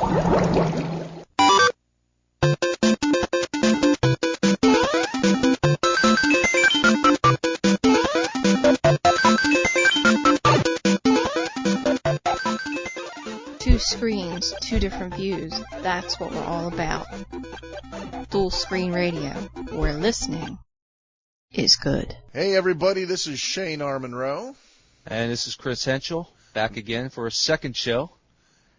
Two screens, two different views. That's what we're all about. Dual Screen Radio, where listening is good. Hey everybody, this is Shane R. Monroe. And this is Chris Henschel, back again for a second show.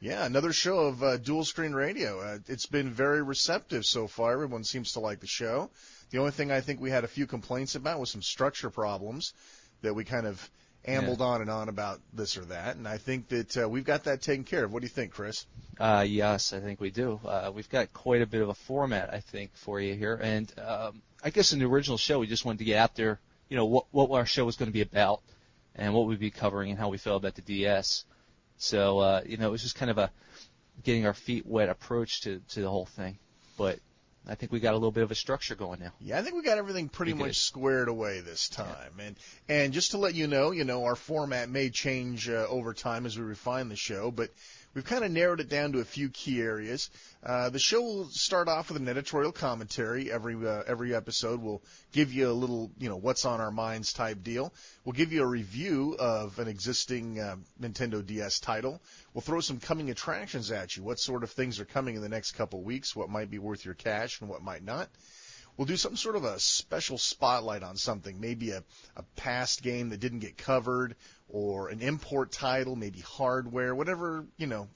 Yeah, another show of Dual Screen Radio. It's been very receptive so far. Everyone seems to like the show. The only thing I think we had a few complaints about was some structure problems that we kind of ambled on and on about this or that. And I think that we've got that taken care of. What do you think, Chris? Yes, I think we do. We've got quite a bit of a format, I think, for you here. And I guess in the original show, we just wanted to get out there, you know, what our show was going to be about and what we'd be covering and how we felt about the DS. So, you know, it was just kind of a getting our feet wet approach to the whole thing. But I think we got a little bit of a structure going now. Yeah, I think we got everything pretty much squared away this time. Yeah. And just to let you know, our format may change over time as we refine the show, but we've kind of narrowed it down to a few key areas. The show will start off with an editorial commentary. Every episode will give you a little, what's on our minds type deal. We'll give you a review of an existing Nintendo DS title. We'll throw some coming attractions at you. What sort of things are coming in the next couple weeks? What might be worth your cash and what might not? We'll do some sort of a special spotlight on something, maybe a past game that didn't get covered, or an import title, maybe hardware, whatever,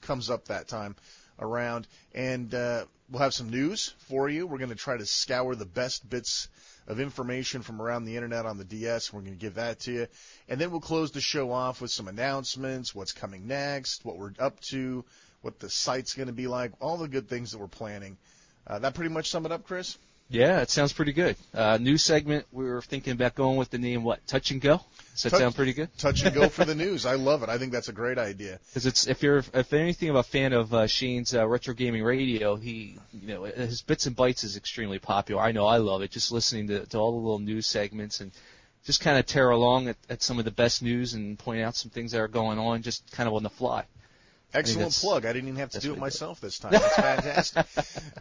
comes up that time around. And we'll have some news for you. We're going to try to scour the best bits of information from around the internet on the DS. We're going to give that to you. And then we'll close the show off with some announcements, what's coming next, what we're up to, what the site's going to be like, all the good things that we're planning. That pretty much sum it up, Chris? Yeah, it sounds pretty good. New segment, we were thinking about going with the name, Touch and Go? Does that sound pretty good? Touch and Go for the news. I love it. I think that's a great idea. Because if anything of a fan of Shane's Retro Gaming Radio, his Bits and Bytes is extremely popular. I know I love it, just listening to all the little news segments and just kind of tear along at some of the best news and point out some things that are going on just kind of on the fly. Excellent plug. I didn't even have to do it myself this time. That's fantastic.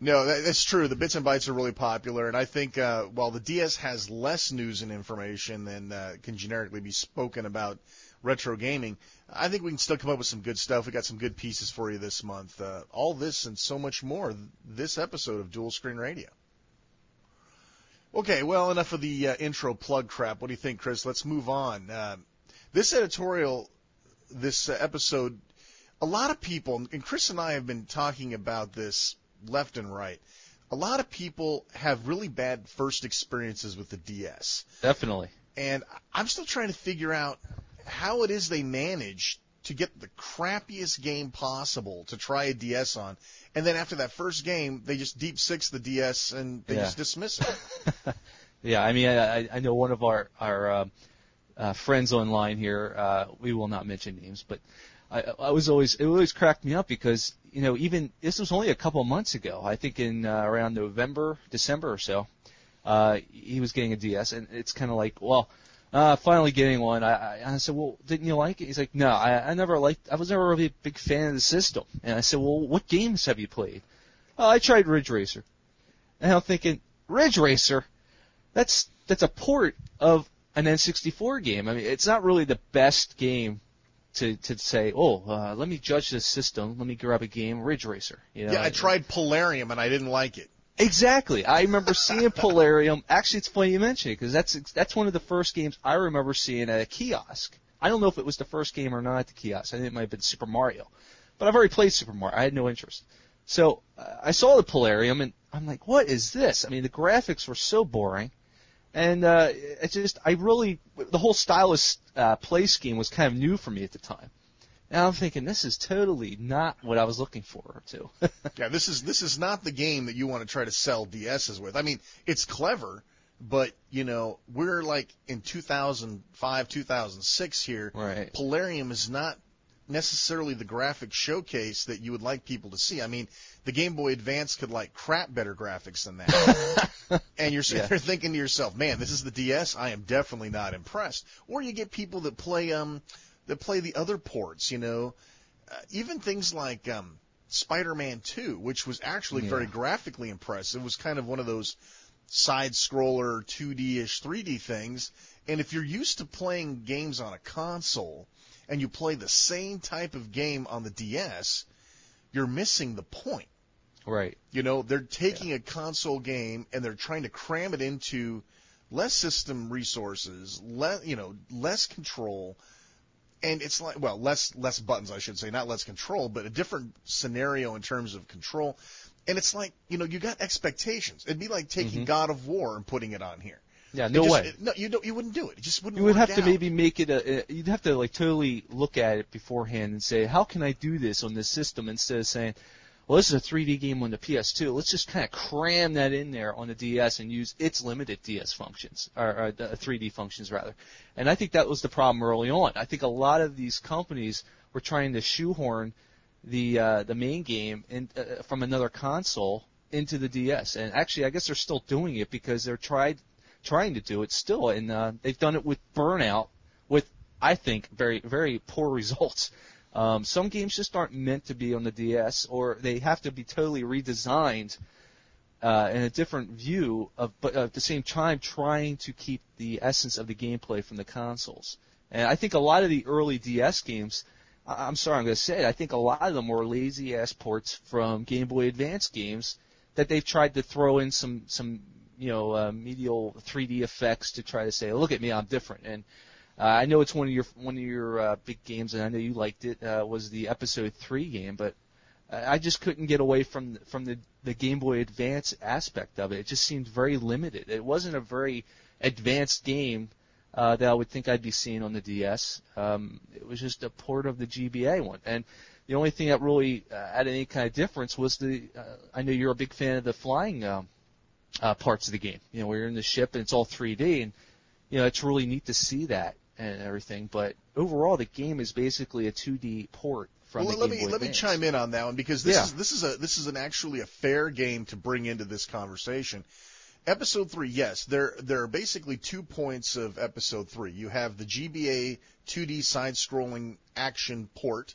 No, that's true. The Bits and Bytes are really popular, and I think while the DS has less news and information than can generically be spoken about retro gaming, I think we can still come up with some good stuff. We got some good pieces for you this month. All this and so much more this episode of Dual Screen Radio. Okay, well, enough of the intro plug crap. What do you think, Chris? Let's move on. This editorial, this episode, a lot of people, and Chris and I have been talking about this left and right, a lot of people have really bad first experiences with the DS. Definitely. And I'm still trying to figure out how it is they manage to get the crappiest game possible to try a DS on, and then after that first game, they just deep six the DS and they just dismiss it. Yeah, I mean, I know one of our friends online here, we will not mention names, but it always cracked me up because, even this was only a couple of months ago. I think in around November, December or so, he was getting a DS, and it's kind of like, well, finally getting one. I said, well, didn't you like it? He's like, no, I was never really a big fan of the system. And I said, well, what games have you played? Oh, I tried Ridge Racer. And I'm thinking, Ridge Racer? That's a port of an N64 game. I mean, it's not really the best game to say, let me judge this system. Let me grab a game, Ridge Racer. Yeah, I tried Polarium and I didn't like it. Exactly. I remember seeing Polarium. Actually, it's funny you mention it because that's one of the first games I remember seeing at a kiosk. I don't know if it was the first game or not at the kiosk. I think it might have been Super Mario. But I've already played Super Mario. I had no interest. So I saw the Polarium, and I'm like, what is this? I mean, the graphics were so boring. And the whole stylus play scheme was kind of new for me at the time. And I'm thinking, this is totally not what I was looking forward to. Yeah, this is not the game that you want to try to sell DSs with. I mean, it's clever, but, we're like in 2005, 2006 here. Right. Polarium is not necessarily the graphic showcase that you would like people to see. I mean, the Game Boy Advance could crap better graphics than that. And you're sitting there thinking to yourself, man, this is the DS? I am definitely not impressed. Or you get people that play the other ports, even things like Spider-Man 2, which was actually very graphically impressive. It was kind of one of those side-scroller 2D-ish 3D things. And if you're used to playing games on a console and you play the same type of game on the DS, you're missing the point. Right. You know, they're taking a console game and they're trying to cram it into less system resources, less control, and it's like, well, less buttons, I should say, not less control, but a different scenario in terms of control. And it's like, you got expectations. It'd be like taking God of War and putting it on here. Yeah, no way. No, you wouldn't do it. It just wouldn't. You would work have to out. maybe make it you'd have to like totally look at it beforehand and say, how can I do this on this system, instead of saying, well, this is a 3D game on the PS2. Let's just kind of cram that in there on the DS and use its limited DS functions, or the 3D functions rather. And I think that was the problem early on. I think a lot of these companies were trying to shoehorn the main game from another console into the DS. And actually, I guess they're still doing it because they're trying to do it still, and they've done it with Burnout, with, I think, very, very poor results. Some games just aren't meant to be on the DS, or they have to be totally redesigned in a different view, but at the same time trying to keep the essence of the gameplay from the consoles. And I think a lot of the early DS games, I'm sorry, I'm going to say it, I think a lot of them were lazy-ass ports from Game Boy Advance games that they've tried to throw in some medial 3D effects to try to say, look at me, I'm different. And I know it's one of your big games, and I know you liked it. Was the Episode 3 game, but I just couldn't get away from the Game Boy Advance aspect of it. It just seemed very limited. It wasn't a very advanced game that I would think I'd be seeing on the DS. It was just a port of the GBA one, and the only thing that really added any kind of difference was I know you're a big fan of the flying parts of the game. Where you're in the ship and it's all 3D, and it's really neat to see that and everything, but overall the game is basically a 2D port from the Game Boy Advance. Let me chime in on that one, because this is actually a fair game to bring into this conversation. Episode 3, yes, there are basically 2 points of Episode 3. You have the GBA 2D side-scrolling action port,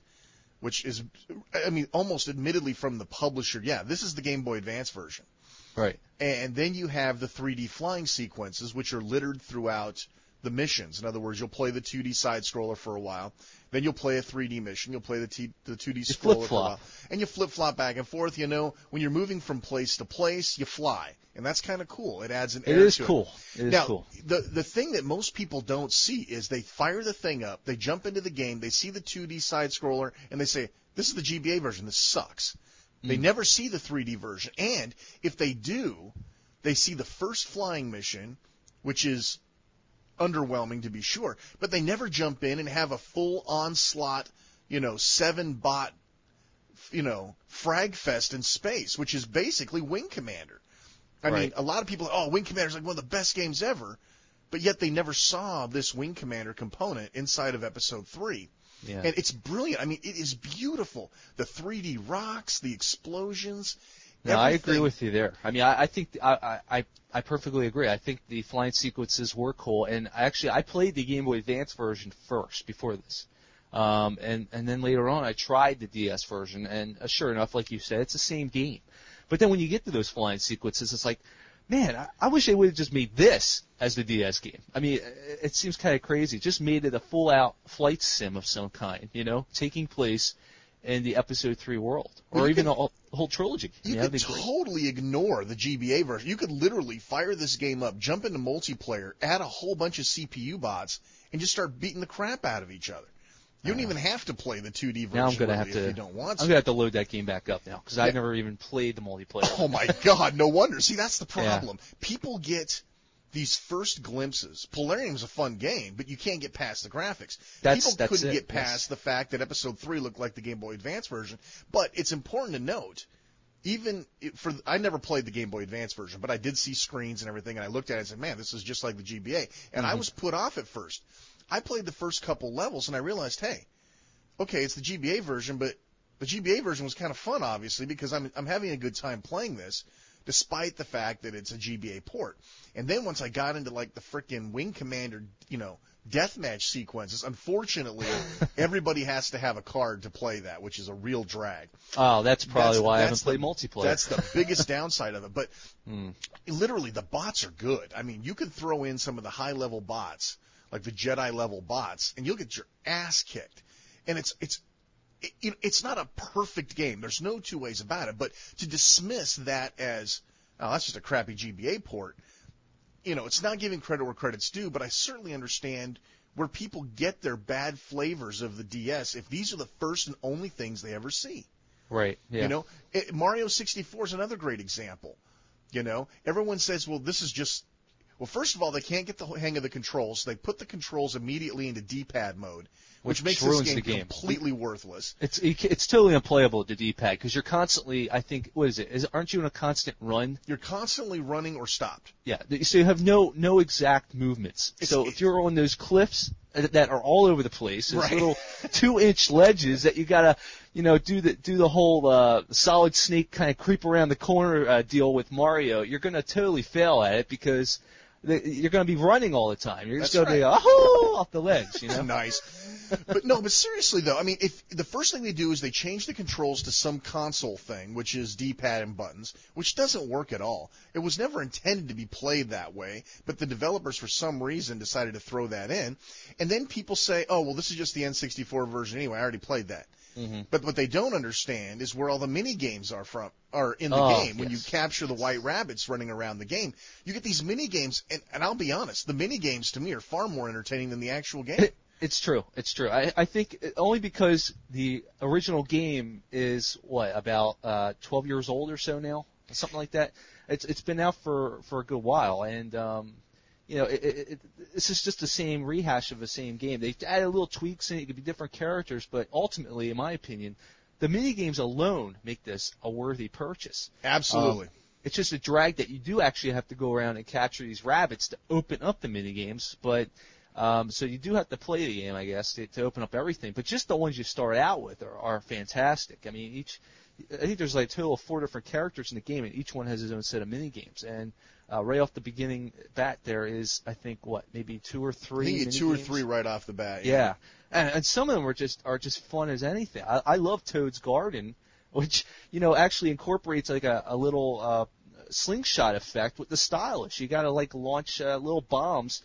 which is, almost admittedly from the publisher. Yeah, this is the Game Boy Advance version. Right. And then you have the 3D flying sequences, which are littered throughout the missions. In other words, you'll play the 2D side-scroller for a while, then you'll play a 3D mission, you'll play the 2D scroller for a while, and you flip-flop back and forth. When you're moving from place to place, you fly, and that's kind of cool. It adds an air to it. It is cool. Now, the thing that most people don't see is they fire the thing up, they jump into the game, they see the 2D side-scroller, and they say, this is the GBA version, this sucks. They never see the 3D version, and if they do, they see the first flying mission, which is underwhelming to be sure, but they never jump in and have a full onslaught, 7-bot, frag fest in space, which is basically Wing Commander. I mean, a lot of people, Wing Commander is like one of the best games ever, but yet they never saw this Wing Commander component inside of Episode 3. Yeah. And it's brilliant. It is beautiful. The 3D rocks, the explosions. No, I agree with you there. I think I perfectly agree. I think the flying sequences were cool, and I played the Game Boy Advance version first before this, and then later on I tried the DS version, and sure enough, like you said, it's the same game. But then when you get to those flying sequences, it's like, man, I wish they would have just made this as the DS game. It seems kind of crazy. Just made it a full-out flight sim of some kind, taking place in the Episode 3 world, or even the whole trilogy. You could totally ignore the GBA version. You could literally fire this game up, jump into multiplayer, add a whole bunch of CPU bots, and just start beating the crap out of each other. You don't even have to play the 2D version if you don't want to. I'm going to have to load that game back up now, because I never even played the multiplayer. Oh, my God, no wonder. See, that's the problem. Yeah. People get these first glimpses. Polarium's a fun game, but you can't get past the graphics. People couldn't get past the fact that Episode 3 looked like the Game Boy Advance version. But it's important to note, I never played the Game Boy Advance version, but I did see screens and everything, and I looked at it and said, man, this is just like the GBA. And I was put off at first. I played the first couple levels, and I realized, hey, okay, it's the GBA version, but the GBA version was kind of fun, obviously, because I'm having a good time playing this, despite the fact that it's a GBA port. And then once I got into, like, the frickin' Wing Commander, deathmatch sequences. Unfortunately, everybody has to have a card to play that, which is a real drag. Oh, that's probably why I haven't played multiplayer. That's the biggest downside of it. But literally, the bots are good. I mean, you could throw in some of the high-level bots, like the Jedi-level bots, and you'll get your ass kicked. And it's not a perfect game. There's no two ways about it. But to dismiss that as, oh, that's just a crappy GBA port, it's not giving credit where credit's due, but I certainly understand where people get their bad flavors of the DS if these are the first and only things they ever see. Right, yeah. Mario 64 is another great example. Everyone says, well, this is just... Well, first of all, they can't get the hang of the controls, so they put the controls immediately into D-pad mode, which makes this game completely worthless. It's totally unplayable with the D-pad because you're constantly, I think, what is it? Aren't you in a constant run? You're constantly running or stopped. Yeah, so you have no exact movements. So if you're on those cliffs that are all over the place, those little 2-inch ledges that you gotta, do the whole solid snake kind of creep around the corner deal with Mario, you're gonna totally fail at it because you're going to be running all the time. You're just going to be off the ledge, Nice. But seriously though, I mean, if the first thing they do is they change the controls to some console thing, which is D-pad and buttons, which doesn't work at all. It was never intended to be played that way, but the developers for some reason decided to throw that in. And then people say, oh, well, this is just the N64 version anyway. I already played that. Mm-hmm. But what they don't understand is where all the mini games are in the game. Yes. When you capture the white rabbits running around the game, you get these mini games, and I'll be honest, the mini games to me are far more entertaining than the actual game. It's true. I think only because the original game is about 12 years old or so now, something like that. It's been out for a good while, and this is just the same rehash of the same game. They've added little tweaks in it. It could be different characters, but ultimately, in my opinion, the mini games alone make this a worthy purchase. Absolutely. It's just a drag that you do actually have to go around and capture these rabbits to open up the mini games, but so you do have to play the game, I guess, to open up everything. But just the ones you start out with are fantastic. I mean, I think there's like a total of 4 different characters in the game, and each one has his own set of mini games. And right off the beginning bat, there is, I think, maybe 2 or 3. I think you get 2 or 3 right off the bat. Yeah. And some of them are just fun as anything. I love Toad's Garden, which actually incorporates like a little slingshot effect with the stylus. You got to launch little bombs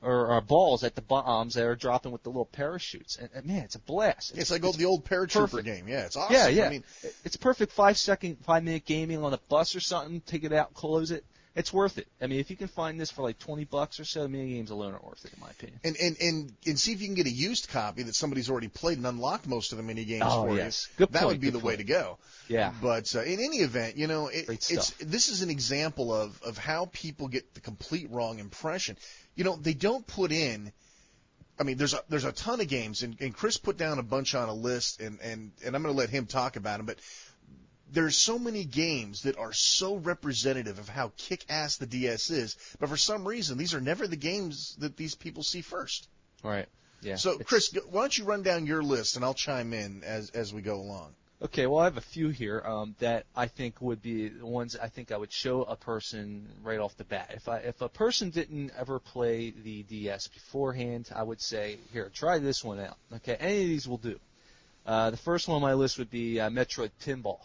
or balls at the bombs that are dropping with the little parachutes. And man, it's a blast. It's like the old paratrooper game. Yeah, it's awesome. Yeah. I mean, it's perfect 5-minute gaming on a bus or something. Take it out, close it. It's worth it. I mean, if you can find this for like $20 or so, the mini games alone are worth it, in my opinion. And see if you can get a used copy that somebody's already played and unlocked most of the mini games for you. Good point. That would be the way to go. Yeah. But in any event, this is an example of how people get the complete wrong impression. They don't put in. I mean, there's a ton of games, and Chris put down a bunch on a list, and I'm going to let him talk about them, but. There's so many games that are so representative of how kick-ass the DS is, but for some reason, these are never the games that these people see first. Right. Yeah. So, Chris, why don't you run down your list, and I'll chime in as we go along. Okay, well, I have a few here that I think would be the ones I think I would show a person right off the bat. If a person didn't ever play the DS beforehand, I would say, here, try this one out. Okay, any of these will do. The first one on my list would be Metroid Pinball.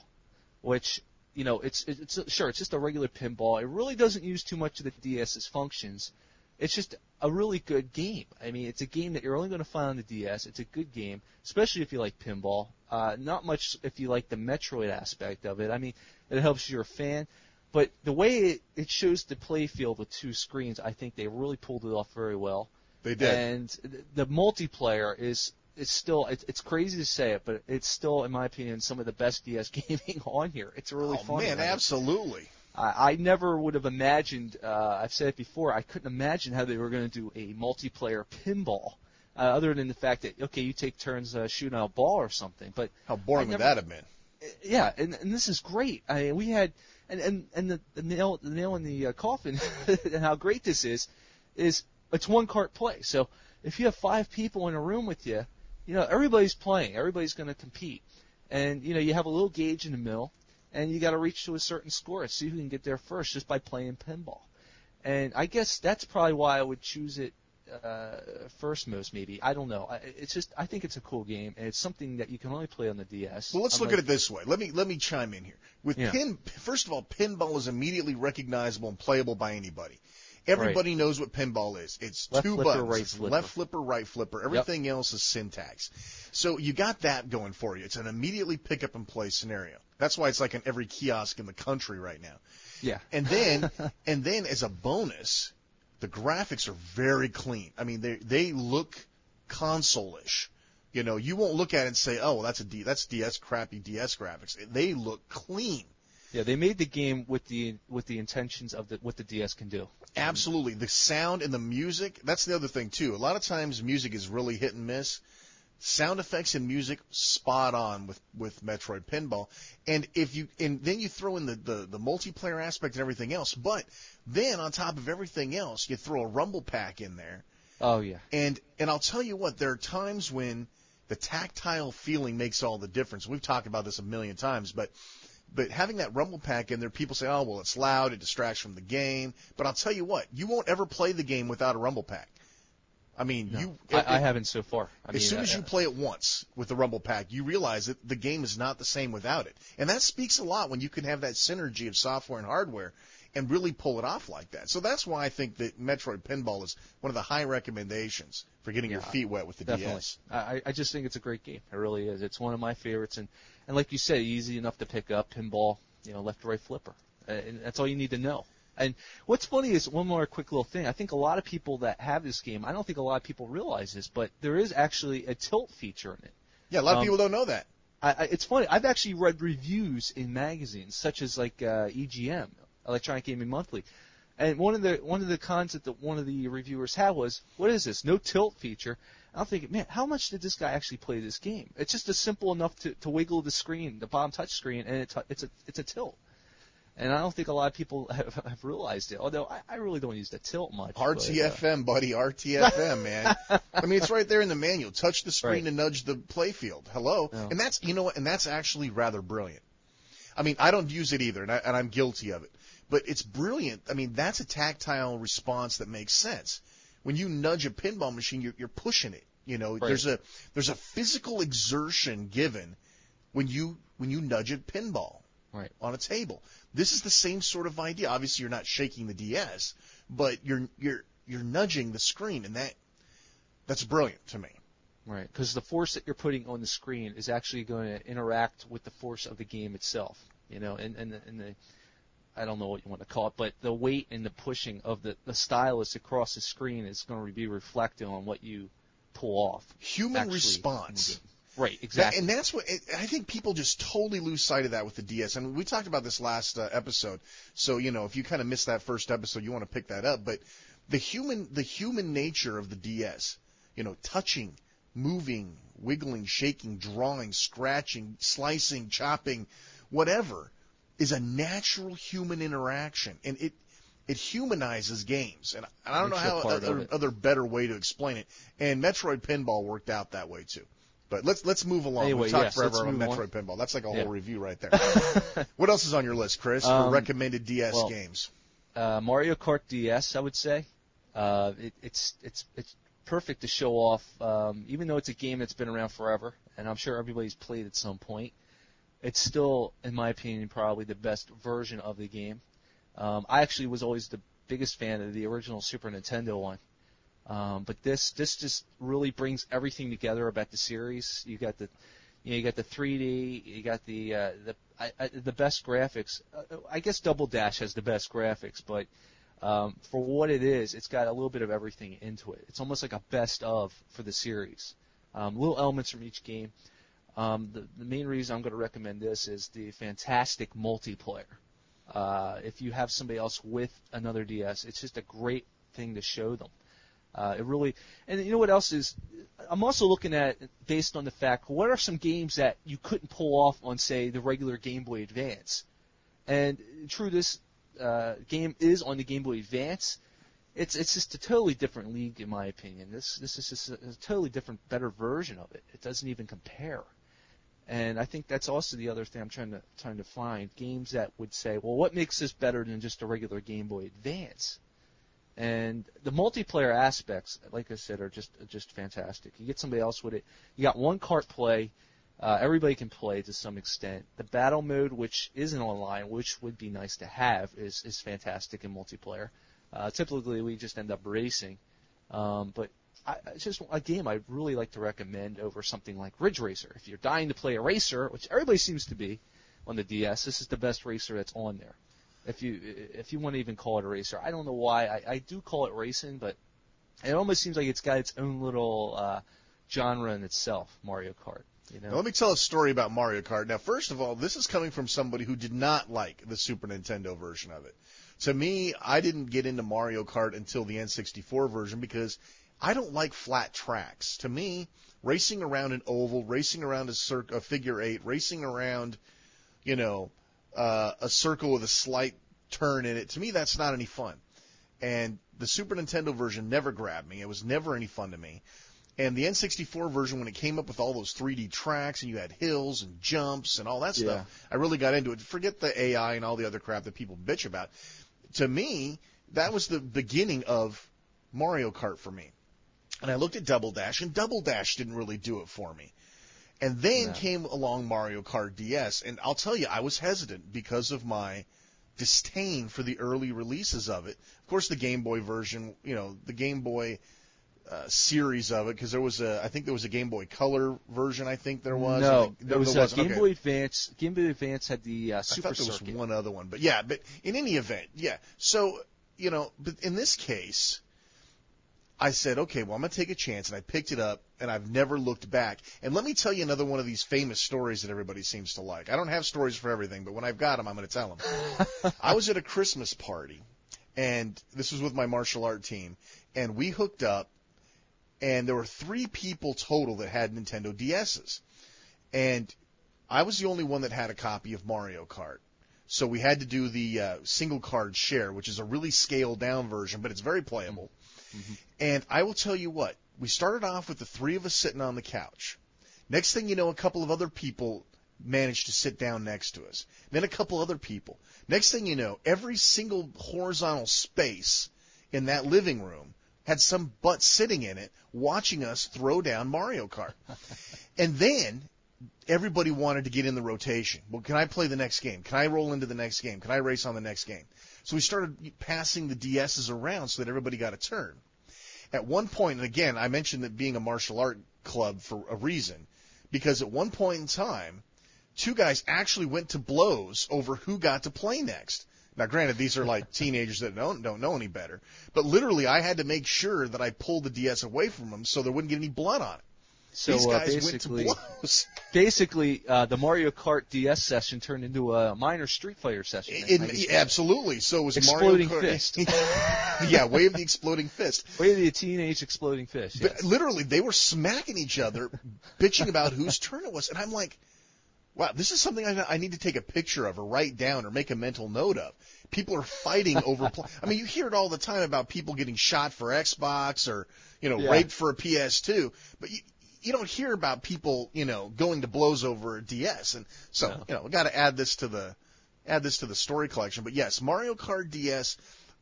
Which, it's just a regular pinball. It really doesn't use too much of the DS's functions. It's just a really good game. I mean, it's a game that you're only going to find on the DS. It's a good game, especially if you like pinball. Not much if you like the Metroid aspect of it. I mean, it helps you're a fan. But the way it shows the play field with 2 screens, I think they really pulled it off very well. They did. And the multiplayer is... It's crazy to say it, but it's still, in my opinion, some of the best DS gaming on here. It's really fun. Oh, man, absolutely. I never would have imagined, I've said it before, I couldn't imagine how they were going to do a multiplayer pinball, other than the fact that, okay, you take turns shooting a ball or something. But how boring would that have been? Yeah, and this is great. I mean, we had, and the nail in the coffin, and how great this is it's one-cart play. So if you have 5 people in a room with you, everybody's playing. Everybody's going to compete. And, you have a little gauge in the middle, and you got to reach to a certain score to see who can get there first just by playing pinball. And I guess that's probably why I would choose it first most, maybe. I don't know. I think it's a cool game, and it's something that you can only play on the DS. Well, let's look at it this way. Let me chime in here. Yeah. First of all, pinball is immediately recognizable and playable by anybody. Everybody knows what pinball is. It's left two flipper, buttons. right It's flipper. left flipper, right flipper. Everything else is syntax. So you got that going for you. It's an immediately pick up and play scenario. That's why it's like in every kiosk in the country right now. Yeah. And then as a bonus, the graphics are very clean. I mean, they look console-ish. You know, you won't look at it and say, "Oh, well, that's DS crappy DS graphics." They look clean. Yeah, they made the game with the intentions of what the DS can do. Absolutely. The sound and the music, that's the other thing, too. A lot of times music is really hit and miss. Sound effects and music, spot on with Metroid Pinball. And then you throw in the multiplayer aspect and everything else. But then on top of everything else, you throw a rumble pack in there. Oh, yeah. And I'll tell you what, there are times when the tactile feeling makes all the difference. We've talked about this a million times, but having that rumble pack in there, people say, "Oh, well, it's loud, it distracts from the game." But I'll tell you what, you won't ever play the game without a rumble pack. I mean, no, I haven't so far. As soon as you play it once with the rumble pack, you realize that the game is not the same without it. And that speaks a lot when you can have that synergy of software and hardware and really pull it off like that. So that's why I think that Metroid Pinball is one of the high recommendations for getting your feet wet with the definitely. DS. I just think it's a great game. It really is. It's one of my favorites. And like you said, easy enough to pick up, pinball, left to right flipper. And that's all you need to know. And what's funny is one more quick little thing. I think a lot of people that have this game, I don't think a lot of people realize this, but there is actually a tilt feature in it. Yeah, a lot of people don't know that. It's funny. I've actually read reviews in magazines such as like EGM, Electronic Gaming Monthly, and one of the cons that one of the reviewers had was, "What is this? No tilt feature." I'm thinking, man, how much did this guy actually play this game? It's just simple enough to wiggle the screen, the bottom touch screen, and it's a tilt. And I don't think a lot of people have realized it, although I really don't use the tilt much. RTFM, buddy, RTFM, man. I mean, it's right there in the manual. Touch the screen to nudge the playfield. Hello. Yeah. And that's, and that's actually rather brilliant. I mean, I don't use it either, and I'm guilty of it. But it's brilliant. I mean, that's a tactile response that makes sense. When you nudge a pinball machine, you're pushing it. Right. There's a physical exertion given when you nudge a pinball on a table. This is the same sort of idea. Obviously, you're not shaking the DS, but you're nudging the screen, and that's brilliant to me. Right, because the force that you're putting on the screen is actually going to interact with the force of the game itself. And the I don't know what you want to call it, but the weight and the pushing of the stylus across the screen is going to be reflected on what you pull off. Human response. Right, exactly. And that's what I think people just totally lose sight of that with the DS. I mean, we talked about this last episode, so if you kind of missed that first episode, you want to pick that up. But the human nature of the DS, touching, moving, wiggling, shaking, drawing, scratching, slicing, chopping, whatever, is a natural human interaction, and it humanizes games. And I don't know how other better way to explain it. And Metroid Pinball worked out that way too. But let's move along. Anyway, We've talked forever on Metroid Pinball. That's like a whole review right there. What else is on your list, Chris, for recommended DS games? Mario Kart DS, I would say. It's perfect to show off, even though it's a game that's been around forever, and I'm sure everybody's played at some point. It's still, in my opinion, probably the best version of the game. I actually was always the biggest fan of the original Super Nintendo one. But this just really brings everything together about the series. You got the 3D, you got the best graphics. I guess Double Dash has the best graphics, but for what it is, it's got a little bit of everything into it. It's almost like a best of for the series. Little elements from each game. The main reason I'm going to recommend this is the fantastic multiplayer. If you have somebody else with another DS, it's just a great thing to show them. It really, and you know what else is? I'm also looking at, based on the fact, what are some games that you couldn't pull off on, say, the regular Game Boy Advance? And true, this game is on the Game Boy Advance. It's just a totally different league, in my opinion. This is just a totally different, better version of it. It doesn't even compare. And I think that's also the other thing I'm trying to find, games that would say, well, what makes this better than just a regular Game Boy Advance? And the multiplayer aspects, like I said, are just fantastic. You get somebody else with it. You got one cart play. Everybody can play to some extent. The battle mode, which isn't online, which would be nice to have, is fantastic in multiplayer. Typically, we just end up racing. But it's just a game I'd really like to recommend over something like Ridge Racer. If you're dying to play a racer, which everybody seems to be on the DS, this is the best racer that's on there. If you want to even call it a racer. I don't know why. I do call it racing, but it almost seems like it's got its own little genre in itself, Mario Kart. You know? Now, let me tell a story about Mario Kart. Now, first of all, this is coming from somebody who did not like the Super Nintendo version of it. To me, I didn't get into Mario Kart until the N64 version because I don't like flat tracks. To me, racing around an oval, racing around a figure eight, racing around, a circle with a slight turn in it, to me, that's not any fun. And the Super Nintendo version never grabbed me. It was never any fun to me. And the N64 version, when it came up with all those 3D tracks and you had hills and jumps and all that stuff, I really got into it. Forget the AI and all the other crap that people bitch about. To me, that was the beginning of Mario Kart for me. And I looked at Double Dash, and Double Dash didn't really do it for me. And then came along Mario Kart DS, and I'll tell you, I was hesitant because of my disdain for the early releases of it. Of course, the Game Boy version, the Game Boy series of it, because I think there was a Game Boy Color version. I think there was. No, there was Game Boy Advance. Game Boy Advance had the Super I thought there Circuit. was one other one, but in any event, So but in this case, I said, okay, well, I'm going to take a chance, and I picked it up, and I've never looked back. And let me tell you another one of these famous stories that everybody seems to like. I don't have stories for everything, but when I've got them, I'm going to tell them. I was at a Christmas party, and this was with my martial art team, and we hooked up, and there were 3 people total that had Nintendo DSs. And I was the only one that had a copy of Mario Kart. So we had to do the single card share, which is a really scaled down version, but it's very playable. Mm-hmm. And I will tell you what, we started off with the 3 of us sitting on the couch. Next thing you know, a couple of other people managed to sit down next to us. Then a couple other people. Next thing you know, every single horizontal space in that living room had some butt sitting in it watching us throw down Mario Kart. And then everybody wanted to get in the rotation. Well, can I play the next game? Can I roll into the next game? Can I race on the next game? So we started passing the DSs around so that everybody got a turn. At one point, and again, I mentioned that being a martial art club for a reason, because at one point in time, 2 guys actually went to blows over who got to play next. Now, granted, these are like teenagers that don't know any better, but literally I had to make sure that I pulled the DS away from them so there wouldn't get any blood on it. So these guys went to blows. Basically, the Mario Kart DS session turned into a minor Street Fighter session. Absolutely. So it was exploding Mario Kart. Fist. Yeah, wave the exploding fist. Wave the teenage exploding fist. Yes. But literally, they were smacking each other, bitching about whose turn it was, and I'm like, wow, this is something I need to take a picture of or write down or make a mental note of. People are fighting over. I mean, you hear it all the time about people getting shot for Xbox or raped for a PS2, but you don't hear about people going to blows over a DS. And so we got to add this to the story collection. But yes, Mario Kart DS.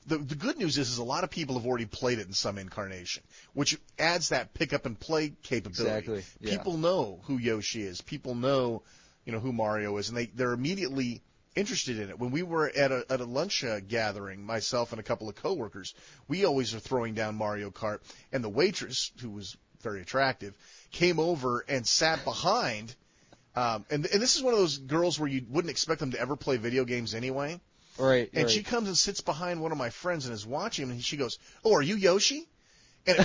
The good news is a lot of people have already played it in some incarnation, which adds that pick up and play capability. Exactly. Yeah. People know who Yoshi is. People know who Mario is, and they're immediately interested in it. When we were at a lunch gathering, myself and a couple of coworkers, we always are throwing down Mario Kart, and the waitress, who was very attractive, came over and sat behind. And this is one of those girls where you wouldn't expect them to ever play video games anyway. Right. And she comes and sits behind one of my friends and is watching him, and she goes, "Oh, are you Yoshi?" And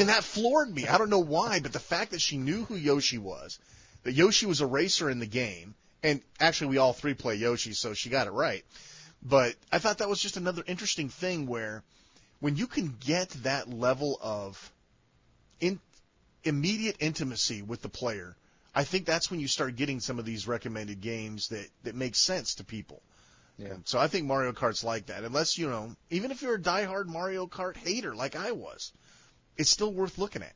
that floored me. I don't know why, but the fact that she knew who Yoshi was, that Yoshi was a racer in the game, and actually we all 3 play Yoshi, so she got it right. But I thought that was just another interesting thing where when you can get that level of immediate intimacy with the player, I think that's when you start getting some of these recommended games that make sense to people. Yeah. So I think Mario Kart's like that. Unless, even if you're a diehard Mario Kart hater like I was, it's still worth looking at.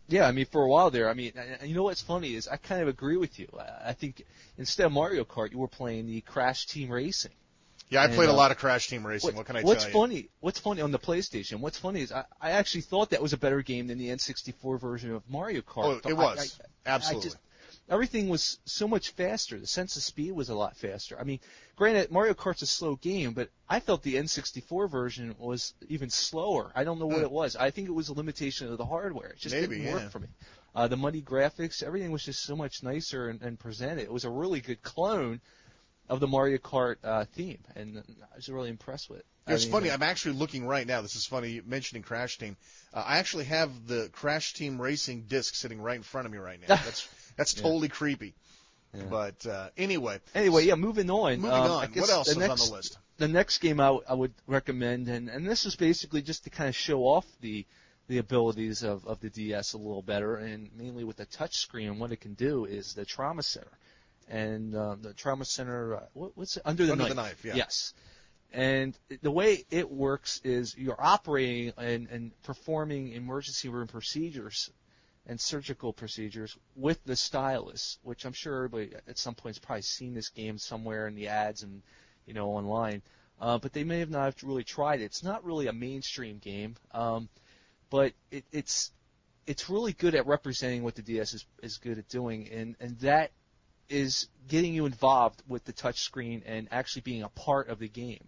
Yeah, I mean, for a while there, you know what's funny is I kind of agree with you. I think instead of Mario Kart, you were playing the Crash Team Racing. Yeah, I played a lot of Crash Team Racing. What can I tell you? What's funny on the PlayStation? What's funny is I actually thought that was a better game than the N64 version of Mario Kart. Oh, it was. Absolutely. Everything was so much faster. The sense of speed was a lot faster. I mean, granted, Mario Kart's a slow game, but I felt the N64 version was even slower. I don't know what it was. I think it was a limitation of the hardware. It just didn't work for me. The muddy graphics, everything was just so much nicer and presented. It was a really good clone of the Mario Kart theme, and I was really impressed with it. It's funny. I'm actually looking right now. This is funny mentioning Crash Team. I actually have the Crash Team Racing disc sitting right in front of me right now. That's totally creepy. Yeah. But anyway, yeah. Moving on. What else is on the list? The next game I would recommend, and this is basically just to kind of show off the abilities of the DS a little better, and mainly with the touch screen, what it can do is the Trauma Center. And the Trauma Center, what's it? Under the Knife, yeah. Yes. And the way it works is you're operating and performing emergency room procedures and surgical procedures with the stylus, which I'm sure everybody at some point has probably seen this game somewhere in the ads and online. But they may have not really tried it. It's not really a mainstream game, but it's really good at representing what the DS is good at doing, and that is getting you involved with the touch screen and actually being a part of the game.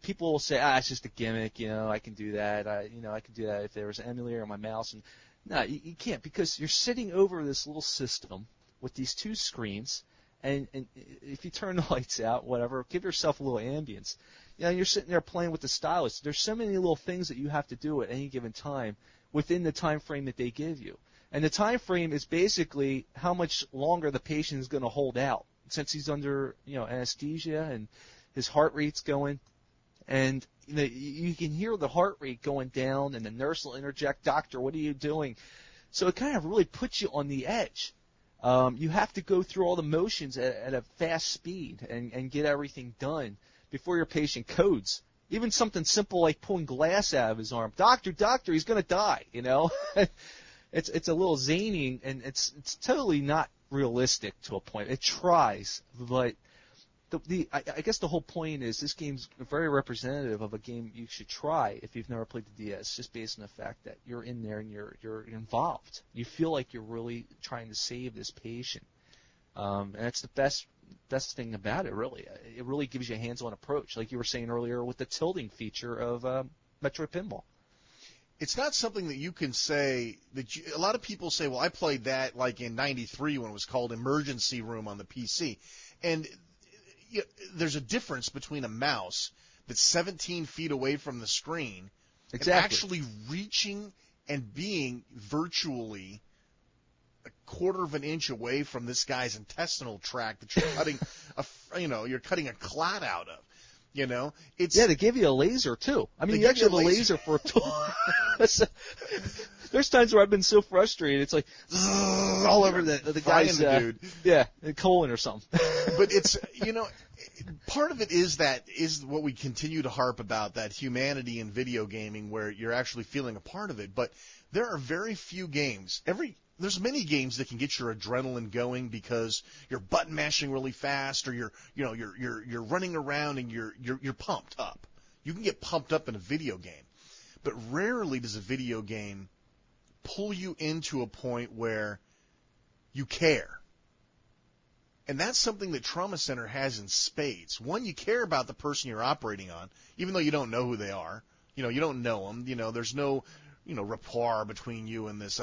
People will say, it's just a gimmick, I can do that. I can do that if there was an emulator on my mouse. And no, you can't, because you're sitting over this little system with these two screens, and if you turn the lights out, whatever, give yourself a little ambience. You're sitting there playing with the stylus. There's so many little things that you have to do at any given time within the time frame that they give you. And the time frame is basically how much longer the patient is going to hold out, since he's under anesthesia and his heart rate's going. And you can hear the heart rate going down, and the nurse will interject, "Doctor, what are you doing?" So it kind of really puts you on the edge. You have to go through all the motions at a fast speed and get everything done before your patient codes. Even something simple like pulling glass out of his arm. Doctor, he's going to die, It's a little zany, and it's totally not realistic to a point. It tries, but I guess the whole point is this game's very representative of a game you should try if you've never played the DS, just based on the fact that you're in there and you're involved. You feel like you're really trying to save this patient, and that's the best thing about it. Really, it really gives you a hands-on approach, like you were saying earlier with the tilting feature of Metroid Pinball. It's not something that you can say that a lot of people say, well, I played that like in '93 when it was called Emergency Room on the PC. And there's a difference between a mouse that's 17 feet away from the screen and actually reaching and being virtually a quarter of an inch away from this guy's intestinal tract that you're cutting you're cutting a clot out of. They give you a laser too. I mean, you actually have a laser for a tool. There's times where I've been so frustrated, it's like all over the guy's dude. Colon or something. But it's part of it is what we continue to harp about, that humanity in video gaming where you're actually feeling a part of it. But there are very few games. There's many games that can get your adrenaline going because you're button mashing really fast, or you're running around and you're pumped up. You can get pumped up in a video game, but rarely does a video game pull you into a point where you care. And that's something that Trauma Center has in spades. One, you care about the person you're operating on, even though you don't know who they are. You don't know them. There's no rapport between you and this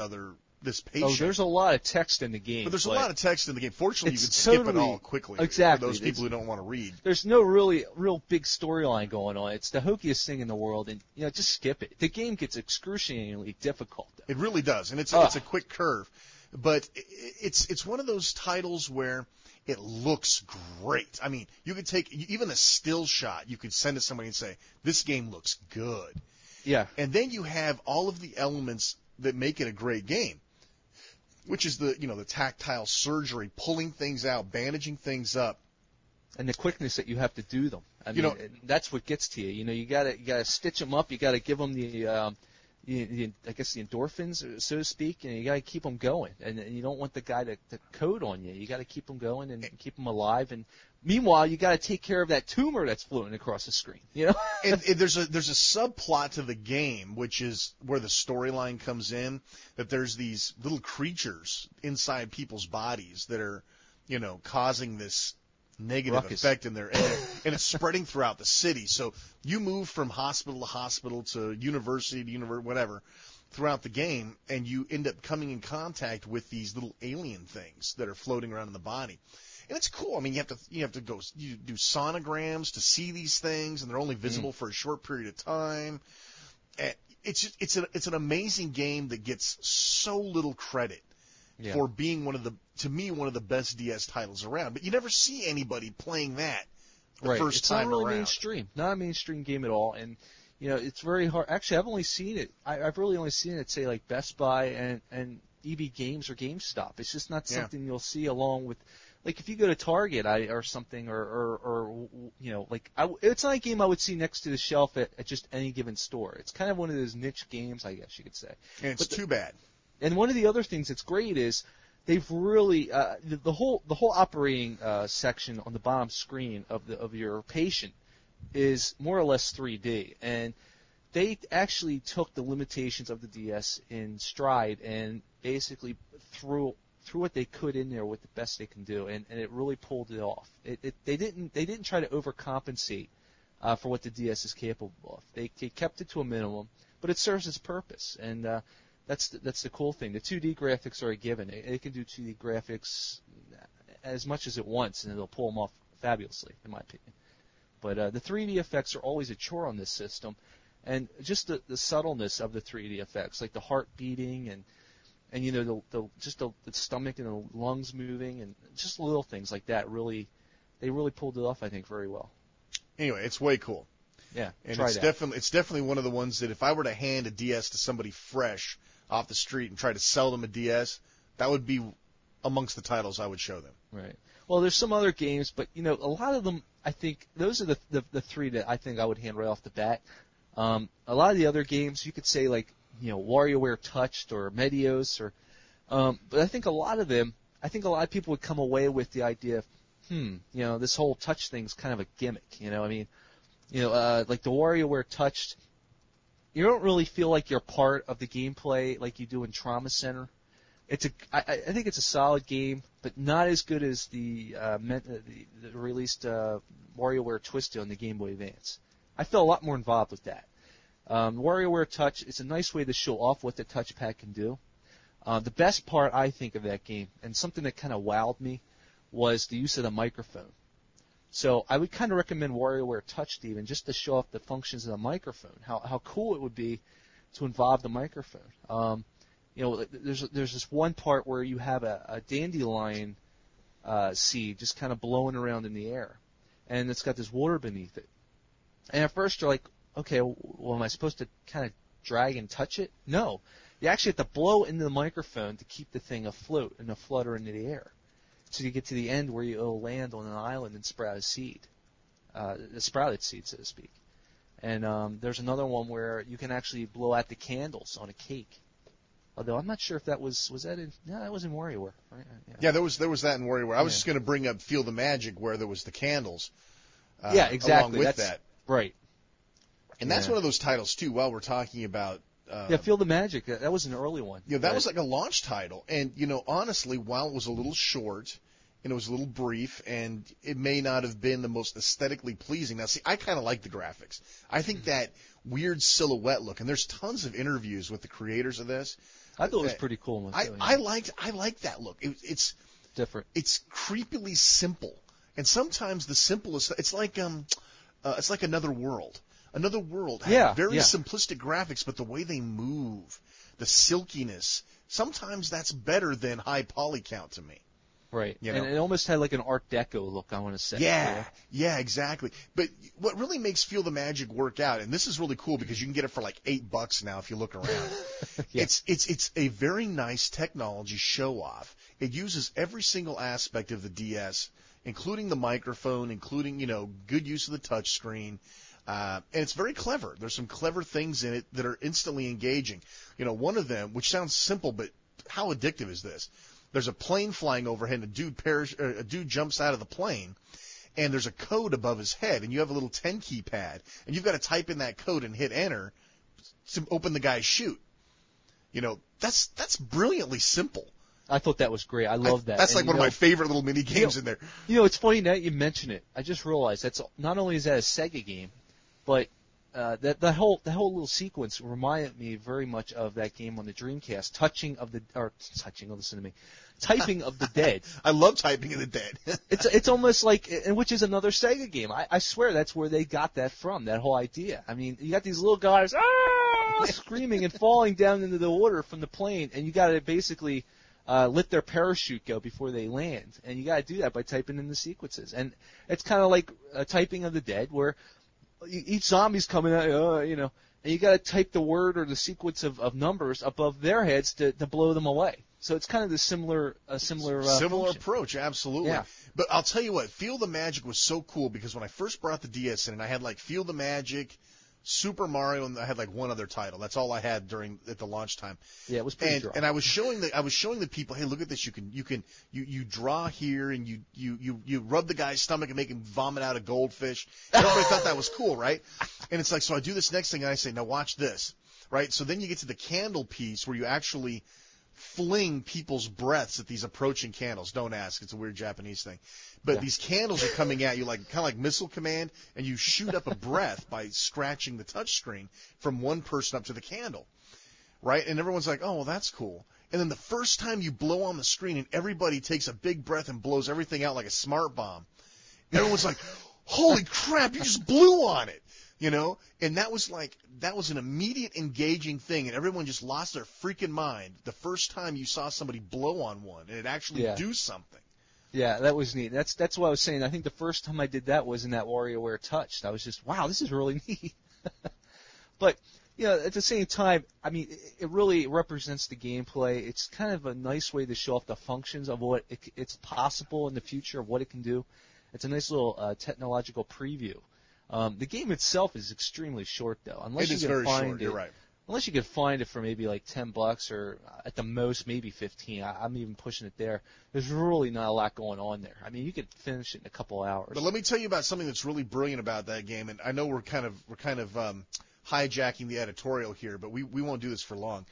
patient. Oh, there's a lot of text in the game. But there's a lot of text in the game. Fortunately, you can skip it all quickly. Exactly. For those people who don't want to read. There's no real big storyline going on. It's the hokiest thing in the world, and just skip it. The game gets excruciatingly difficult, though. It really does, and it's a quick curve. But it's one of those titles where it looks great. I mean, you could take even a still shot. You could send to somebody and say, "This game looks good." Yeah. And then you have all of the elements that make it a great game, which is the tactile surgery, pulling things out, bandaging things up, and the quickness that you have to do them. I mean, that's what gets to you. You gotta stitch them up. You gotta give them the I guess the endorphins, so to speak, and you gotta keep them going. And you don't want the guy to code on you. You gotta keep them going and keep them alive. And Meanwhile, you got to take care of that tumor that's floating across the screen. You know, and there's a subplot to the game, which is where the storyline comes in. That there's these little creatures inside people's bodies that are, causing this negative ruckus effect in there, and it's spreading throughout the city. So you move from hospital to hospital to university to university, whatever, throughout the game, and you end up coming in contact with these little alien things that are floating around in the body. And it's cool. I mean, you have to go, you do sonograms to see these things, and they're only visible for a short period of time. And it's an amazing game that gets so little credit for being one of the best DS titles around. But you never see anybody playing that the first time around. It's not really around. mainstream. Not a mainstream game at all. And it's very hard. Actually, I've only seen it. I've really only seen it, say, like Best Buy and EB Games or GameStop. It's just not something you'll see along with. Like if you go to Target or something, it's not a game I would see next to the shelf at just any given store. It's kind of one of those niche games, I guess you could say. And it's too bad. And one of the other things that's great is they've really the whole operating section on the bottom screen of your patient is more or less 3D, and they actually took the limitations of the DS in stride and basically threw what they could in there with the best they can do, and it really pulled it off. They didn't try to overcompensate for what the DS is capable of. They kept it to a minimum, but it serves its purpose, and that's the cool thing. The 2D graphics are a given. It can do 2D graphics as much as it wants, and it'll pull them off fabulously, in my opinion. But the 3D effects are always a chore on this system, and just the subtleness of the 3D effects, like the heart beating and the stomach and the lungs moving, and just little things like that. They really pulled it off, I think, very well. Anyway, it's way cool. Yeah, and it's definitely one of the ones that if I were to hand a DS to somebody fresh off the street and try to sell them a DS, that would be amongst the titles I would show them. Right. Well, there's some other games, but a lot of them, I think those are the three that I think I would hand right off the bat. A lot of the other games, you could say like WarioWare Touched or Medios, but I think a lot of people would come away with the idea of, this whole touch thing's kind of a gimmick. Like the WarioWare Touched, you don't really feel like you're part of the gameplay like you do in Trauma Center. I think it's a solid game, but not as good as the released WarioWare Twisted on the Game Boy Advance. I felt a lot more involved with that. WarioWare Touch, it's a nice way to show off what the touchpad can do. The best part, I think, of that game, and something that kind of wowed me, was the use of the microphone. So I would kind of recommend WarioWare Touch, even just to show off the functions of the microphone, how cool it would be to involve the microphone. There's this one part where you have a dandelion seed just kind of blowing around in the air, and it's got this water beneath it. And at first you're like, okay, well, am I supposed to kind of drag and touch it? No. You actually have to blow into the microphone to keep the thing afloat and to flutter into the air. So you get to the end where you'll land on an island and sprout a seed, a sprouted seed, so to speak. And there's another one where you can actually blow out the candles on a cake. Although I'm not sure if that was that in... No, that was in WarioWare, right? Yeah, there was that in WarioWare. I was just going to bring up Feel the Magic, where there was the candles. Yeah, exactly. Along with that. Right. And that's one of those titles, too, while we're talking about... Feel the Magic. That was an early one. Yeah, that was like a launch title. And, honestly, while it was a little short and it was a little brief and it may not have been the most aesthetically pleasing. Now, see, I kind of like the graphics. I think that weird silhouette look, and there's tons of interviews with the creators of this. I thought it was pretty cool. I liked that look. It's different. It's creepily simple. And sometimes the simplest, it's like Another World. Another World had very simplistic graphics, but the way they move, the silkiness, sometimes that's better than high poly count to me. Right. And it almost had like an Art Deco look, I want to say. Yeah, exactly. But what really makes Feel the Magic work out, and this is really cool because you can get it for like $8 now if you look around. It's a very nice technology show off. It uses every single aspect of the DS, including the microphone, including, good use of the touch screen. And it's very clever. There's some clever things in it that are instantly engaging. One of them, which sounds simple, but how addictive is this? There's a plane flying overhead, and a dude jumps out of the plane, and there's a code above his head, and you have a little 10 keypad, and you've got to type in that code and hit enter to open the guy's chute. You know, that's brilliantly simple. I thought that was great. I love that. That's like one of my favorite little mini games in there. You know, it's funny now you mention it. I just realized that's not only is that a Sega game, but the whole little sequence reminded me very much of that game on the Dreamcast, Typing of the Dead. I love Typing of the Dead. It's almost like, and which is another Sega game. I swear that's where they got that from, that whole idea. I mean, you got these little guys screaming and falling down into the water from the plane, and you got to basically let their parachute go before they land, and you got to do that by typing in the sequences. And it's kind of like Typing of the Dead, where each zombie's coming out, you know, and you got to type the word or the sequence of numbers above their heads to blow them away. So it's kind of the similar function. Approach, absolutely. Yeah. But I'll tell you what, Feel the Magic was so cool because when I first brought the DS in, and I had like Feel the Magic, Super Mario, and I had like one other title. That's all I had at the launch time. Yeah, it was pretty dry. And I was showing the people, hey, look at this. You draw here, and you rub the guy's stomach and make him vomit out a goldfish. And everybody thought that was cool, right? And it's like, so I do this next thing, and I say, now watch this, right? So then you get to the candle piece where you actually fling people's breaths at these approaching candles. Don't ask. It's a weird Japanese thing. But these candles are coming at you kind of like Missile Command, and you shoot up a breath by scratching the touch screen from one person up to the candle, right? And everyone's like, oh, well, that's cool. And then the first time you blow on the screen and everybody takes a big breath and blows everything out like a smart bomb, everyone's like, holy crap, you just blew on it. You know, and that was an immediate engaging thing, and everyone just lost their freaking mind the first time you saw somebody blow on one and it actually do something. Yeah, that was neat. That's what I was saying. I think the first time I did that was in that WarioWare Touched. I was just, wow, this is really neat. But, you know, at the same time, I mean, it really represents the gameplay. It's kind of a nice way to show off the functions of what it's possible in the future, of what it can do. It's a nice little technological preview. The game itself is extremely short, though. It is very short. You're right. Unless you could find it for maybe like $10 or at the most maybe 15. I'm even pushing it there. There's really not a lot going on there. I mean, you could finish it in a couple hours. But let me tell you about something that's really brilliant about that game. And I know we're kind of hijacking the editorial here, but we won't do this for long.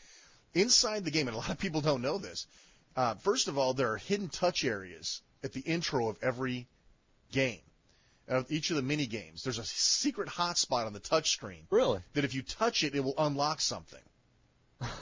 Inside the game, and a lot of people don't know this. First of all, there are hidden touch areas at the intro of every game. Each of the mini games, there's a secret hotspot on the touch screen. Really? That if you touch it, it will unlock something.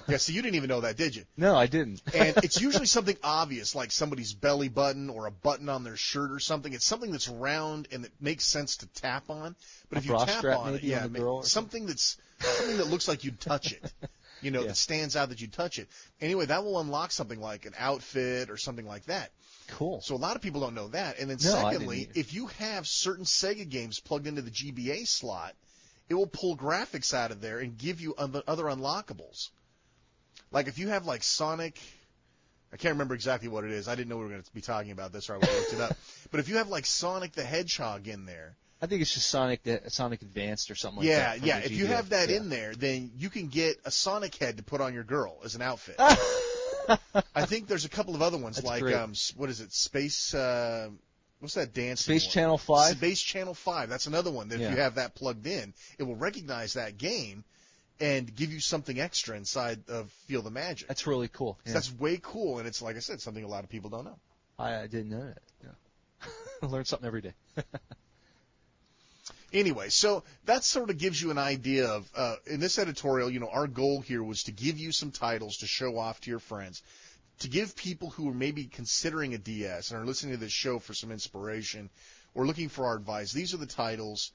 Yeah, so you didn't even know that, did you? No, I didn't. And it's usually something obvious, like somebody's belly button or a button on their shirt or something. It's something that's round and that makes sense to tap on. But if you tap on it, something that looks like you'd touch it. You know, that stands out that you'd touch it. Anyway, that will unlock something like an outfit or something like that. Cool. So a lot of people don't know that. And then secondly, if you have certain Sega games plugged into the GBA slot, it will pull graphics out of there and give you other unlockables. Like if you have like Sonic, I can't remember exactly what it is. I didn't know we were going to be talking about this, or I would have looked it up. But if you have like Sonic the Hedgehog in there, I think it's just Sonic Advanced or something like that. Yeah. If you have that in there, then you can get a Sonic head to put on your girl as an outfit. I think there's a couple of other ones. That's like great. What is it? Space. What's that dance? Space Channel 5. Space Channel 5. That's another one that if you have that plugged in, it will recognize that game and give you something extra inside of Feel the Magic. That's really cool. Yeah. So that's way cool, and it's like I said, something a lot of people don't know. I didn't know that. Yeah. I learn something every day. Anyway, so that sort of gives you an idea of, in this editorial, you know, our goal here was to give you some titles to show off to your friends, to give people who are maybe considering a DS and are listening to this show for some inspiration or looking for our advice. These are the titles: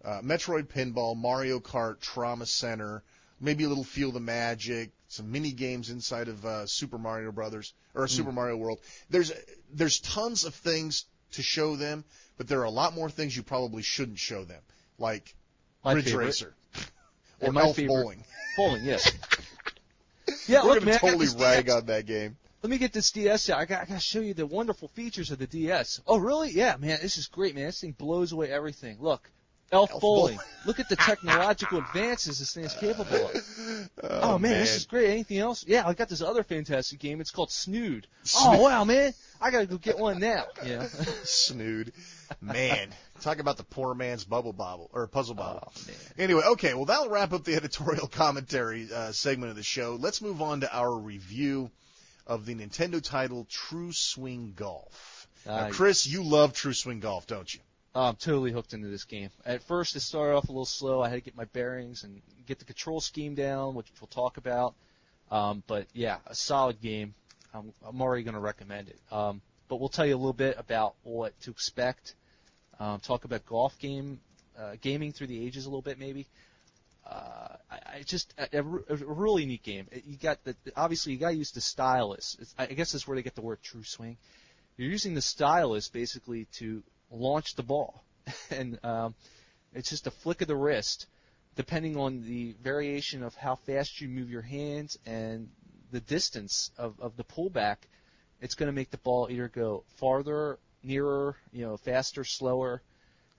Metroid Pinball, Mario Kart, Trauma Center, maybe a little Feel the Magic, some mini games inside of Super Mario Brothers or Super Mario World. There's tons of things to show them, but there are a lot more things you probably shouldn't show them, like Ridge Racer or Elf Bowling. Bowling, yes. Yeah, we're going to totally rag on that game. Let me get this DS out. I got to show you the wonderful features of the DS. Oh, really? Yeah, man, this is great, man. This thing blows away everything. Look, Elf bowling. Look at the technological advances this thing is capable of. Oh man, this is great. Anything else? Yeah, I got this other fantastic game. It's called Snood. Oh wow, man, I gotta go get one now. Yeah. Snood. Man, talk about the poor man's puzzle bobble. Oh, man. Anyway, okay, well that'll wrap up the editorial commentary segment of the show. Let's move on to our review of the Nintendo title True Swing Golf. Now, Chris, you love True Swing Golf, don't you? I'm totally hooked into this game. At first, it started off a little slow. I had to get my bearings and get the control scheme down, which we'll talk about. But, yeah, a solid game. I'm already going to recommend it. But we'll tell you a little bit about what to expect. Talk about gaming through the ages a little bit, maybe. A really neat game. Obviously, you got to use the stylus. I guess that's where they get the word True Swing. You're using the stylus basically to launch the ball, and it's just a flick of the wrist, depending on the variation of how fast you move your hands and the distance of the pullback. It's going to make the ball either go farther, nearer, faster, slower.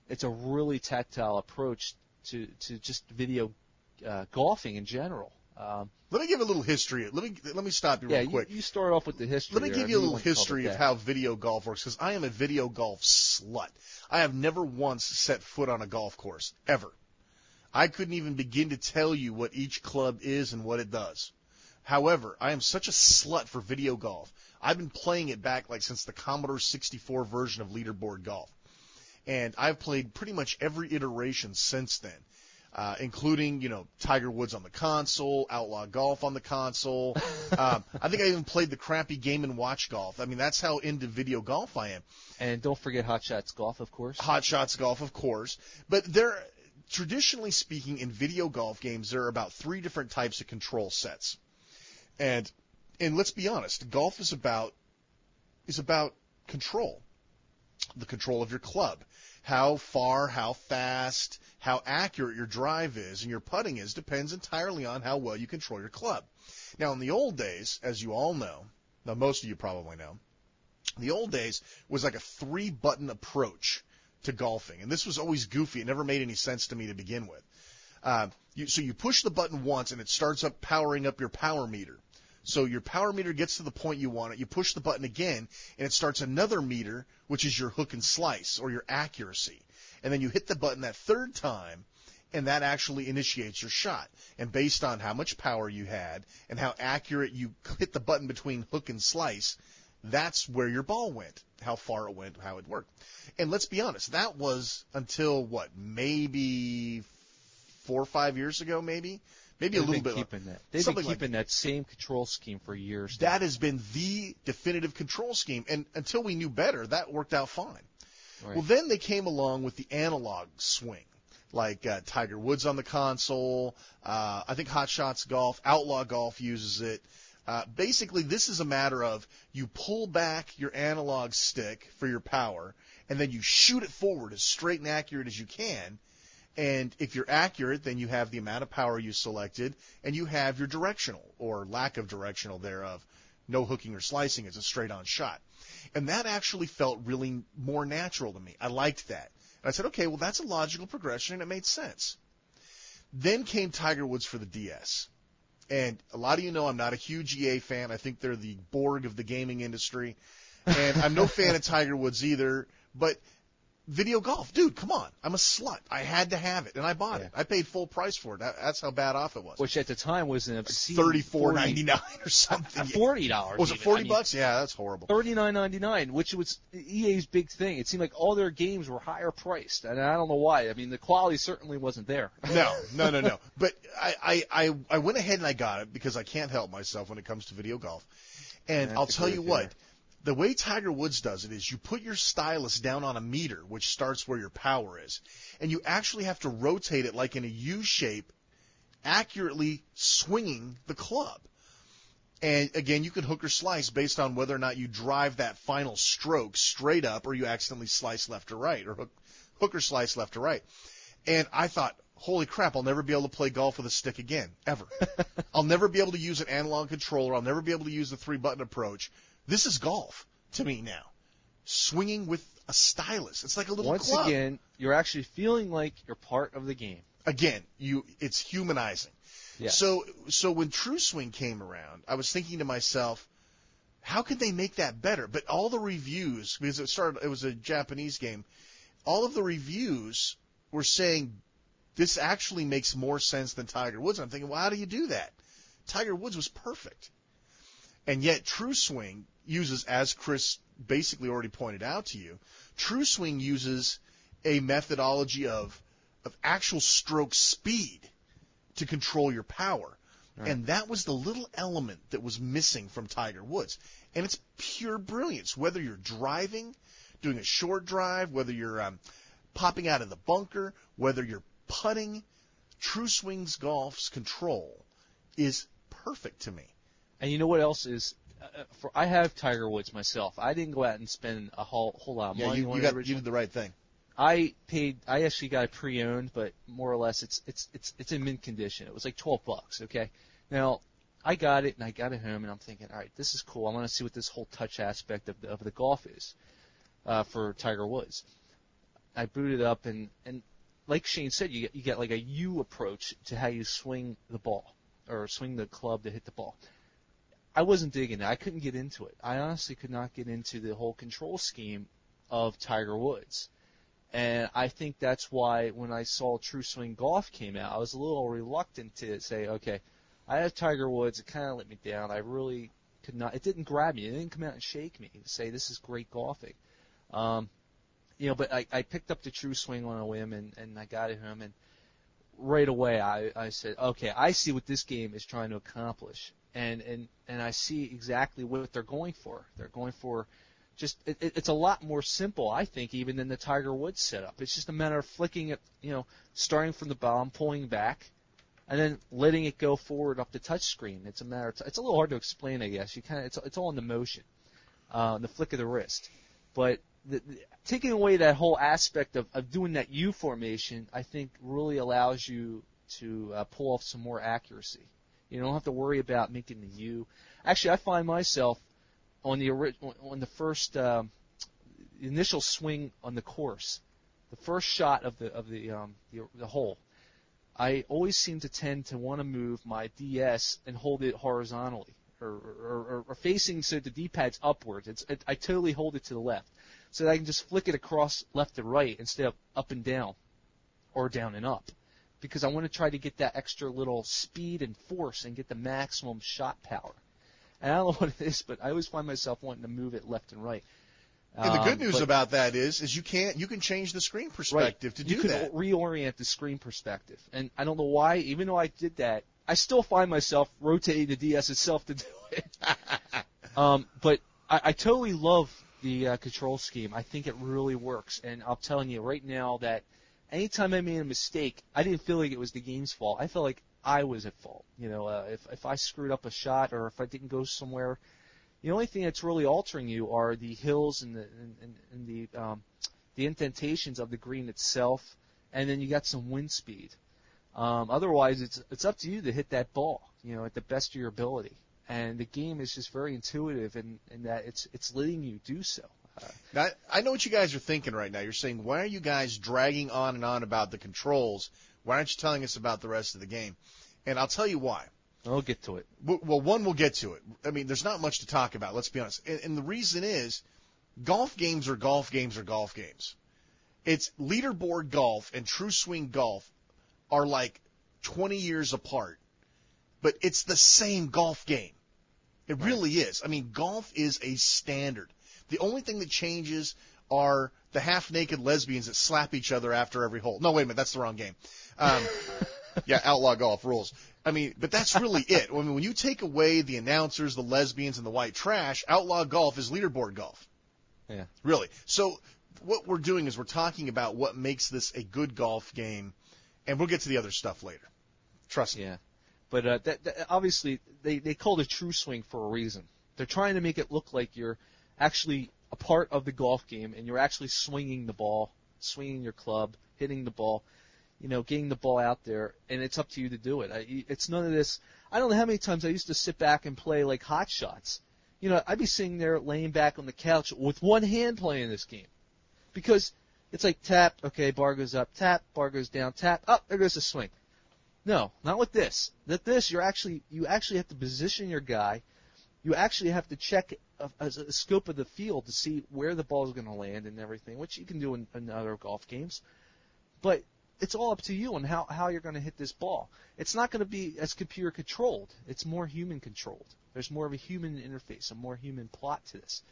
It's a really tactile approach to just video golfing in general. Let me give a little history. Let me stop you real quick. You start off with the history. Let me give you a little history of how video golf works, because I am a video golf slut. I have never once set foot on a golf course, ever. I couldn't even begin to tell you what each club is and what it does. However, I am such a slut for video golf. I've been playing it back since the Commodore 64 version of leaderboard golf. And I've played pretty much every iteration since then. Including, Tiger Woods on the console, Outlaw Golf on the console. I think I even played the crappy Game & Watch Golf. I mean, that's how into video golf I am. And don't forget Hot Shots Golf, of course. Hot Shots Golf, of course. But traditionally speaking, in video golf games, there are about 3 different types of control sets. And let's be honest, golf is about control. The control of your club. How far, how fast, how accurate your drive is and your putting is depends entirely on how well you control your club. Now, in the old days, as you all know, now most of you probably know, the old days was like a 3-button approach to golfing. And this was always goofy. It never made any sense to me to begin with. So you push the button once and it starts powering up your power meter. So your power meter gets to the point you want it. You push the button again, and it starts another meter, which is your hook and slice, or your accuracy. And then you hit the button that 3rd time, and that actually initiates your shot. And based on how much power you had and how accurate you hit the button between hook and slice, that's where your ball went, how far it went, how it worked. And let's be honest, that was until, maybe 4 or 5 years ago, maybe a little bit. They've been keeping that same control scheme for years. That has been the definitive control scheme, and until we knew better, that worked out fine. Right. Well, then they came along with the analog swing, like Tiger Woods on the console. I think Hot Shots Golf, Outlaw Golf uses it. Basically, this is a matter of you pull back your analog stick for your power, and then you shoot it forward as straight and accurate as you can. And if you're accurate, then you have the amount of power you selected, and you have your directional, or lack of directional thereof. No hooking or slicing. It's a straight-on shot. And that actually felt really more natural to me. I liked that. And I said, okay, well, that's a logical progression, and it made sense. Then came Tiger Woods for the DS. And a lot of you know I'm not a huge EA fan. I think they're the Borg of the gaming industry. And I'm no fan of Tiger Woods either, but video golf, dude, come on. I'm a slut. I had to have it, and I bought it. I paid full price for it. That's how bad off it was. Which at the time was an obscene $34.99 or something. $40. Was it $40? Yeah, that's horrible. $39.99, which was EA's big thing. It seemed like all their games were higher priced, and I don't know why. I mean, the quality certainly wasn't there. No. But I went ahead and I got it because I can't help myself when it comes to video golf. And I'll tell you what. The way Tiger Woods does it is you put your stylus down on a meter, which starts where your power is, and you actually have to rotate it like in a U shape, accurately swinging the club. And again, you can hook or slice based on whether or not you drive that final stroke straight up or you accidentally slice left or right, or hook or slice left or right. And I thought, holy crap, I'll never be able to play golf with a stick again, ever. I'll never be able to use an analog controller. I'll never be able to use the 3-button approach. This is golf to me now. Swinging with a stylus. It's like a little Once club. again, you're actually feeling like you're part of the game. Again, it's humanizing. Yeah. So when True Swing came around, I was thinking to myself, how could they make that better? But all the reviews, because it was a Japanese game, all of the reviews were saying this actually makes more sense than Tiger Woods. And I'm thinking, well, how do you do that? Tiger Woods was perfect. And yet True Swing uses, as Chris basically already pointed out to you, True Swing uses a methodology of actual stroke speed to control your power. Right. And that was the little element that was missing from Tiger Woods. And it's pure brilliance, whether you're driving, doing a short drive, whether you're popping out of the bunker, whether you're putting. True Swing's golf's control is perfect to me. And you know what else is? I have Tiger Woods myself. I didn't go out and spend a whole lot of money on it. You did the right thing. I actually got it pre-owned, but more or less it's in mint condition. It was like $12, okay? Now, I got it, and I got it home, and I'm thinking, all right, this is cool. I want to see what this whole touch aspect of the golf is for Tiger Woods. I booted up, and like Shane said, you get like a U approach to how you swing the ball or swing the club to hit the ball. I wasn't digging it. I couldn't get into it. I honestly could not get into the whole control scheme of Tiger Woods. And I think that's why when I saw True Swing Golf came out, I was a little reluctant to say, okay, I have Tiger Woods. It kind of let me down. I really could not. It didn't grab me. It didn't come out and shake me to say this is great golfing. But I picked up the True Swing on a whim, and I got it home. And right away I said, okay, I see what this game is trying to accomplish. And I see exactly what they're going for. They're going for just it's a lot more simple, I think, even than the Tiger Woods setup. It's just a matter of flicking it, starting from the bottom, pulling back, and then letting it go forward up the touch screen. It's a matter. It's a little hard to explain, I guess. It's all in the motion, the flick of the wrist. But taking away that whole aspect of doing that U formation, I think really allows you to pull off some more accuracy. You don't have to worry about making the U. Actually, I find myself on the first initial swing on the course, the first shot of the hole, I always seem to tend to want to move my DS and hold it horizontally or facing so the D-pad's upwards. I totally hold it to the left so that I can just flick it across left and right instead of up and down or down and up, because I want to try to get that extra little speed and force and get the maximum shot power. And I don't know what it is, but I always find myself wanting to move it left and right. And the good news about that is you can change the screen perspective to do that. You can reorient the screen perspective. And I don't know why, even though I did that, I still find myself rotating the DS itself to do it. But I totally love the control scheme. I think it really works. And I'm telling you right now that anytime I made a mistake, I didn't feel like it was the game's fault. I felt like I was at fault. If I screwed up a shot or if I didn't go somewhere, the only thing that's really altering you are the hills and the indentations of the green itself, and then you got some wind speed. Otherwise, it's up to you to hit that ball, at the best of your ability. And the game is just very intuitive in that it's letting you do so. Now, I know what you guys are thinking right now. You're saying, why are you guys dragging on and on about the controls? Why aren't you telling us about the rest of the game? And I'll tell you why. I'll get to it. Well, we'll get to it. I mean, there's not much to talk about, let's be honest. And the reason is golf games are golf games are golf games. It's leaderboard golf and True Swing golf are like 20 years apart. But it's the same golf game. It really is. I mean, golf is a standard. The only thing that changes are the half-naked lesbians that slap each other after every hole. No, wait a minute, that's the wrong game. Yeah, outlaw golf rules. I mean, but that's really it. I mean, when you take away the announcers, the lesbians, and the white trash, outlaw golf is leaderboard golf. Yeah. Really. So what we're doing is we're talking about what makes this a good golf game, and we'll get to the other stuff later. Trust me. Yeah. But obviously, they call it True Swing for a reason. They're trying to make it look like you're actually a part of the golf game, and you're actually swinging the ball, swinging your club, hitting the ball, getting the ball out there, and it's up to you to do it. It's none of this. I don't know how many times I used to sit back and play like hot shots. I'd be sitting there laying back on the couch with one hand playing this game. Because it's like tap, okay, bar goes up, tap, bar goes down, tap, up, there goes the swing. No, not with this. With this, you actually have to position your guy. You actually have to check a scope of the field to see where the ball is going to land and everything, which you can do in other golf games. But it's all up to you on how you're going to hit this ball. It's not going to be as computer controlled. It's more human controlled. There's more of a human interface, a more human plot to this,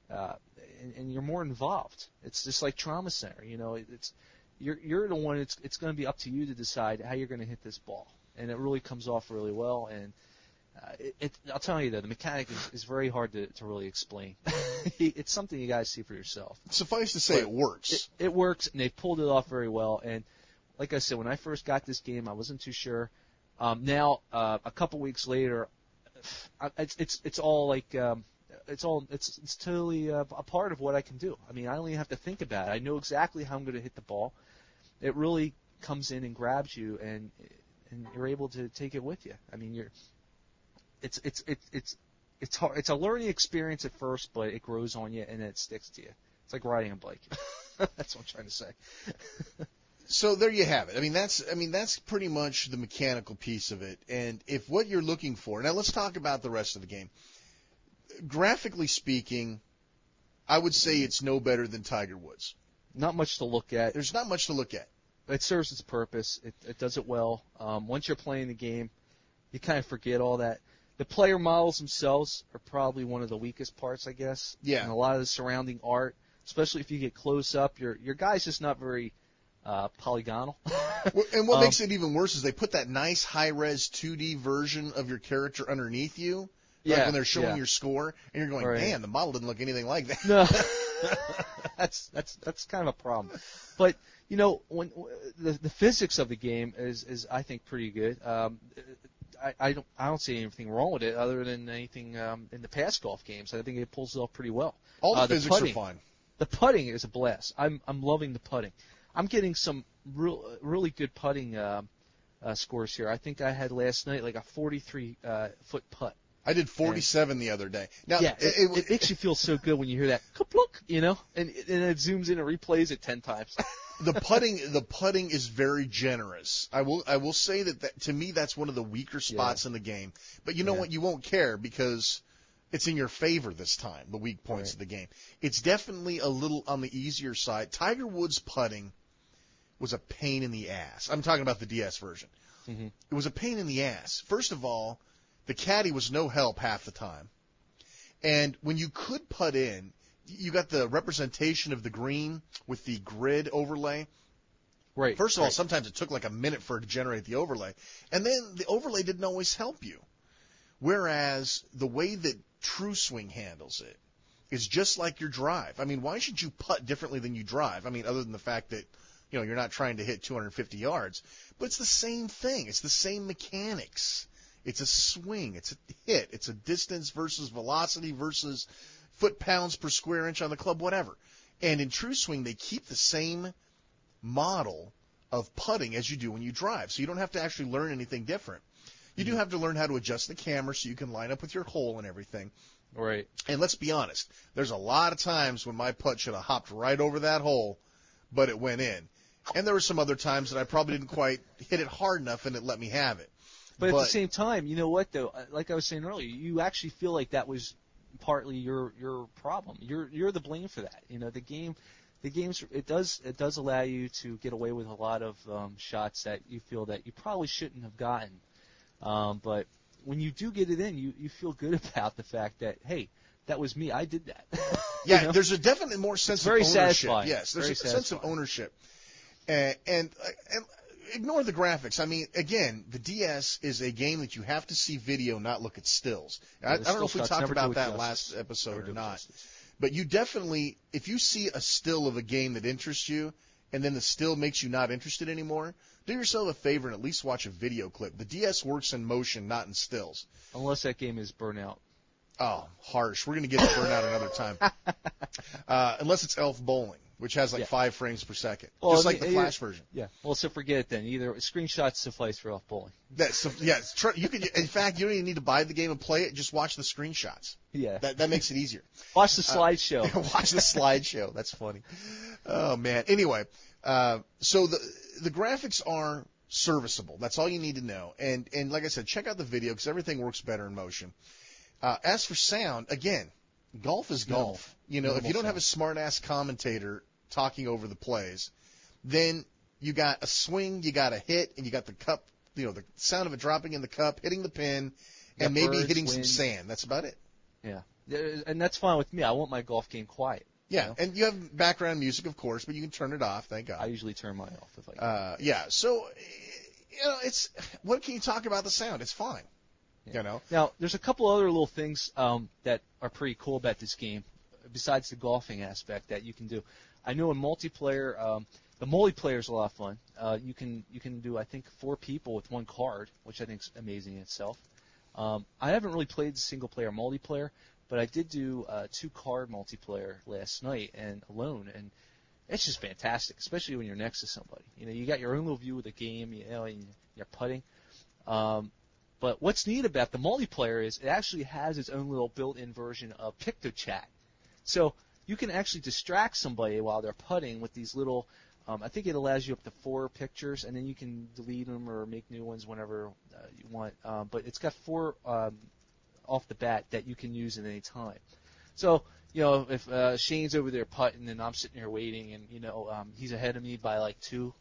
and you're more involved. It's just like Trauma Center. You're the one. It's going to be up to you to decide how you're going to hit this ball, and it really comes off really well. And I'll tell you though, the mechanic is very hard to really explain. It's something you guys see for yourself. Suffice to say, it works. It works, and they pulled it off very well. And like I said, when I first got this game, I wasn't too sure. Now, a couple weeks later, it's all like it's totally a part of what I can do. I mean, I only have to think about it. I know exactly how I'm going to hit the ball. It really comes in and grabs you, and you're able to take it with you. I mean, it's hard. It's a learning experience at first, but it grows on you and it sticks to you. It's like riding a bike. That's what I'm trying to say. So there you have it. I mean, that's pretty much the mechanical piece of it. And if what you're looking for, now let's talk about the rest of the game. Graphically speaking, I would say it's no better than Tiger Woods. Not much to look at. There's not much to look at. It serves its purpose. It does it well. Once you're playing the game, you kind of forget all that. The player models themselves are probably one of the weakest parts, I guess. Yeah. And a lot of the surrounding art, especially if you get close up, your guy's just not very polygonal. And what makes it even worse is they put that nice high-res 2D version of your character underneath you, like when they're showing your score, and you're going, man, the model didn't look anything like that. No, that's kind of a problem. But when the physics of the game is I think pretty good. I don't see anything wrong with it other than anything in the past golf games. I think it pulls it off pretty well. All the physics are fine. The putting is a blast. I'm loving the putting. I'm getting some really good putting scores here. I think I had last night like a 43-foot putt. I did 47 the other day. Now, yeah, it makes you feel so good when you hear that ka-plunk, and it zooms in and replays it 10 times. The putting is very generous. I will say that to me that's one of the weaker spots in the game. But you know what? You won't care because it's in your favor this time. The weak points of the game. It's definitely a little on the easier side. Tiger Woods putting was a pain in the ass. I'm talking about the DS version. Mm-hmm. It was a pain in the ass. First of all, the caddy was no help half the time. And when you could putt in, you got the representation of the green with the grid overlay. Right. First of all, sometimes it took like a minute for it to generate the overlay. And then the overlay didn't always help you. Whereas the way that True Swing handles it is just like your drive. I mean, why should you putt differently than you drive? I mean, other than the fact that, you're not trying to hit 250 yards. But it's the same thing. It's the same mechanics. It's a swing. It's a hit. It's a distance versus velocity versus foot-pounds per square inch on the club, whatever. And in True Swing, they keep the same model of putting as you do when you drive. So you don't have to actually learn anything different. You do have to learn how to adjust the camera so you can line up with your hole and everything. Right. And let's be honest, there's a lot of times when my putt should have hopped right over that hole, but it went in. And there were some other times that I probably didn't quite hit it hard enough and it let me have it. But at the same time, you know what, though? Like I was saying earlier, you actually feel like that was partly your problem. You're the blame for that. The games it does allow you to get away with a lot of shots that you feel that you probably shouldn't have gotten. But when you do get it in, you feel good about the fact that, hey, that was me. I did that. Yeah, there's a definite more sense of ownership. Satisfying. Yes, there's a sense of ownership. And ignore the graphics. I mean, again, the DS is a game that you have to see video, not look at stills. I don't know if we talked about that last episode or not. But you definitely, if you see a still of a game that interests you, and then the still makes you not interested anymore, do yourself a favor and at least watch a video clip. The DS works in motion, not in stills. Unless that game is Burnout. Oh, harsh. We're going to get to Burnout another time. Unless it's Elf Bowling. which has like Yeah. 5 frames per second, Well, just like the Flash version. Yeah. Well, so forget it then. Either screenshots suffice for golf bowling. You could. In fact, you don't even need to buy the game and play it. Just watch the screenshots. Yeah. That makes it easier. Watch the slideshow. Watch the slideshow. That's funny. Oh man. Anyway, so the graphics are serviceable. That's all you need to know. And like I said, check out the video because everything works better in motion. As for sound, again, golf is golf. If you don't have a smart-ass commentator talking over the plays, then you got a swing, you got a hit, and you got the cup, the sound of it dropping in the cup, hitting the pin, and maybe hitting some sand. That's about it. Yeah. And that's fine with me. I want my golf game quiet. Yeah, and you have background music, of course, but you can turn it off, thank God. I usually turn mine off if I can. Yeah, so, it's what can you talk about the sound? It's fine. Yeah. Now, there's a couple other little things that are pretty cool about this game, besides the golfing aspect that you can do. I know in multiplayer, the multiplayer is a lot of fun. You can do, I think, 4 people with 1 card, which I think is amazing in itself. I haven't really played the single-player multiplayer, but I did do 2-card multiplayer last night and alone, and it's just fantastic, especially when you're next to somebody. You got your own little view of the game, and you're putting. But what's neat about the multiplayer is it actually has its own little built-in version of PictoChat. So you can actually distract somebody while they're putting with these little, I think it allows you up to 4 pictures, and then you can delete them or make new ones whenever you want. But it's got 4 off the bat that you can use at any time. So, if Shane's over there putting and I'm sitting here waiting and, he's ahead of me by like 2,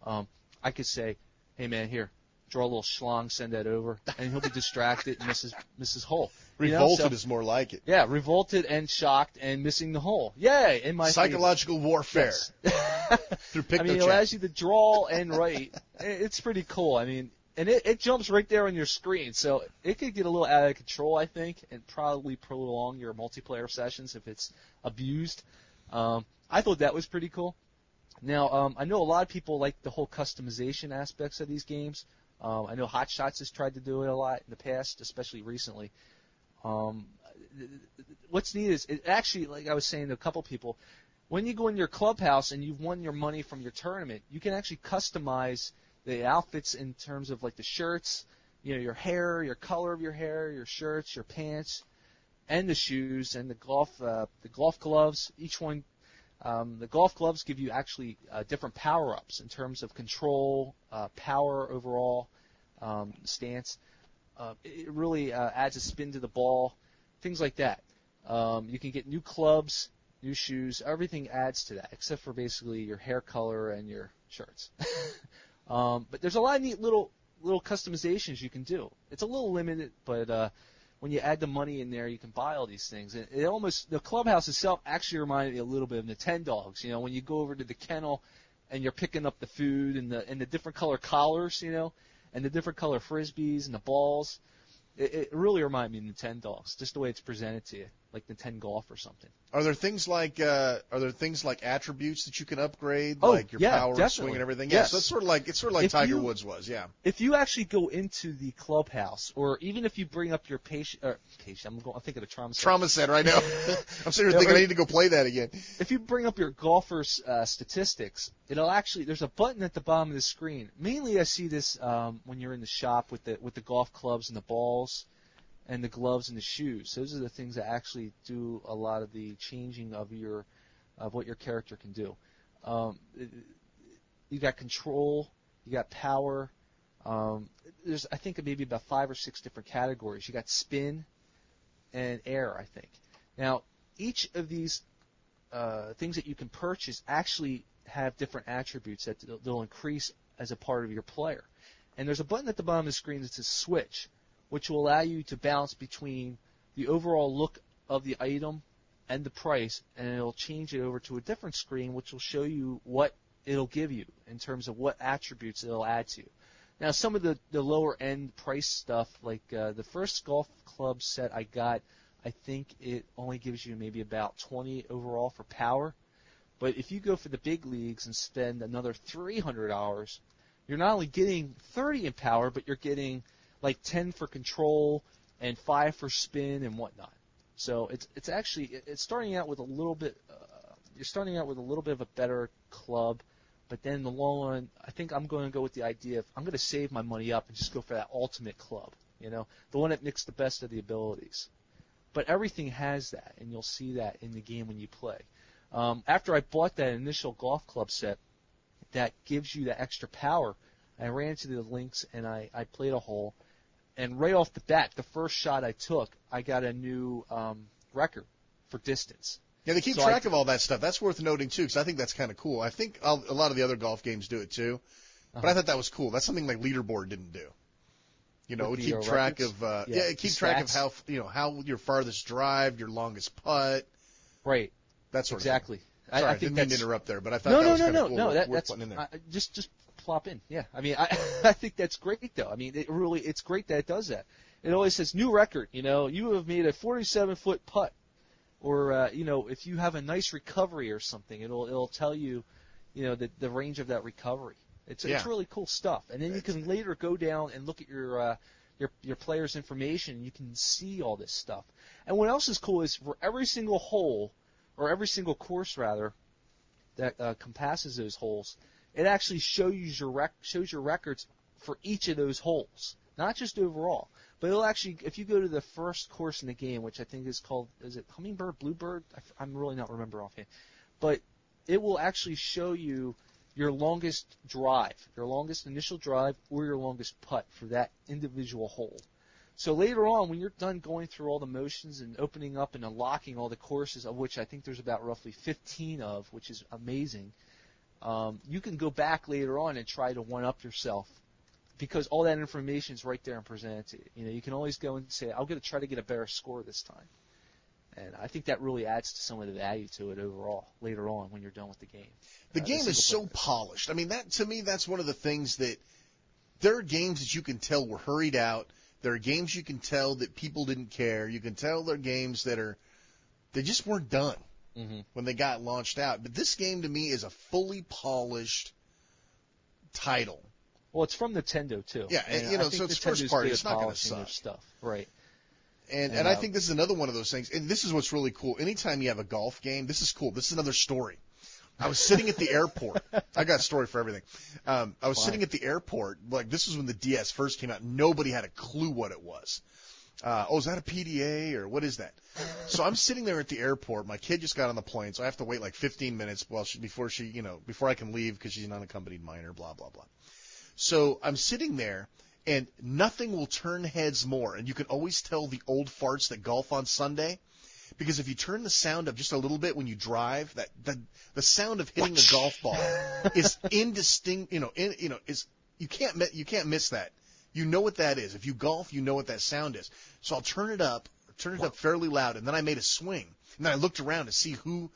I could say, hey, man, here. Draw a little schlong, send that over, and he'll be distracted and misses hole. Revolted is more like it. Yeah, revolted and shocked and missing the hole. Yay! In my psychological warfare through PictoChat. It allows you to draw and write. It's pretty cool. And it jumps right there on your screen, so it could get a little out of control, I think, and probably prolong your multiplayer sessions if it's abused. I thought that was pretty cool. Now, I know a lot of people like the whole customization aspects of these games. I know Hot Shots has tried to do it a lot in the past, especially recently. What's neat is it actually, like I was saying to a couple people, when you go in your clubhouse and you've won your money from your tournament, you can actually customize the outfits in terms of like the shirts, your hair, your color of your hair, your shirts, your pants, and the shoes and the golf gloves. Each one. The golf gloves give you actually different power-ups in terms of control, power overall, stance. It really adds a spin to the ball, things like that. You can get new clubs, new shoes. Everything adds to that, except for basically your hair color and your shirts. But there's a lot of neat little customizations you can do. It's a little limited, but when you add the money in there, you can buy all these things. And the clubhouse itself actually reminded me a little bit of Nintendogs. When you go over to the kennel and you're picking up the food and the different color collars, and the different color frisbees and the balls. It really reminded me of Nintendogs, just the way it's presented to you, like Nintendo Golf or something. Are there things like attributes that you can upgrade, Oh, like your yeah, power, definitely. swing, and everything? Yes. Yeah, so it's sort of like Tiger Woods was, yeah. If you actually go into the clubhouse, or even if you bring up your I'm thinking of Trauma Center. Trauma Center, I know. I'm sitting here thinking I need to go play that again. If you bring up your golfer's statistics, there's a button at the bottom of the screen. Mainly I see this when you're in the shop with the golf clubs and the balls and the gloves and the shoes. Those are the things that actually do a lot of the changing of what your character can do. You got control, you got power. There's I think maybe about 5 or 6 different categories. You got spin and air, I think. Now each of these things that you can purchase actually have different attributes that they'll increase as a part of your player. And there's a button at the bottom of the screen that says switch, which will allow you to bounce between the overall look of the item and the price, and it'll change it over to a different screen, which will show you what it'll give you in terms of what attributes it'll add to you. Now, some of the lower-end price stuff, like the first golf club set I got, I think it only gives you maybe about 20 overall for power. But if you go for the big leagues and spend another $300, you're not only getting 30 in power, but you're getting like 10 for control and 5 for spin and whatnot. So it's starting out with a little bit you're starting out with a little bit of a better club, but then in the long run, I think I'm going to go with the idea of I'm going to save my money up and just go for that ultimate club, the one that mixes the best of the abilities. But everything has that, and you'll see that in the game when you play. After I bought that initial golf club set that gives you the extra power, I ran to the links and I played a hole. And right off the bat, the first shot I took, I got a new record for distance. Yeah, they keep track of all that stuff. That's worth noting, too, because I think that's kind of cool. I think a lot of the other golf games do it, too. But I thought that was cool. That's something like Leaderboard didn't do. It would keep track of track of how your farthest drive, your longest putt. Right. That sort exactly. of thing. Sorry, I didn't mean to interrupt there, but I thought that was kind of cool. No, worth putting in there. Just plop in. Yeah. I mean, I think that's great, though. I mean, it's great that it does that. It always says new record. You have made a 47-foot putt. Or, if you have a nice recovery or something, it'll tell you, the range of that recovery. It's really cool stuff. And then you can later go down and look at your player's information, and you can see all this stuff. And what else is cool is for every single hole, or every single course rather, that compasses those holes, it actually shows your records for each of those holes, not just overall. But it'll actually, if you go to the first course in the game, which I think is called, is it Hummingbird, Bluebird? I'm really not remember offhand. But it will actually show you your longest drive, your longest initial drive, or your longest putt for that individual hole. So later on, when you're done going through all the motions and opening up and unlocking all the courses, of which I think there's about roughly 15 of, which is amazing, you can go back later on and try to one-up yourself. Because all that information is right there and presented to you. You can always go and say, I'm going to try to get a better score this time. And I think that really adds to some of the value to it overall later on when you're done with the game. The game is so polished. I mean, to me, that's one of the things that there are games that you can tell were hurried out. There are games you can tell that people didn't care. You can tell there are games they just weren't done when they got launched out. But this game, to me, is a fully polished title. Well, it's from Nintendo too. Yeah, and, so it's first party. It's not going to suck. Stuff. Right. And I think this is another one of those things. And this is what's really cool. Anytime you have a golf game, this is cool. This is another story. I was sitting at the airport. I got a story for everything. I was sitting at the airport. Like, this was when the DS first came out. Nobody had a clue what it was. Is that a PDA or what is that? So I'm sitting there at the airport. My kid just got on the plane, so I have to wait like 15 minutes before I can leave because she's an unaccompanied minor. Blah blah blah. So I'm sitting there, and nothing will turn heads more. And you can always tell the old farts that golf on Sunday, because if you turn the sound up just a little bit when you drive, the sound of hitting a golf ball is indistinct. You can't miss that. You know what that is. If you golf, you know what that sound is. So I'll turn it up fairly loud, and then I made a swing, and then I looked around to see who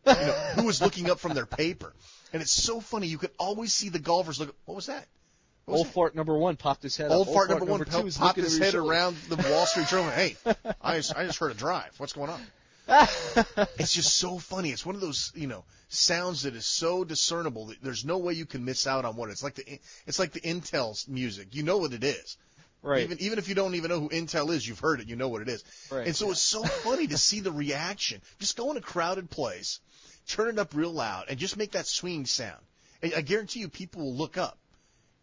was looking up from their paper. And it's so funny. You could always see the golfers look. What was that? Old fart number one popped his head up. Old fart number one popped his head around the Wall Street Journal. Hey, I just heard a drive. What's going on? It's just so funny. It's one of those, sounds that is so discernible that there's no way you can miss out on what it's like. It's like the Intel's music. You know what it is. Right. Even if you don't even know who Intel is, you've heard it. You know what it is. Right. And so it's so funny to see the reaction. Just go in a crowded place, turn it up real loud, and just make that swinging sound. And I guarantee you people will look up.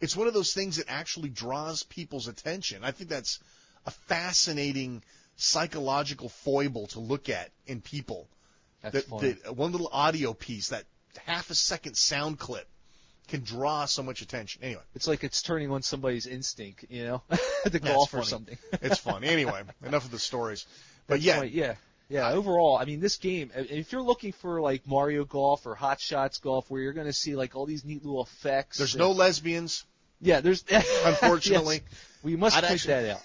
It's one of those things that actually draws people's attention. I think that's a fascinating psychological foible to look at in people. That's funny. One little audio piece, that half-a-second sound clip, can draw so much attention. Anyway. It's like it's turning on somebody's instinct, to golf or something. It's funny. Anyway, enough of the stories. But yeah. Yeah, overall, I mean, this game, if you're looking for, like, Mario Golf or Hot Shots Golf, where you're going to see, like, all these neat little effects. There's no lesbians. Yeah, there's... Unfortunately. Yes, we must point that out.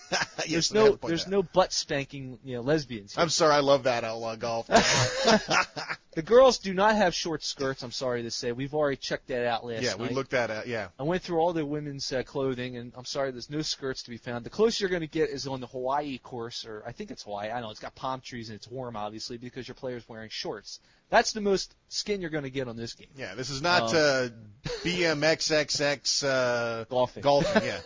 Yes, there's no butt-spanking, lesbians here. I'm sorry, I love that outlaw golf. The girls do not have short skirts, I'm sorry to say. We've already checked that out last night. Yeah, we looked at it, yeah. I went through all the women's clothing, and I'm sorry, there's no skirts to be found. The closest you're going to get is on the Hawaii course, or I think it's Hawaii. I don't know, it's got palm trees and it's warm, obviously, because your player's wearing shorts. That's the most skin you're going to get on this game. Yeah, this is not BMXXX golfing, yeah.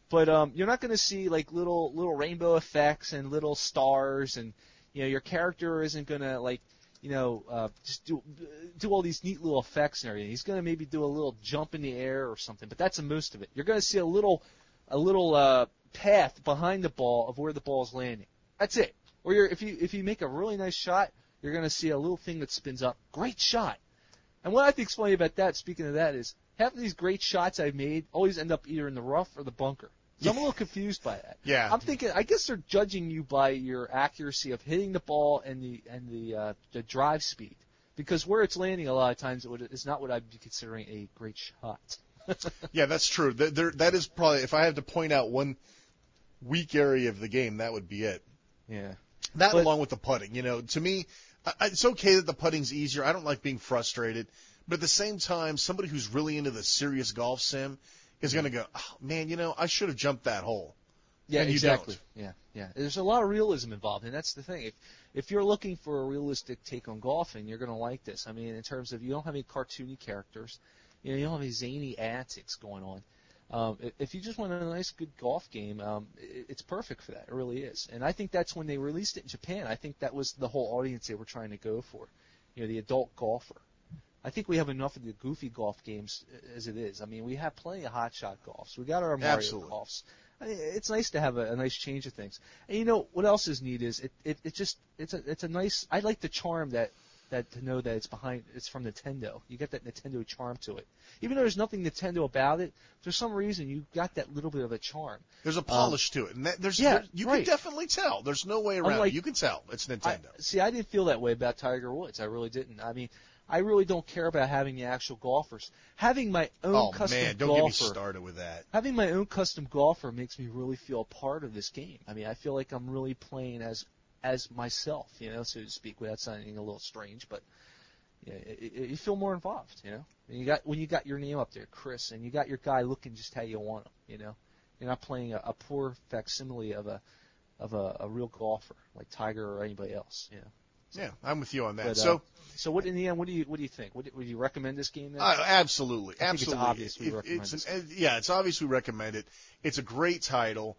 But you're not going to see like little rainbow effects and little stars, and your character isn't going to just do all these neat little effects and everything. He's going to maybe do a little jump in the air or something, but that's the most of it. You're going to see a little path behind the ball of where the ball is landing. That's it. Or if you make a really nice shot, you're going to see a little thing that spins up. Great shot. And what I think's funny about that, speaking of that, is half of these great shots I've made always end up either in the rough or the bunker. So I'm a little confused by that. Yeah. I'm thinking, I guess they're judging you by your accuracy of hitting the ball and the drive speed, because where it's landing a lot of times is not what I'd be considering a great shot. Yeah, that's true. That is probably, if I have to point out one weak area of the game, that would be it. Yeah. That along with the putting. To me, it's okay that the putting's easier. I don't like being frustrated. But at the same time, somebody who's really into the serious golf sim is going to go, oh, man, I should have jumped that hole. Yeah, and exactly. You don't. Yeah. There's a lot of realism involved, and that's the thing. If you're looking for a realistic take on golfing, you're going to like this. I mean, in terms of you don't have any cartoony characters, you don't have any zany antics going on. If you just want a nice, good golf game, it's perfect for that. It really is. And I think that's when they released it in Japan. I think that was the whole audience they were trying to go for, the adult golfer. I think we have enough of the goofy golf games as it is. I mean, we have plenty of hot-shot golfs. We got our Mario golfs. I mean, it's nice to have a nice change of things. And what else is neat is it's a nice. I like the charm that to know that it's from Nintendo. You get that Nintendo charm to it. Even though there's nothing Nintendo about it, for some reason you got that little bit of a charm. There's a polish to it, and you can definitely tell. There's no way around it. You can tell it's Nintendo. I didn't feel that way about Tiger Woods. I really didn't. I mean, I really don't care about having the actual golfers. Having my own custom golfer. Don't get me started with that. Having my own custom golfer makes me really feel a part of this game. I mean, I feel like I'm really playing as myself, so to speak, without sounding a little strange, but you feel more involved, when you got your name up there, Chris, and you got your guy looking just how you want him, You're not playing a poor facsimile of a real golfer like Tiger or anybody else, Yeah, I'm with you on that. But, so what in the end? What do you think? Would you recommend this game then? Absolutely. I think it's obvious we recommend it. It's obvious we recommend it. It's a great title.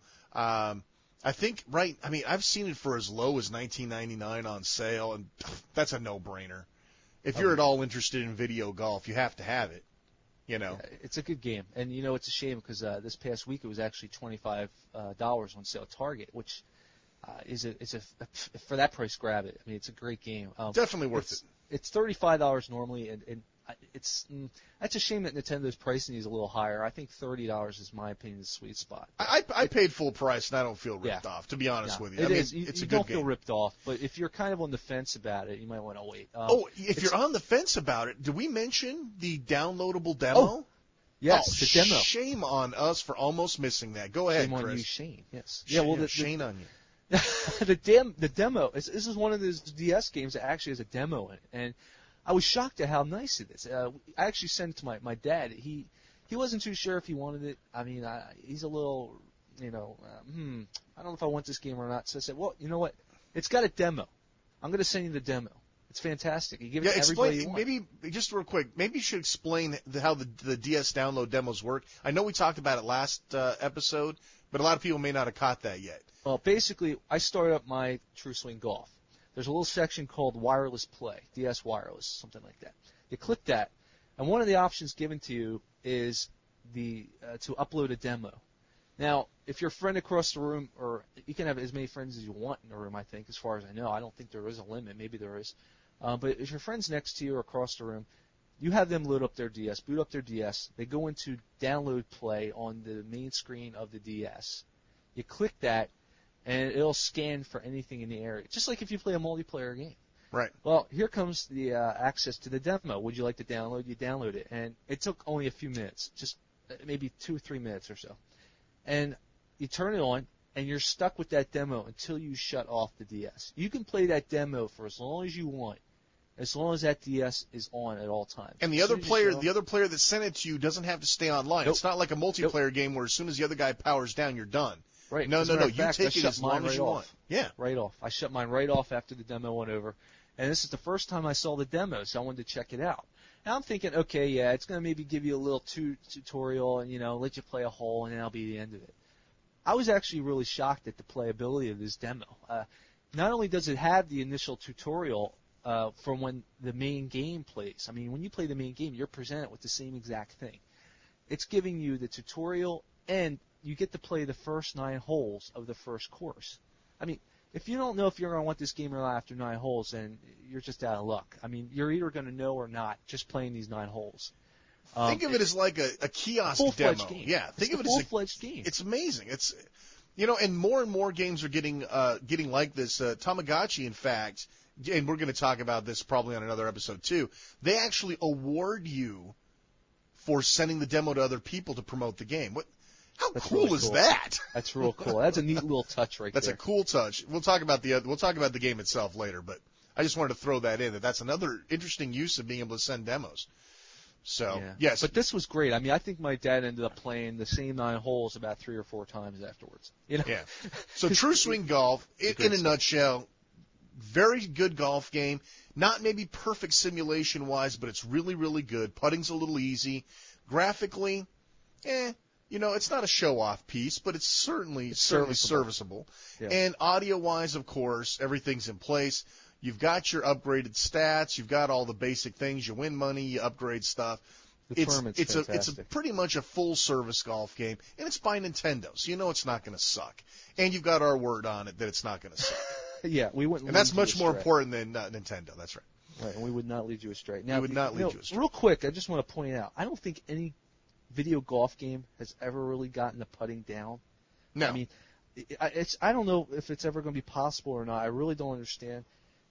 I think I've seen it for as low as $19.99 on sale, and that's a no-brainer. If you're at all interested in video golf, you have to have it. Yeah, it's a good game, and it's a shame because this past week it was actually $25 on sale at Target, which is for that price, grab it. I mean, it's a great game. Definitely worth it. It's $35 normally, and that's a shame that Nintendo's pricing is a little higher. I think $30 is, my opinion, the sweet spot. I paid full price, and I don't feel ripped off, to be honest with you. It's a you good don't game. feel ripped off, but if you're kind of on the fence about it, you might want to wait. If you're on the fence about it, did we mention the downloadable demo? Oh, yes, the demo. Shame on us for almost missing that. Go ahead, Chris. Shame on you, Shane. Yes. Shame on you. The demo. This is one of those DS games that actually has a demo in it, and I was shocked at how nice it is. I actually sent it to my dad. He wasn't too sure if he wanted it. I mean, he's a little, I don't know if I want this game or not. So I said, well, you know what? It's got a demo. I'm going to send you the demo. It's fantastic. You give it to everybody you want. Maybe just real quick. Maybe you should explain how the DS download demos work. I know we talked about it last episode, but a lot of people may not have caught that yet. Well, basically, I started up my True Swing Golf. There's a little section called Wireless Play, DS Wireless, something like that. You click that, and one of the options given to you is to upload a demo. Now, if your friend across the room, or you can have as many friends as you want in a room, I think, as far as I know. I don't think there is a limit. Maybe there is. But if your friend's next to you or across the room, you have them load up their DS, boot up their DS. They go into Download Play on the main screen of the DS. You click that, and it'll scan for anything in the area, just like if you play a multiplayer game. Right. Well, here comes the access to the demo. Would you like to download? You download it, and it took only a few minutes, just maybe 2 or 3 minutes or so. And you turn it on, and you're stuck with that demo until you shut off the DS. You can play that demo for as long as you want, as long as that DS is on at all times. And the other player that sent it to you doesn't have to stay online. Nope. It's not like a multiplayer game where as soon as the other guy powers down, you're done. Right. No. You take it as long as you want. Yeah. Right off. I shut mine right off after the demo went over. And this is the first time I saw the demo, so I wanted to check it out. Now I'm thinking, okay, yeah, it's going to maybe give you a little tutorial and, let you play a hole, and that'll be the end of it. I was actually really shocked at the playability of this demo. Not only does it have the initial tutorial from when the main game plays. I mean, when you play the main game, you're presented with the same exact thing. It's giving you the tutorial, and you get to play the first 9 holes of the first course. I mean, if you don't know if you're going to want this game or not after 9 holes, then you're just out of luck. I mean, you're either going to know or not just playing these 9 holes. Think of it as like a kiosk full-fledged demo. game. Yeah, think of it as a full-fledged game. It's amazing. It's and more games are getting like this. Tamagotchi, in fact, and we're going to talk about this probably on another episode too. They actually award you for sending the demo to other people to promote the game. How cool really is cool. that? That's real cool. That's a neat little touch right there. That's a cool touch. We'll talk about the game itself later, but I just wanted to throw that in. That's another interesting use of being able to send demos. So, yes. But this was great. I mean, I think my dad ended up playing the same 9 holes about 3 or 4 times afterwards. You know? Yeah. So True Swing Golf, in a nutshell, very good golf game. Not maybe perfect simulation-wise, but it's really, really good. Putting's a little easy. Graphically, it's not a show-off piece, but it's certainly serviceable. Yeah. And audio-wise, of course, everything's in place. You've got your upgraded stats. You've got all the basic things. You win money. You upgrade stuff. It's pretty much a full-service golf game, and it's by Nintendo, so you know it's not going to suck. And you've got our word on it that it's not going to suck. Yeah, we wouldn't. And that's much more important than Nintendo. That's right. Right, and we would not lead you astray. Now, we would not lead you astray. Real quick, I just want to point out, I don't think any video golf game has ever really gotten the putting down. No. I mean, I don't know if it's ever going to be possible or not. I really don't understand.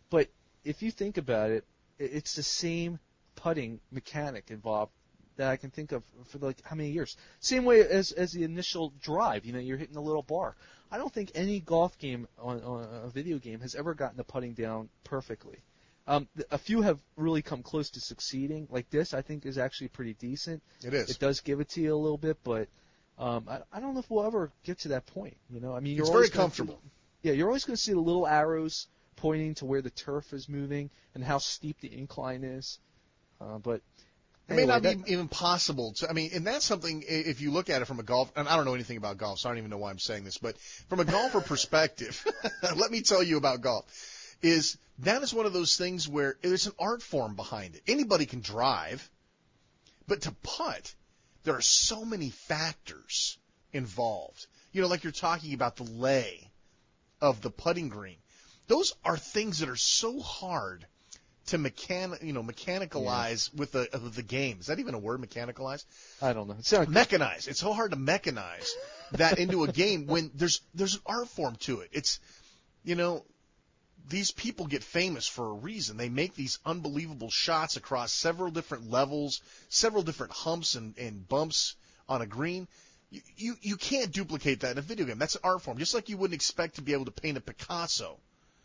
But if you think about it, it's the same putting mechanic involved that I can think of for like how many years. Same way as the initial drive. You're hitting a little bar. I don't think any golf game on a video game has ever gotten the putting down perfectly. A few have really come close to succeeding. Like this, I think, is actually pretty decent. It is. It does give it to you a little bit, but I don't know if we'll ever get to that point. I mean, it's very comfortable. You're always going to see the little arrows pointing to where the turf is moving and how steep the incline is. But it may not be even possible to. I mean, and that's something. If you look at it from a golf, and I don't know anything about golf, so I don't even know why I'm saying this, but from a golfer perspective, let me tell you about golf. That is one of those things where there's an art form behind it. Anybody can drive, but to putt, there are so many factors involved. Like you're talking about the lay of the putting green. Those are things that are so hard to mechanicalize with the game. Is that even a word, mechanicalize? I don't know. Mechanize. It's so hard to mechanize that into a game when there's an art form to it. It's, these people get famous for a reason. They make these unbelievable shots across several different levels, several different humps and bumps on a green. You can't duplicate that in a video game. That's an art form. Just like you wouldn't expect to be able to paint a Picasso.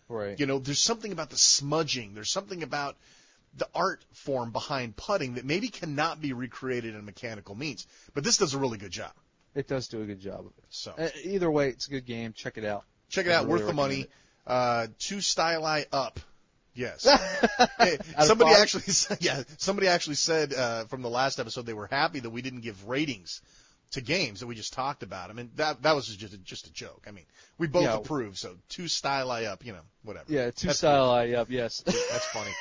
Right. There's something about the smudging. There's something about the art form behind putting that maybe cannot be recreated in mechanical means. But this does a really good job. It does do a good job of it. So either way, it's a good game. Check it out. Check it out. Worth the money. 2 styli up. Yes. Somebody actually said from the last episode they were happy that we didn't give ratings to games that we just talked about. I mean, that was just a joke. I mean, we both approve, so 2 styli up, whatever. Yeah, 2 styli up, yes. That's funny.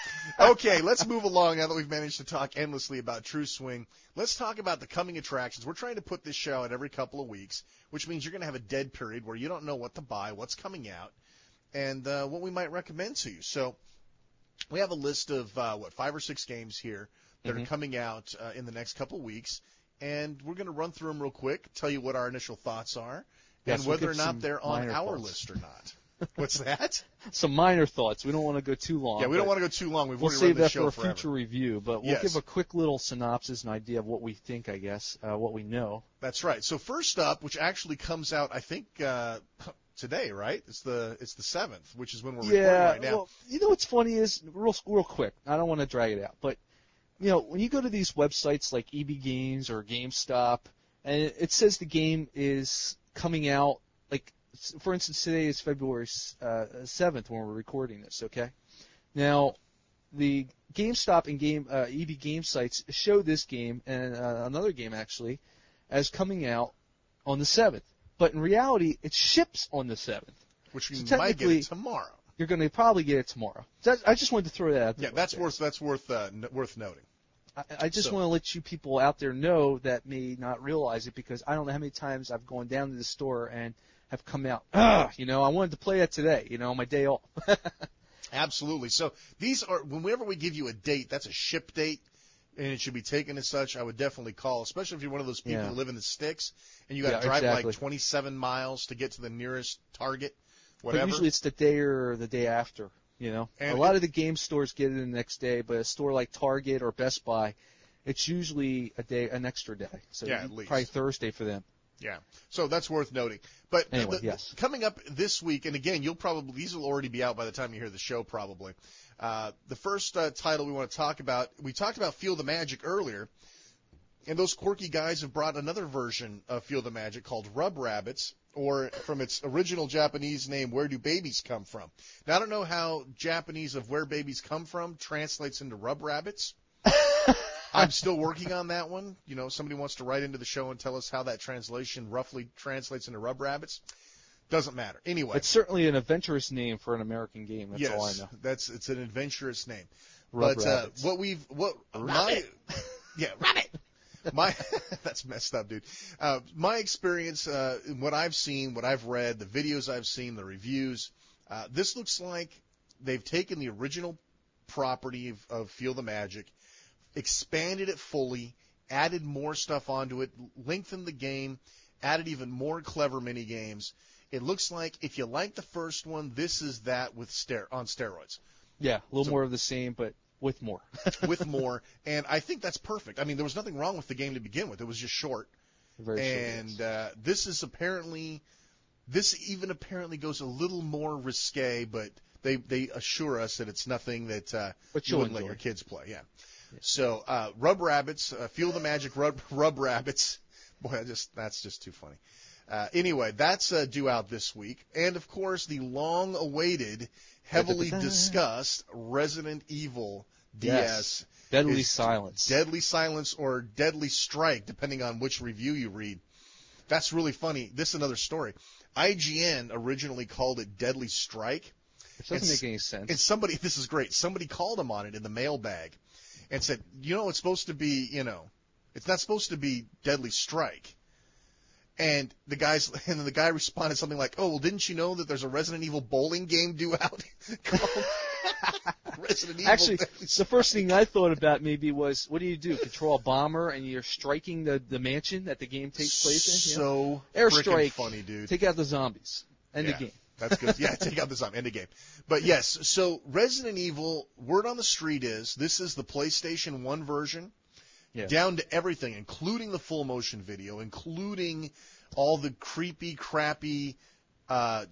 Okay, let's move along now that we've managed to talk endlessly about True Swing. Let's talk about the coming attractions. We're trying to put this show out every couple of weeks, which means you're going to have a dead period where you don't know what to buy, what's coming out, and what we might recommend to you. So we have a list of, 5 or 6 games here that are coming out in the next couple of weeks. And we're going to run through them real quick, tell you what our initial thoughts are, and whether or not they're on our list or not. What's that? Some minor thoughts. We don't want to go too long. Yeah, we don't want to go too long. We'll save that for a future review, but we'll give a quick little synopsis and idea of what we think, I guess, what we know. That's right. So first up, which actually comes out, I think, today, right? It's the 7th, which is when we're recording right now. Well, what's funny is, real quick, I don't want to drag it out, but when you go to these websites like EB Games or GameStop, and it says the game is coming out, like, for instance, today is February 7th when we're recording this, okay? Now, the GameStop and EB Game sites show this game, and another game actually, as coming out on the 7th. But in reality, it ships on the 7th. Which we might get it tomorrow. you're going to probably get it tomorrow. I just wanted to throw that out there. Yeah, that's worth noting. I just want to let you people out there know that may not realize it, because I don't know how many times I've gone down to the store and have come out, I wanted to play that today, on my day off. Absolutely. So these are, whenever we give you a date, that's a ship date, and it should be taken as such. I would definitely call, especially if you're one of those people who live in the sticks and you got to drive like 27 miles to get to the nearest Target, whatever. But usually it's the day or the day after, And a lot of the game stores get it the next day, but a store like Target or Best Buy, it's usually an extra day. So at least. Probably Thursday for them. Yeah, so that's worth noting. But anyway, yes. Coming up this week, and again, these will already be out by the time you hear the show probably. The first title we want to talk about, we talked about Feel the Magic earlier, and those quirky guys have brought another version of Feel the Magic called Rub Rabbits, or from its original Japanese name, Where Do Babies Come From? Now, I don't know how Japanese of Where Babies Come From translates into Rub Rabbits. I'm still working on that one. Somebody wants to write into the show and tell us how that translation roughly translates into Rub Rabbits. Doesn't matter. Anyway. It's certainly an adventurous name for an American game. That's all I know. It's an adventurous name. Rub Rabbits. Rabbit. That's messed up, dude. My experience, what I've seen, what I've read, the videos I've seen, the reviews, this looks like they've taken the original property of Feel the Magic, expanded it fully, added more stuff onto it, lengthened the game, added even more clever mini games. It looks like if you like the first one, this is that on steroids. Yeah, a little more of the same, but with more. With more, and I think that's perfect. I mean, there was nothing wrong with the game to begin with. It was just short. Very and short, yes. This even apparently goes a little more risque, but they assure us that it's nothing that you wouldn't let your kids play. Yeah. So, Rub Rabbits, Feel the Magic Rub Rabbits. Boy, that's just too funny. Anyway, that's due out this week. And, of course, the long-awaited, heavily discussed Resident Evil DS. Deadly Silence. Deadly Silence or Deadly Strike, depending on which review you read. That's really funny. This is another story. IGN originally called it Deadly Strike. It doesn't make any sense. And this is great. Somebody called him on it in the mailbag and said, it's supposed to be, it's not supposed to be Deadly Strike. And the guy responded something like, "Oh, well, didn't you know that there's a Resident Evil bowling game due out called Resident Evil?" Actually, the first thing I thought about maybe was, what do you do? Control a bomber and you're striking the mansion that the game takes place in? So airstrike, funny, dude. Take out the zombies. End the game. That's good. Yeah, take out the zombie. End the game. But yes, so Resident Evil, word on the street is this is the PlayStation 1 version. Yeah. Down to everything, including the full motion video, including all the creepy, crappy,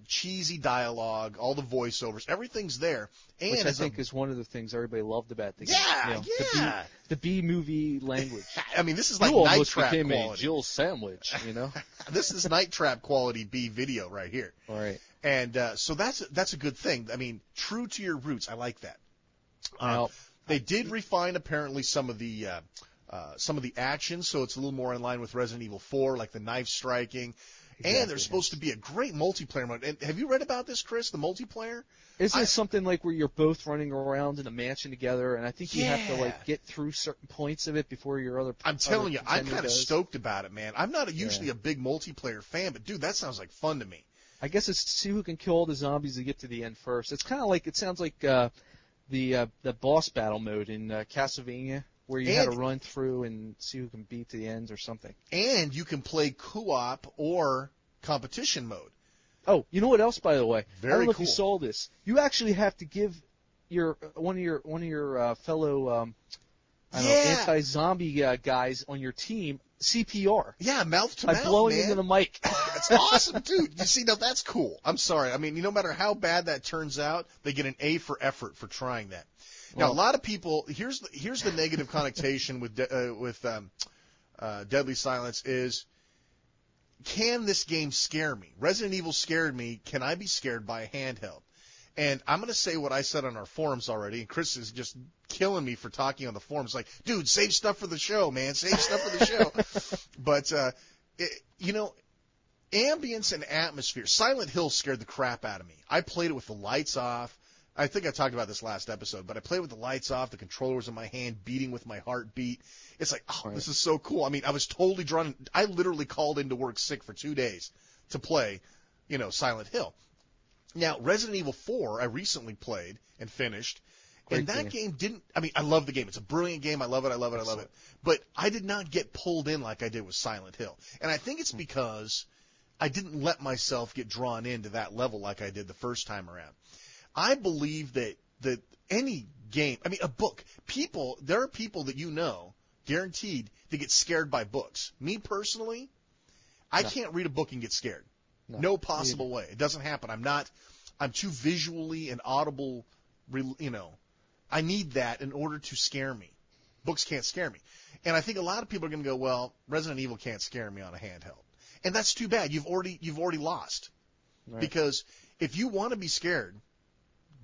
cheesy dialogue, all the voiceovers, everything's there. And which I think is one of the things everybody loved about the game. Yeah. The B-movie language. I mean, this is like Night Trap became quality. A Jill sandwich, This is Night Trap quality B video right here. All right. And so that's a good thing. I mean, true to your roots. I like that. They did refine apparently some of the action, so it's a little more in line with Resident Evil 4, like the knife striking. Exactly. And there's supposed to be a great multiplayer mode. And have you read about this, Chris, the multiplayer? Isn't it something like where you're both running around in a mansion together, and I think you have to get through certain points of it before your other. I'm telling you, I'm kind of stoked about it, man. I'm not usually a big multiplayer fan, but dude, that sounds like fun to me. I guess it's to see who can kill all the zombies to get to the end first. It's kind of like, it sounds like the boss battle mode in Castlevania, where you had to run through and see who can beat to the end or something. And you can play co-op or competition mode. Oh, you know what else, by the way? Very I don't know cool. if you saw this. You actually have to give one of your fellow anti-zombie guys on your team CPR. Yeah, mouth to mouth, by blowing man. into the mic. That's awesome, dude. You see, now that's cool. I'm sorry. I mean, no matter how bad that turns out, they get an A for effort for trying that. Now, a lot of people, here's the negative connotation with Deadly Silence is, can this game scare me? Resident Evil scared me. Can I be scared by a handheld? And I'm going to say what I said on our forums already, and Chris is just killing me for talking on the forums. Like, dude, save stuff for the show, man. Save stuff for the show. But, ambience and atmosphere. Silent Hill scared the crap out of me. I played it with the lights off. I think I talked about this last episode, but I played with the lights off, the controller was in my hand, beating with my heartbeat. It's like, oh, this is so cool. I mean, I was totally drawn. I literally called into work sick for 2 days to play, Silent Hill. Now, Resident Evil 4, I recently played and finished. And that game didn't, I love the game. It's a brilliant game. I love it. But I did not get pulled in like I did with Silent Hill. And I think it's because I didn't let myself get drawn into that level like I did the first time around. I believe that any game, a book, there are people that guaranteed, that get scared by books. Me personally, I can't read a book and get scared. No possible way. It doesn't happen. I'm too visually and audible, I need that in order to scare me. Books can't scare me. And I think a lot of people are going to go, well, Resident Evil can't scare me on a handheld. And that's too bad. You've already lost. Right. Because if you want to be scared,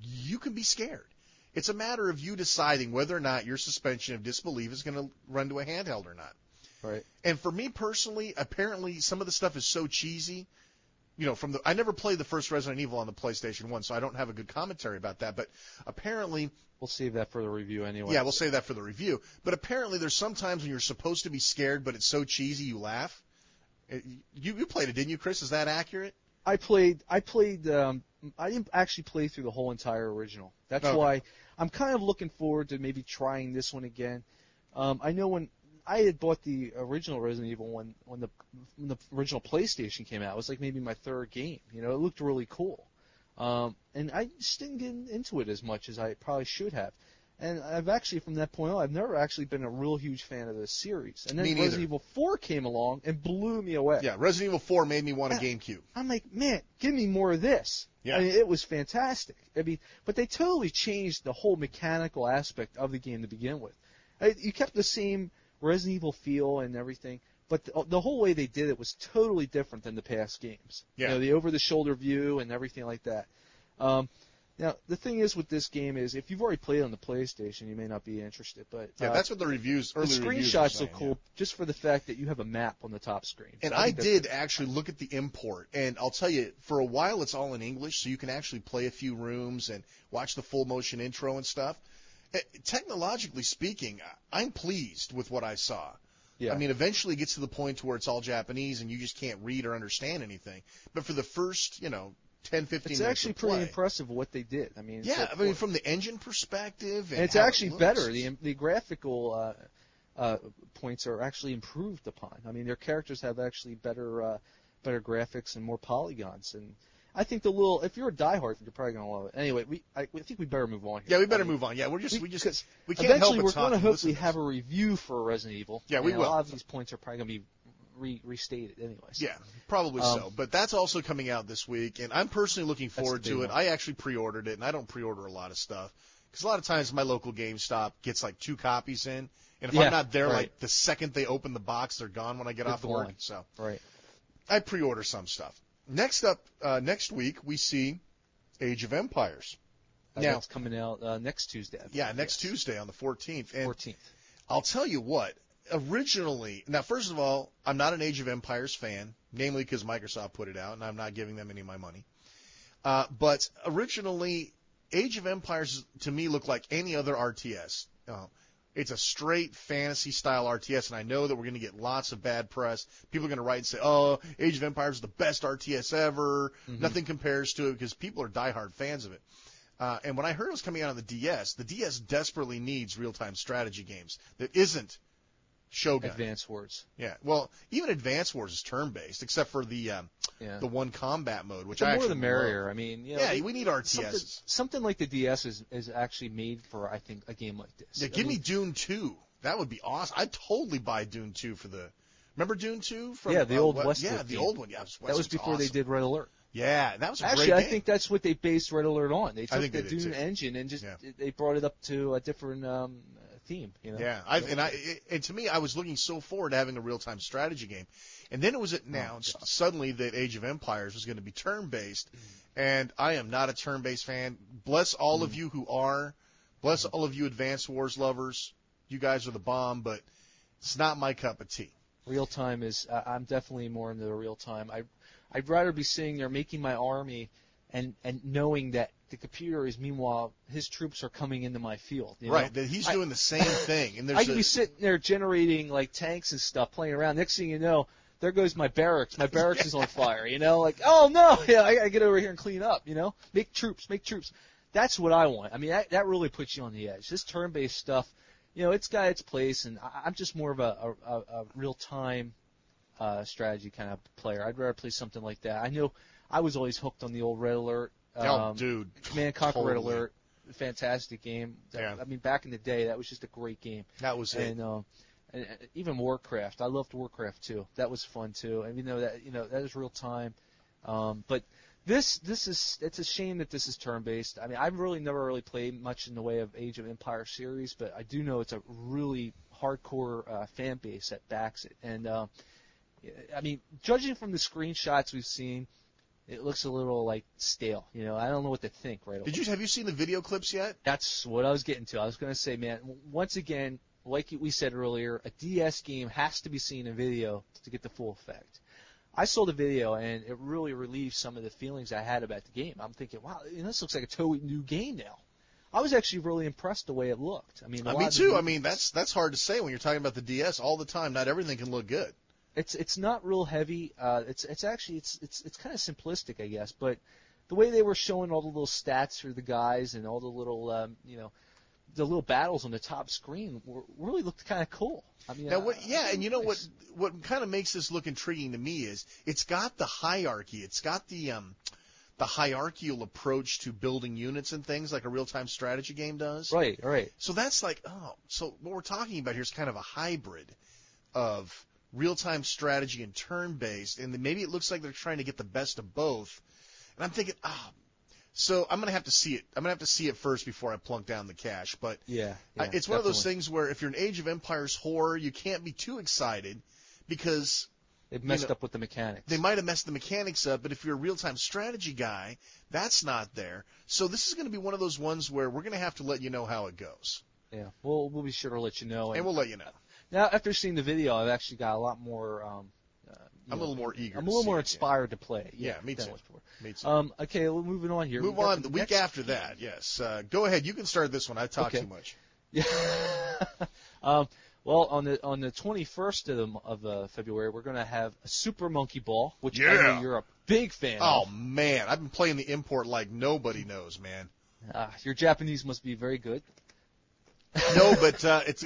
you can be scared. It's a matter of you deciding whether or not your suspension of disbelief is going to run to a handheld or not. Right. And for me personally, apparently some of the stuff is so cheesy. I never played the first Resident Evil on the PlayStation 1, so I don't have a good commentary about that. But apparently, we'll save that for the review anyway. Yeah, we'll save that for the review. But apparently, there's some times when you're supposed to be scared, but it's so cheesy you laugh. You played it, didn't you, Chris? Is that accurate? I played. I didn't actually play through the whole entire original. That's why I'm kind of looking forward to maybe trying this one again. I know when I had bought the original Resident Evil when the original PlayStation came out, it was like maybe my third game. It looked really cool. And I just didn't get into it as much as I probably should have. And I've actually, from that point on, I've never actually been a real huge fan of this series. And then Resident Evil 4 came along and blew me away. Yeah, Resident Evil 4 made me want a GameCube. I'm like, man, give me more of this. Yeah. It was fantastic. But they totally changed the whole mechanical aspect of the game to begin with. You kept the same Resident Evil feel and everything, but the whole way they did it was totally different than the past games. Yeah. The over-the-shoulder view and everything like that. Now, the thing is with this game is, if you've already played it on the PlayStation, you may not be interested. But that's what the reviews. The screenshots are cool, just for the fact that you have a map on the top screen. And I did actually look at the import, and I'll tell you, for a while it's all in English, so you can actually play a few rooms and watch the full motion intro and stuff. Technologically speaking, I'm pleased with what I saw. Yeah. Eventually it gets to the point where it's all Japanese and you just can't read or understand anything. But for the first, 10, 15 minutes it's actually pretty impressive what they did. From the engine perspective. And it's actually better. The graphical points are actually improved upon. Their characters have actually better graphics and more polygons. And I think if you're a diehard, you're probably going to love it. Anyway, I think we better move on here. Yeah, we better move on. Yeah, we can't help but eventually we're going to hopefully have a review for Resident Evil. Yeah, we will. A lot of these points are probably going to be restated anyways. Yeah, probably so. But that's also coming out this week, and I'm personally looking forward to it. I actually pre-ordered it, and I don't pre-order a lot of stuff because a lot of times my local GameStop gets like 2 copies in, and if I'm not there, like the second they open the box, they're gone when I get off work. So I pre-order some stuff. Next up, next week we see Age of Empires. Now it's coming out next Tuesday. Next Tuesday on the 14th. And 14th. I'll tell you what. Originally, now first of all, I'm not an Age of Empires fan, namely because Microsoft put it out, and I'm not giving them any of my money. But originally, Age of Empires to me looked like any other RTS. It's a straight fantasy-style RTS, and I know that we're going to get lots of bad press. People are going to write and say, oh, Age of Empires is the best RTS ever. Mm-hmm. Nothing compares to it, because people are diehard fans of it. And when I heard it was coming out on the DS desperately needs real-time strategy games that isn't Shogun. Advance Wars. Yeah. Well, even Advance Wars is turn-based, except for the one combat mode, which the I actually more the merrier. love. We need RTSs. Something like the DS is actually made for, I think, a game like this. Yeah, give me Dune 2. That would be awesome. I'd totally buy Dune 2 for the. Remember Dune 2 from the old Westwood. Yeah, the old one. Yeah, that was before they did Red Alert. Yeah, that was a great game. I think that's what they based Red Alert on. They took the Dune too. engine and just they brought it up to a different theme. Yeah, and to me, I was looking so forward to having a real-time strategy game, and then it was announced suddenly that Age of Empires was going to be turn-based, and I am not a turn-based fan. Bless all of you who are. Bless all of you Advanced Wars lovers. You guys are the bomb, but it's not my cup of tea. Real-time is. I'm definitely more into the real-time. I'd rather be sitting there making my army and knowing that the computer is, meanwhile, his troops are coming into my field. You know? Right, that he's doing the same thing. And I could be sitting there generating like tanks and stuff, playing around. Next thing you know, there goes my barracks. My barracks is on fire. You know, like, oh no, yeah, I gotta get over here and clean up. You know, make troops. That's what I want. I mean, that really puts you on the edge. This turn-based stuff, you know, it's got its place, and I'm just more of a real-time strategy kind of player. I'd rather play something like that. I know I was always hooked on the old Red Alert. Dude. Command Conquer totally. Red Alert. Fantastic game. Yeah. I mean, back in the day, that was just a great game. That was it. And even Warcraft. I loved Warcraft too. That was fun too. And that is real time. But it's a shame that this is turn based. I mean, I've never really played much in the way of Age of Empires series, but I do know it's a really hardcore fan base that backs it. And I mean, judging from the screenshots we've seen, it looks a little like stale. You know, I don't know what to think right away. Have you seen the video clips yet? That's what I was getting to. I was going to say, man, once again, like we said earlier, a DS game has to be seen in video to get the full effect. I saw the video, and it really relieved some of the feelings I had about the game. I'm thinking, wow, this looks like a totally new game now. I was actually really impressed the way it looked. I mean, me too. I mean, that's hard to say when you're talking about the DS all the time. Not everything can look good. It's not real heavy. It's actually kind of simplistic, I guess. But the way they were showing all the little stats for the guys and all the little the little battles on the top screen really looked kind of cool. I mean, and you know what kind of makes this look intriguing to me is it's got the hierarchy. It's got the hierarchical approach to building units and things like a real-time strategy game does. Right. So that's like, so what we're talking about here is kind of a hybrid of real-time strategy and turn-based, and maybe it looks like they're trying to get the best of both. And I'm thinking, so I'm going to have to see it. I'm going to have to see it first before I plunk down the cash. But it's one of those things where if you're an Age of Empires horror, you can't be too excited because they've messed up with the mechanics. They might have messed the mechanics up, but if you're a real-time strategy guy, that's not there. So this is going to be one of those ones where we're going to have to let you know how it goes. Yeah, we'll be sure to let you know. And we'll let you know. Now, after seeing the video, I've actually got a lot more. I'm a little more eager. I'm a little more inspired to play. Yeah, me too. Okay, well, moving on here. Move on. The week after that, yes. Go ahead. You can start this one. I talk too much. Yeah. Well, on the 21st of February, we're going to have a Super Monkey Ball, which I know you're a big fan of. Oh man, I've been playing the import like nobody knows, man. Your Japanese must be very good. No, but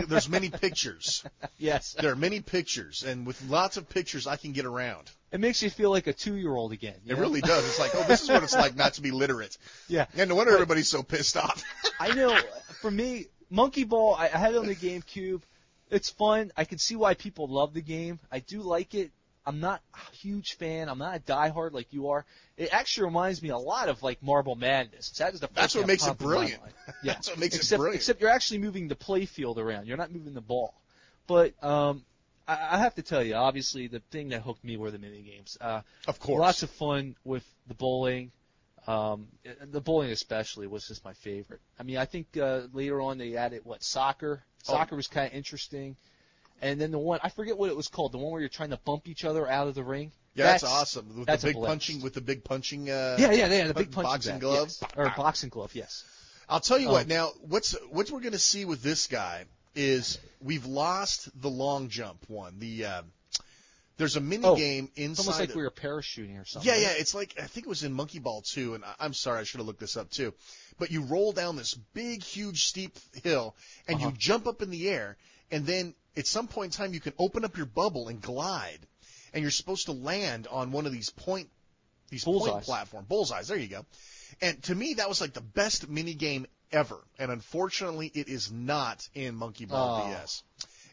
there's many pictures. Yes. There are many pictures, and with lots of pictures, I can get around. It makes you feel like a 2-year-old again. It really does. It's like, this is what it's like not to be literate. Yeah. And no wonder everybody's so pissed off. I know. For me, Monkey Ball, I had it on the GameCube. It's fun. I can see why people love the game. I do like it. I'm not a huge fan. I'm not a diehard like you are. It actually reminds me a lot of like Marble Madness. That's what makes it brilliant. Yeah. That's what makes it brilliant. Except you're actually moving the play field around. You're not moving the ball. But I have to tell you, obviously, the thing that hooked me were the mini games. Of course. Lots of fun with the bowling. The bowling especially was just my favorite. I mean, I think later on they added soccer. Soccer was kind of interesting. And then the one, I forget what it was called, the one where you're trying to bump each other out of the ring. Yeah, that's awesome. With that's the big punching, the big punching. The big punching boxing glove. Yes. Or boxing glove, yes. I'll tell you what. Now, what we're going to see with this guy is we've lost the long jump one. There's a mini game inside. It's almost like we were parachuting or something. Yeah, yeah. It's like I think it was in Monkey Ball 2, and I'm sorry, I should have looked this up too. But you roll down this big, huge, steep hill, and you jump up in the air, and then at some point in time you can open up your bubble and glide, and you're supposed to land on one of these point platform bullseyes. There you go. And to me, that was like the best mini game ever. And unfortunately, it is not in Monkey Ball DS,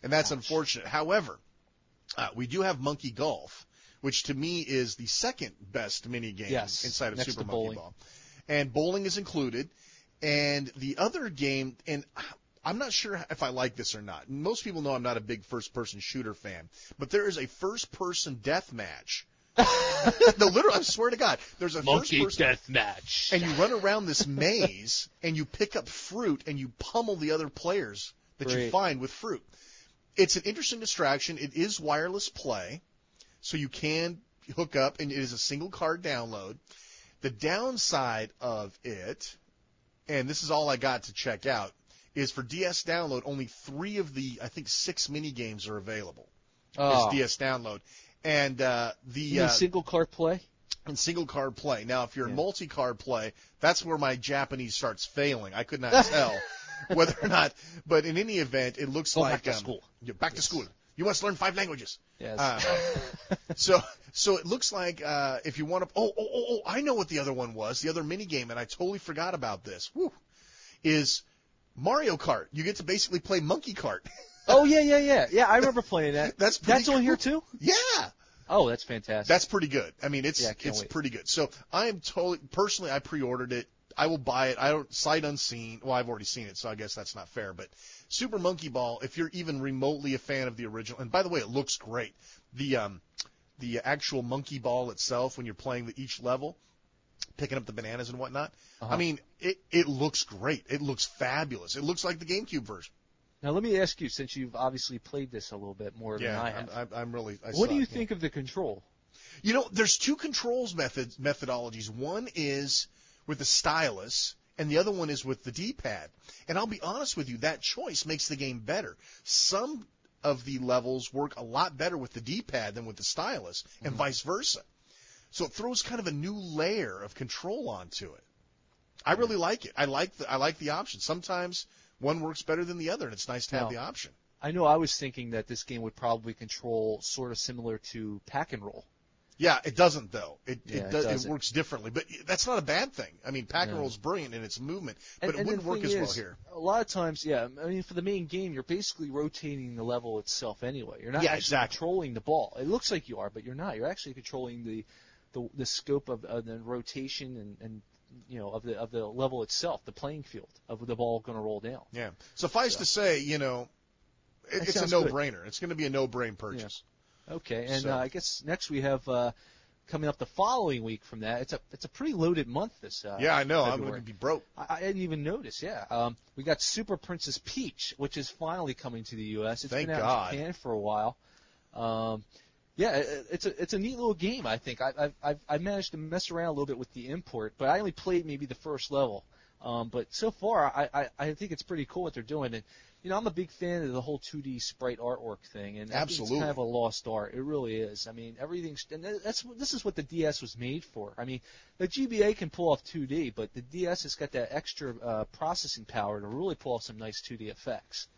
and that's unfortunate. However, we do have Monkey Golf, which to me is the second best mini game inside of Super Monkey Ball. And bowling is included. And the other game, and I'm not sure if I like this or not. Most people know I'm not a big first-person shooter fan, but there is a first-person death match. No, literally, I swear to God, there's a first-person death match, and you run around this maze, and you pick up fruit, and you pummel the other players that you find with fruit. It's an interesting distraction. It is wireless play, so you can hook up, and it is a single card download. The downside of it, and this is all I got to check out, is for DS download, only 3 of the, I think, 6 mini games are available. Oh. Is DS download. And You mean single card play? And single card play. Now, if you're in multi-card play, that's where my Japanese starts failing. I could not tell whether or not, but in any event, it looks like back to school. You're back to school. You must learn 5 languages. Yes. So it looks like if you want to, I know what the other one was. The other mini game, and I totally forgot about this. Is Mario Kart. You get to basically play Monkey Kart. Oh yeah. I remember playing that. That's on here too. Yeah. Oh, that's fantastic. That's pretty good. I mean, it's wait. pretty good. So I am personally, I pre-ordered it. I will buy it. I don't sight unseen. Well, I've already seen it, so I guess that's not fair. But Super Monkey Ball, if you're even remotely a fan of the original, and by the way, it looks great. The actual monkey ball itself, when you're playing each level, picking up the bananas and whatnot. I mean, it looks great. It looks fabulous. It looks like the GameCube version. Now, let me ask you, since you've obviously played this a little bit more than I have. I'm really. What do you think of the control? You know, there's 2 controls methodologies. One is with the stylus, and the other one is with the D-pad. And I'll be honest with you, that choice makes the game better. Some of the levels work a lot better with the D-pad than with the stylus, and vice versa. So it throws kind of a new layer of control onto it. I really like it. I like the option. Sometimes one works better than the other, and it's nice to have the option. I know I was thinking that this game would probably control sort of similar to Pack and Roll. Yeah, it doesn't, though. It works differently. But that's not a bad thing. I mean, Pack and Roll is brilliant in its movement, but it wouldn't work as well here. A lot of times, I mean, for the main game, you're basically rotating the level itself anyway. You're not actually controlling the ball. It looks like you are, but you're not. You're actually controlling the scope of the rotation and you know, of the level itself, the playing field of the ball going to roll down. Yeah. Suffice to say, you know, it's a no-brainer. Good. It's going to be a no-brain purchase. Yeah. Okay, and I guess next we have coming up the following week from that. It's a pretty loaded month this. Yeah, I know. February. I'm going to be broke. I didn't even notice. Yeah. We got Super Princess Peach, which is finally coming to the U.S. It's been out in Japan for a while. Yeah, it's a neat little game. I think I've managed to mess around a little bit with the import, but I only played maybe the first level. But so far, I think it's pretty cool what they're doing. And you know, I'm a big fan of the whole 2D sprite artwork thing, and I think it's kind of a lost art. It really is. I mean, this is what the DS was made for. I mean, the GBA can pull off 2D, but the DS has got that extra processing power to really pull off some nice 2D effects.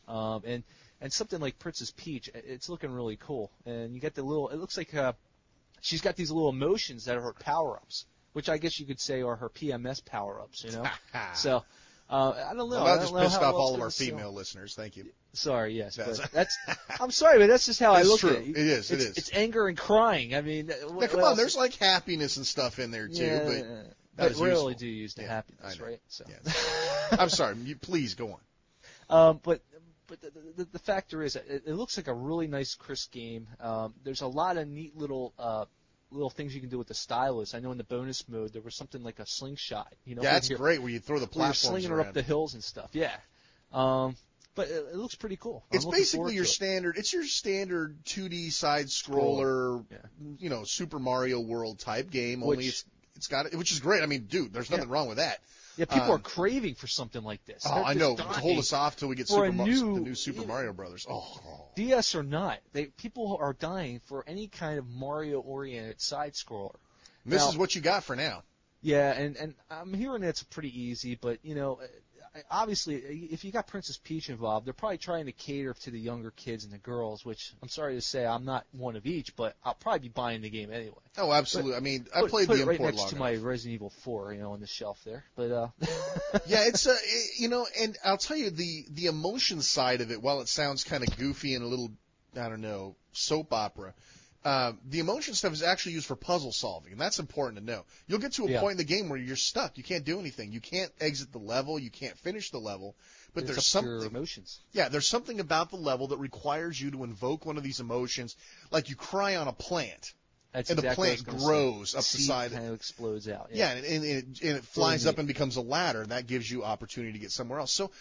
And something like Princess Peach, it's looking really cool. And you get it looks like she's got these little emotions that are her power-ups, which I guess you could say are her PMS power-ups, you know? So, I don't know. Well, I just pissed off all of our female listeners. Thank you. Sorry, yes. But I'm sorry, but that's just how I look at it. It is. It's anger and crying. I mean, now, come on, there's like happiness and stuff in there, too. But we really do use the happiness, right? So. Yeah. I'm sorry. Please, go on. But the factor is, it looks like a really nice, crisp game. There's a lot of neat little things you can do with the stylus. I know in the bonus mode there was something like a slingshot. You know, that's great where you throw the platforms around. You're slinging her up the hills and stuff. Yeah. But it looks pretty cool. It's basically your standard 2D side scroller, you know, Super Mario World type game. Only it's got it, which is great. I mean, dude, there's nothing wrong with that. Yeah, people are craving for something like this. Oh, I know. To hold us off till we get the new Super Mario Brothers. Oh. DS or not, people are dying for any kind of Mario-oriented side scroller. This is what you got for now. Yeah, and I'm hearing it's pretty easy, but you know, obviously, if you got Princess Peach involved, they're probably trying to cater to the younger kids and the girls, which I'm sorry to say I'm not one of each, but I'll probably be buying the game anyway. Oh, absolutely. I mean, I played the import right next to my Resident Evil 4, you know, on the shelf there. But yeah, it's you know, and I'll tell you the emotion side of it, while it sounds kind of goofy and a little, I don't know, soap opera, the emotion stuff is actually used for puzzle solving, and that's important to know. You'll get to a point in the game where you're stuck. You can't do anything. You can't exit the level. You can't finish the level. But there's something. Emotions. Yeah, there's something about the level that requires you to invoke one of these emotions, like you cry on a plant. That's and exactly the plant grows up the side. Kind of explodes out. Yeah, and it flies up and becomes a ladder, and that gives you opportunity to get somewhere else. So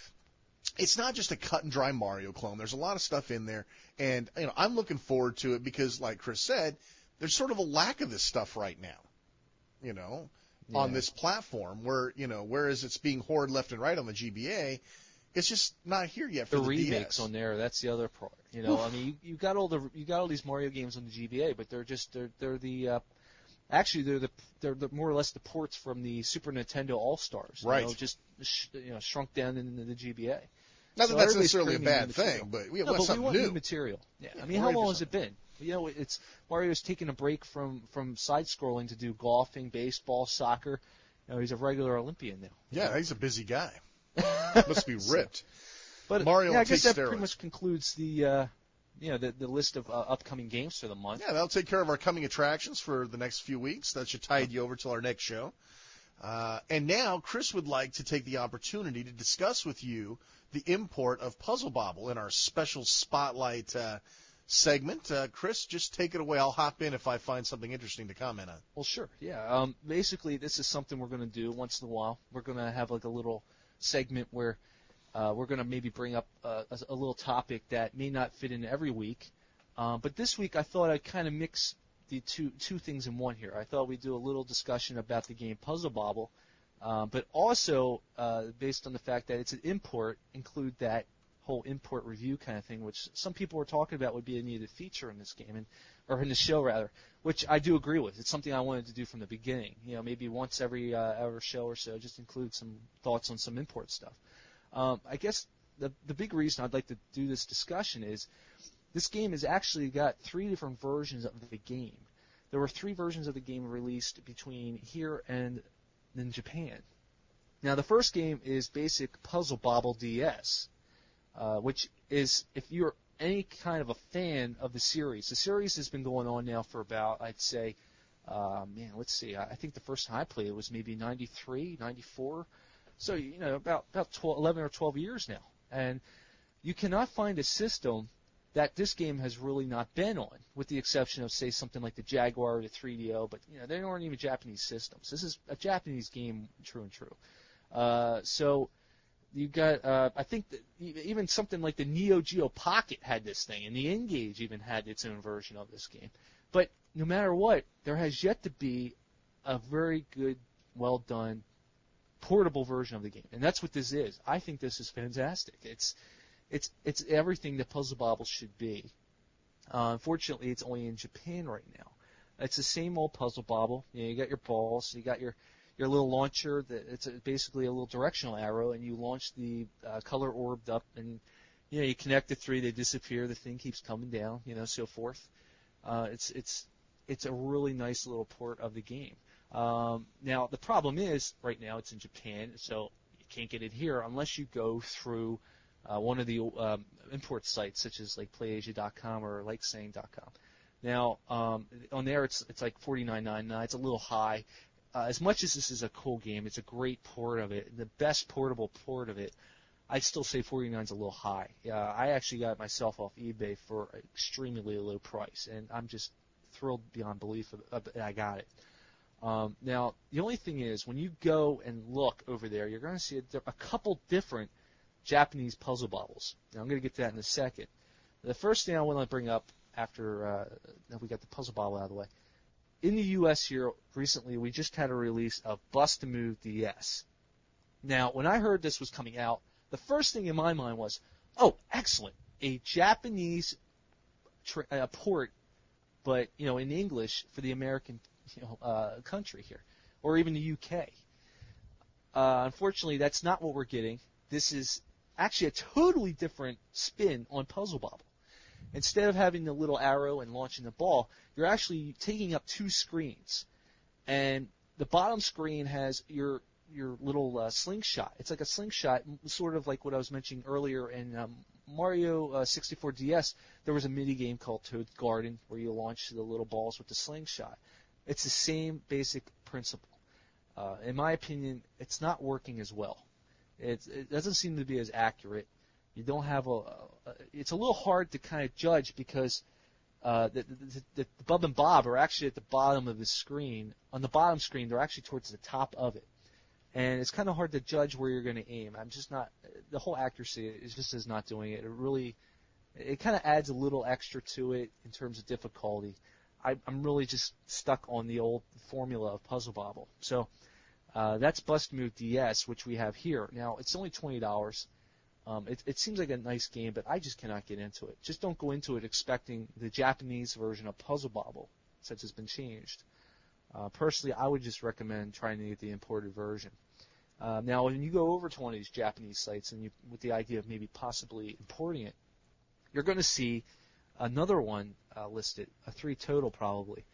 it's not just a cut and dry Mario clone. There's a lot of stuff in there, and you know, I'm looking forward to it because, like Chris said, there's sort of a lack of this stuff right now. You know, on this platform, where whereas it's being hoarded left and right on the GBA, it's just not here yet for the remakes DS. on there. That's the other part. I mean, you got all these Mario games on the GBA, but they're more or less the ports from the Super Nintendo All Stars. Right. Just shrunk down into the GBA. Not that that's necessarily a bad thing, but we want something new material. Yeah. I mean, how long has it been? It's Mario's taking a break from side-scrolling to do golfing, baseball, soccer. He's a regular Olympian now. Yeah, he's a busy guy. Must be ripped. But Mario I guess that steroids. pretty much concludes the list of upcoming games for the month. Yeah, that'll take care of our coming attractions for the next few weeks. That should tide you over till our next show. And now Chris would like to take the opportunity to discuss with you the import of Puzzle Bobble in our special spotlight segment. Chris, just take it away. I'll hop in if I find something interesting to comment on. Well, sure. Yeah. Basically, this is something we're going to do once in a while. We're going to have like a little segment where we're going to maybe bring up a little topic that may not fit in every week. But this week I thought I'd kind of mix the two things in one here. I thought we'd do a little discussion about the game Puzzle Bobble, but also based on the fact that it's an import, include that whole import review kind of thing, which some people were talking about would be a needed feature in this game, or in the show rather, which I do agree with. It's something I wanted to do from the beginning. Maybe once every show or so, just include some thoughts on some import stuff. I guess the big reason I'd like to do this discussion is this game has actually got 3 different versions of the game. There were 3 versions of the game released between here and in Japan. Now, the first game is basic Puzzle Bobble DS, which is, if you're any kind of a fan of the series has been going on now for about, I'd say, let's see, I think the first time I played it was maybe 93, 94. So, about 11 or 12 years now. And you cannot find a system that this game has really not been on, with the exception of, say, something like the Jaguar or the 3DO, but, they aren't even Japanese systems. This is a Japanese game, true and true. So you got, I think that even something like the Neo Geo Pocket had this thing, and the N-Gage even had its own version of this game. But no matter what, there has yet to be a very good, well-done, portable version of the game, and that's what this is. I think this is fantastic. It's everything that Puzzle Bobble should be. Unfortunately, it's only in Japan right now. It's the same old Puzzle Bobble. You got your balls, you got your little launcher. It's basically a little directional arrow, and you launch the color orbed up, and you connect the 3, they disappear. The thing keeps coming down, so forth. It's a really nice little port of the game. Now, the problem is, right now it's in Japan, so you can't get it here unless you go through one of the import sites, such as like PlayAsia.com or LikeSaying.com. Now, on there it's like $49.99. It's a little high. As much as this is a cool game, it's a great port of it, the best portable port of it. I'd still say $49 is a little high. I actually got it myself off eBay for an extremely low price, and I'm just thrilled beyond belief that I got it. Now, the only thing is, when you go and look over there, you're going to see a couple different Japanese Puzzle Bobbles. Now, I'm going to get to that in a second. The first thing I want to bring up after we got the Puzzle Bobble out of the way, in the U.S. here recently, we just had a release of Bust-A-Move DS. Now, when I heard this was coming out, the first thing in my mind was, oh, excellent, a Japanese port, but in English for the American country here, or even the UK. Unfortunately, that's not what we're getting. This is actually a totally different spin on Puzzle Bobble. Instead of having the little arrow and launching the ball, you're actually taking up 2 screens. And the bottom screen has your little slingshot. It's like a slingshot, sort of like what I was mentioning earlier in Mario 64 DS. There was a mini game called Toad's Garden where you launch the little balls with the slingshot. It's the same basic principle. In my opinion, it's not working as well. It doesn't seem to be as accurate. You don't have it's a little hard to kind of judge because the Bub and Bob are actually at the bottom of the screen. On the bottom screen, they're actually towards the top of it. And it's kind of hard to judge where you're going to aim. I'm just not, the whole accuracy is not doing it. It kind of adds a little extra to it in terms of difficulty. I'm really just stuck on the old formula of Puzzle Bobble. So That's Bust Move DS, which we have here. Now, it's only $20. It seems like a nice game, but I just cannot get into it. Just don't go into it expecting the Japanese version of Puzzle Bobble, since it's been changed. Personally, I would just recommend trying to get the imported version. Now, when you go over to one of these Japanese sites and with the idea of maybe possibly importing it, you're going to see another one listed, 3 total probably.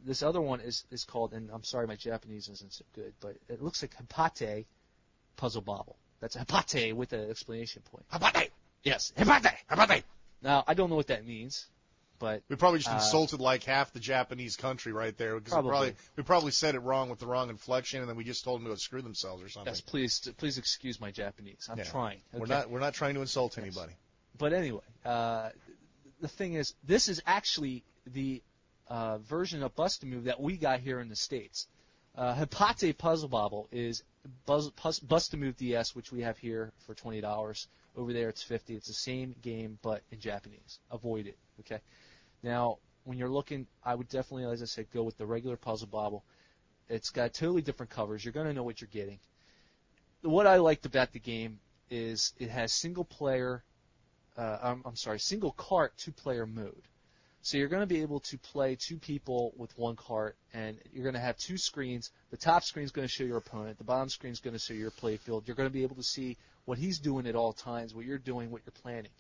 This other one is called, and I'm sorry my Japanese isn't so good, but it looks like Hepate Puzzle Bobble. That's Hepate with an exclamation point. Hepate! Yes, Hepate! Hepate! Now, I don't know what that means, but... We probably just insulted like half the Japanese country right there. Because we probably said it wrong with the wrong inflection, and then we just told them to go screw themselves or something. Yes, please excuse my Japanese. I'm trying. Okay. We're not trying to insult anybody. But anyway, the thing is, this is actually the version of Bust-A-Move that we got here in the States. Hepate Puzzle Bobble is Bust-A-Move DS, which we have here for $20. Over there it's $50. It's the same game, but in Japanese. Avoid it, okay? Now, when you're looking, I would definitely, as I said, go with the regular Puzzle Bobble. It's got totally different covers. You're going to know what you're getting. What I liked about the game is it has single cart 2-player mode. So you're going to be able to play 2 people with 1 cart, and you're going to have 2 screens. The top screen is going to show your opponent. The bottom screen is going to show your play field. You're going to be able to see what he's doing at all times, what you're doing, what you're planning.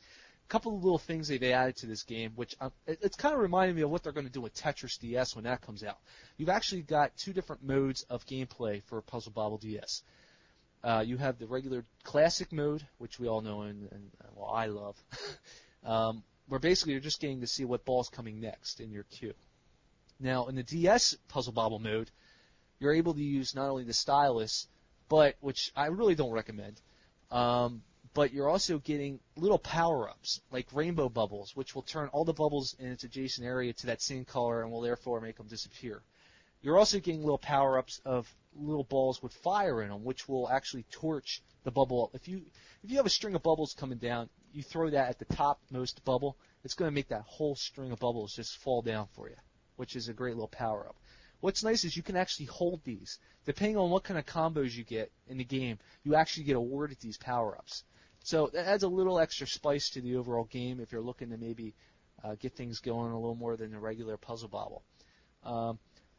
A couple of little things they've added to this game, which it's kind of reminding me of what they're going to do with Tetris DS when that comes out. You've actually got 2 different modes of gameplay for Puzzle Bobble DS. You have the regular classic mode, which we all know and I love, where basically you're just getting to see what ball's coming next in your queue. Now, in the DS Puzzle Bobble mode, you're able to use not only the stylus, but which I really don't recommend, but you're also getting little power-ups, like rainbow bubbles, which will turn all the bubbles in its adjacent area to that same color and will therefore make them disappear. You're also getting little power-ups of little balls with fire in them, which will actually torch the bubble. If you have a string of bubbles coming down, you throw that at the topmost bubble, it's going to make that whole string of bubbles just fall down for you, which is a great little power-up. What's nice is you can actually hold these. Depending on what kind of combos you get in the game, you actually get awarded these power-ups. So that adds a little extra spice to the overall game if you're looking to maybe get things going a little more than a regular Puzzle Bobble.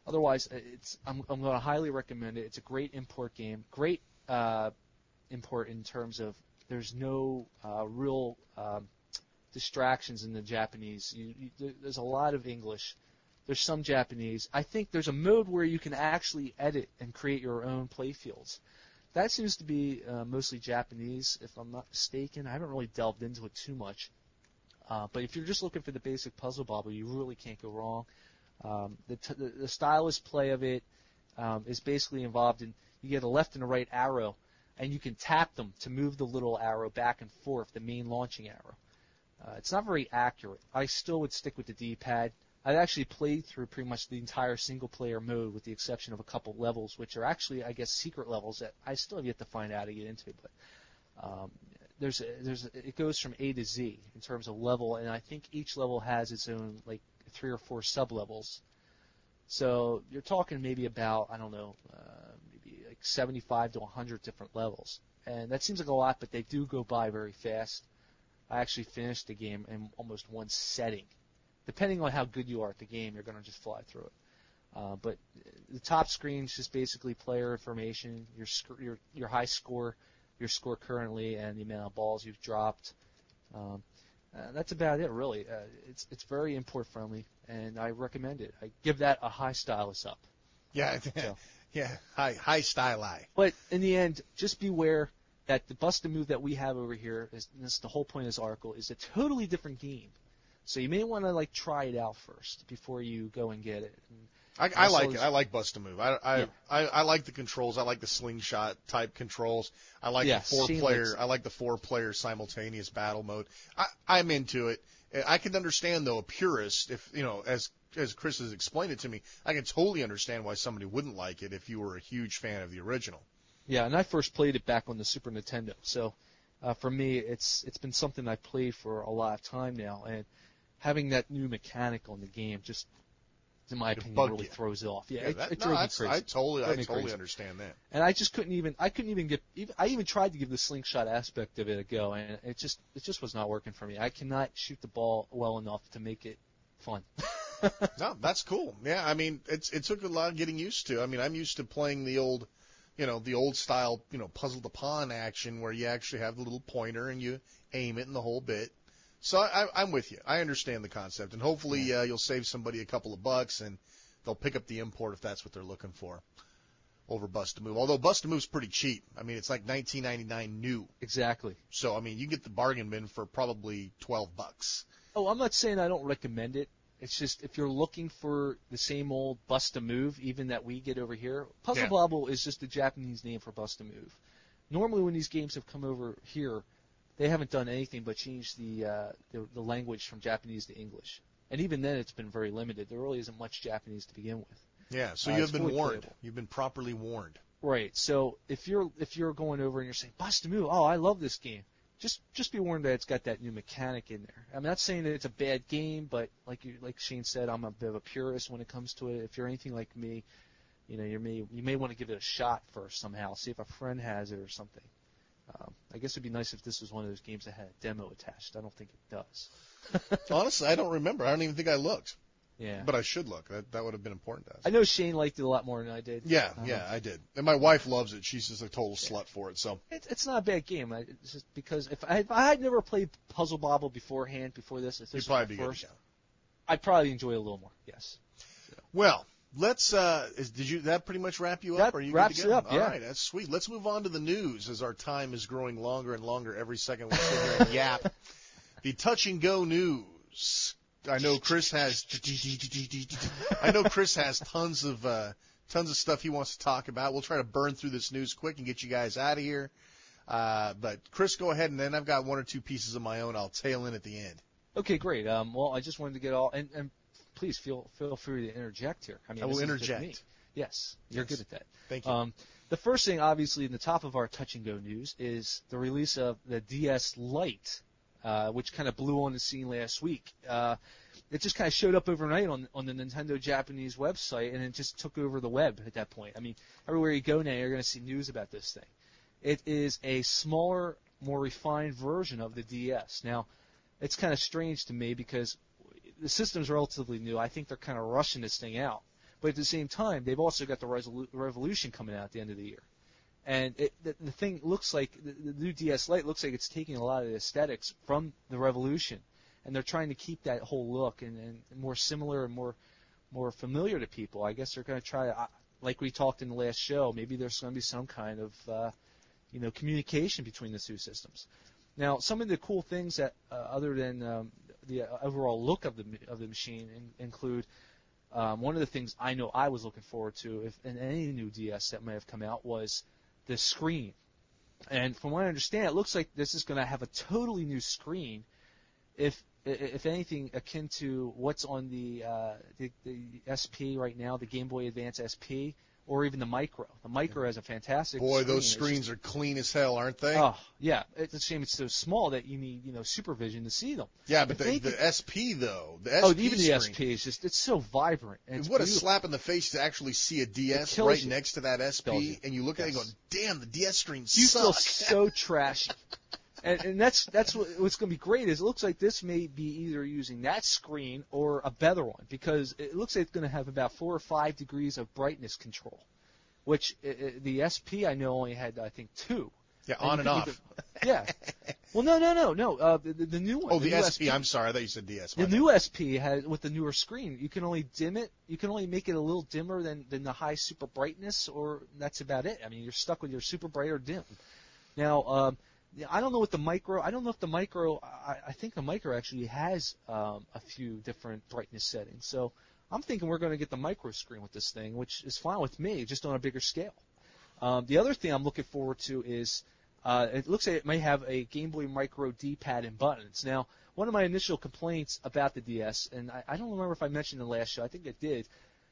Otherwise, I'm going to highly recommend it. It's a great import game. Great import in terms of there's no real distractions in the Japanese. There's a lot of English. There's some Japanese. I think there's a mode where you can actually edit and create your own playfields. That seems to be mostly Japanese, if I'm not mistaken. I haven't really delved into it too much. But if you're just looking for the basic Puzzle Bobble, you really can't go wrong. The stylus play of it is basically involved in you get a left and a right arrow, and you can tap them to move the little arrow back and forth, the main launching arrow. It's not very accurate. I still would stick with the D-pad. I've actually played through pretty much the entire single-player mode with the exception of a couple levels, which are actually, I guess, secret levels that I still have yet to find out how to get into. But it goes from A to Z in terms of level, and I think each level has its own, like, 3 or 4 sub-levels. So you're talking maybe about, I don't know, maybe like 75 to 100 different levels. And that seems like a lot, but they do go by very fast. I actually finished the game in almost one setting. Depending on how good you are at the game, you're going to just fly through it. But the top screen is just basically player information, your high score, your score currently, and the amount of balls you've dropped. That's about it, really. It's very import friendly, and I recommend it. I give that a high stylus up. Yeah, So. Yeah, high styli. But in the end, just beware that the Bust-A-Move that we have over here is the whole point of this article is a totally different game. So you may want to try it out first before you go and get it. And I like it. I like Bust-A-Move. I like the controls. I like the slingshot type controls. I like the 4-player. I like the 4-player simultaneous battle mode. I'm into it. I can understand though a purist, if as Chris has explained it to me, I can totally understand why somebody wouldn't like it if you were a huge fan of the original. Yeah, and I first played it back on the Super Nintendo. So for me, it's been something I've played for a lot of time now, and having that new mechanic on the game just in my opinion, bug really you. throws it off. Yeah, Yeah, it drove me crazy. I totally crazy. understand that. And I couldn't even I even tried to give the slingshot aspect of it a go, and it just was not working for me. I cannot shoot the ball well enough to make it fun. No, that's cool. Yeah, I mean, it took a lot of getting used to. I mean, I'm used to playing the old style, puzzle the pawn action where you actually have the little pointer and you aim it and the whole bit. So I'm with you. I understand the concept, and hopefully you'll save somebody a couple of bucks and they'll pick up the import if that's what they're looking for over Bust-A-Move. Although Bust-A-Move's pretty cheap. I mean, it's like $19.99 new. Exactly. So I mean, you get the bargain bin for probably $12. Oh, I'm not saying I don't recommend it. It's just if you're looking for the same old Bust-A-Move, even that we get over here, Puzzle Bobble is just a Japanese name for Bust-A-Move. Normally, when these games have come over here, they haven't done anything but change the language from Japanese to English. And even then, it's been very limited. There really isn't much Japanese to begin with. Yeah, so you have been warned. Playable. You've been properly warned. Right. So if you're going over and you're saying Bust-A-Move, oh, I love this game. Just be warned that it's got that new mechanic in there. I'm not saying that it's a bad game, but like Shane said, I'm a bit of a purist when it comes to it. If you're anything like me, you may want to give it a shot first somehow. See if a friend has it or something. I guess it'd be nice if this was one of those games that had a demo attached. I don't think it does. Honestly, I don't remember. I don't even think I looked. Yeah. But I should look. That would have been important to us. I know Shane liked it a lot more than I did. Yeah, I did. And my wife loves it. She's just a total slut for it. So it's not a bad game. It's just because if I had never played Puzzle Bobble before this, if this was my first, I'd probably enjoy it a little more. Yes. Well, let's. Did that pretty much wrap you up? That Are you wraps good to go? it up. Yeah. All right, that's sweet. Let's move on to the news as our time is growing longer and longer every second we sit here and yap. The touch and go news. I know Chris has tons of stuff he wants to talk about. We'll try to burn through this news quick and get you guys out of here. But Chris, go ahead, and then I've got one or two pieces of my own I'll tail in at the end. Okay, great. Well, I just wanted to get all and please feel free to interject here. I will interject. Yes, you're good at that. Thank you. The first thing, obviously, in the top of our touch and go news is the release of the DS Lite. Which kind of blew on the scene last week. It just kind of showed up overnight on the Nintendo Japanese website, and it just took over the web at that point. I mean, everywhere you go now, you're going to see news about this thing. It is a smaller, more refined version of the DS. Now, it's kind of strange to me because the system's relatively new. I think they're kind of rushing this thing out. But at the same time, they've also got the Revolution coming out at the end of the year. And the thing looks like, the new DS Lite looks like it's taking a lot of the aesthetics from the Revolution. And they're trying to keep that whole look and more similar and more familiar to people. I guess they're going to try, like we talked in the last show, maybe there's going to be some kind of, communication between the two systems. Now, some of the cool things that, other than the overall look of the machine, include one of the things I know I was looking forward to in any new DS that may have come out was the screen. And from what I understand, it looks like this is going to have a totally new screen, if anything akin to what's on the SP right now, the Game Boy Advance SP, or even the Micro. The Micro has a fantastic screen. Those screens are clean as hell, aren't they? Oh, yeah. It's a shame it's so small that you need, supervision to see them. Yeah, but the SP, though, even the SP is just, it's so vibrant. And what a slap in the face to actually see a DS right next to that SP, and you look at it and go, damn, the DS screen sucks. You feel so trashy. And that's what's going to be great is it looks like this may be either using that screen or a better one, because it looks like it's going to have about 4 or 5 degrees of brightness control, which the SP I know only had, I think, 2. Yeah, on and off. Yeah. Well, no. The new one. Oh, the SP. I'm sorry, I thought you said DS. The new SP has, with the newer screen, you can only dim it. You can only make it a little dimmer than the high super brightness, or that's about it. I mean, you're stuck with your super bright or dim. Now, I don't know what the Micro. I don't know if the Micro. I think the Micro actually has a few different brightness settings. So I'm thinking we're going to get the Micro screen with this thing, which is fine with me, just on a bigger scale. The other thing I'm looking forward to is it looks like it may have a Game Boy Micro D-pad and buttons. Now, one of my initial complaints about the DS, and I don't remember if I mentioned in the last show. I think I did.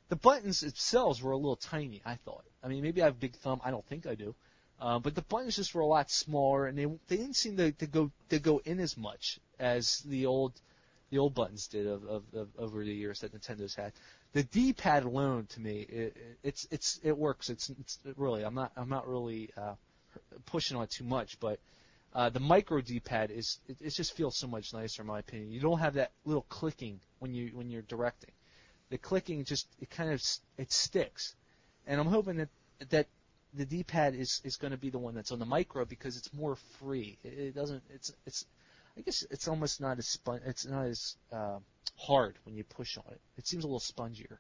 The buttons themselves were a little tiny, I thought. I mean, maybe I have a big thumb. I don't think I do. But the buttons just were a lot smaller, and they didn't seem to go in as much as the old the old buttons did of over the years that Nintendo's had. The D-pad alone, to me, it works. It's really, I'm not really pushing on it too much, but the micro D-pad it just feels so much nicer in my opinion. You don't have that little clicking when you're directing. The clicking it sticks, and I'm hoping that the D-pad is going to be the one that's on the micro because it's more free. It doesn't. I guess it's almost not as it's not as hard when you push on it. It seems a little spongier.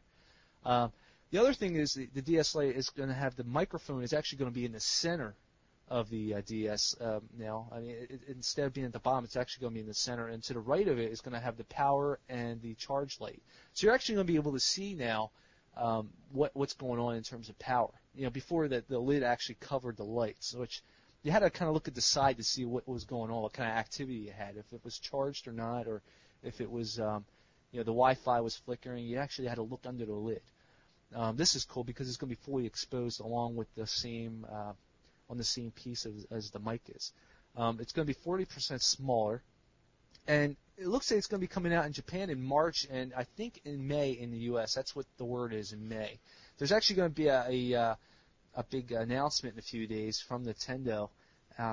The other thing is the DS Lite is going to have the microphone is actually going to be in the center of the DS now. I mean, instead of being at the bottom, it's actually going to be in the center, and to the right of it is going to have the power and the charge light. So you're actually going to be able to see now what's going on in terms of power. Before that, the lid actually covered the lights, which you had to kind of look at the side to see what was going on, what kind of activity you had, if it was charged or not, or if it was, the Wi-Fi was flickering. You actually had to look under the lid. This is cool because it's going to be fully exposed along with the same on the same piece as the mic is. It's going to be 40% smaller, and it looks like it's going to be coming out in Japan in March, and I think in May in the U.S. That's what the word is, in May. There's actually going to be a big announcement in a few days from Nintendo.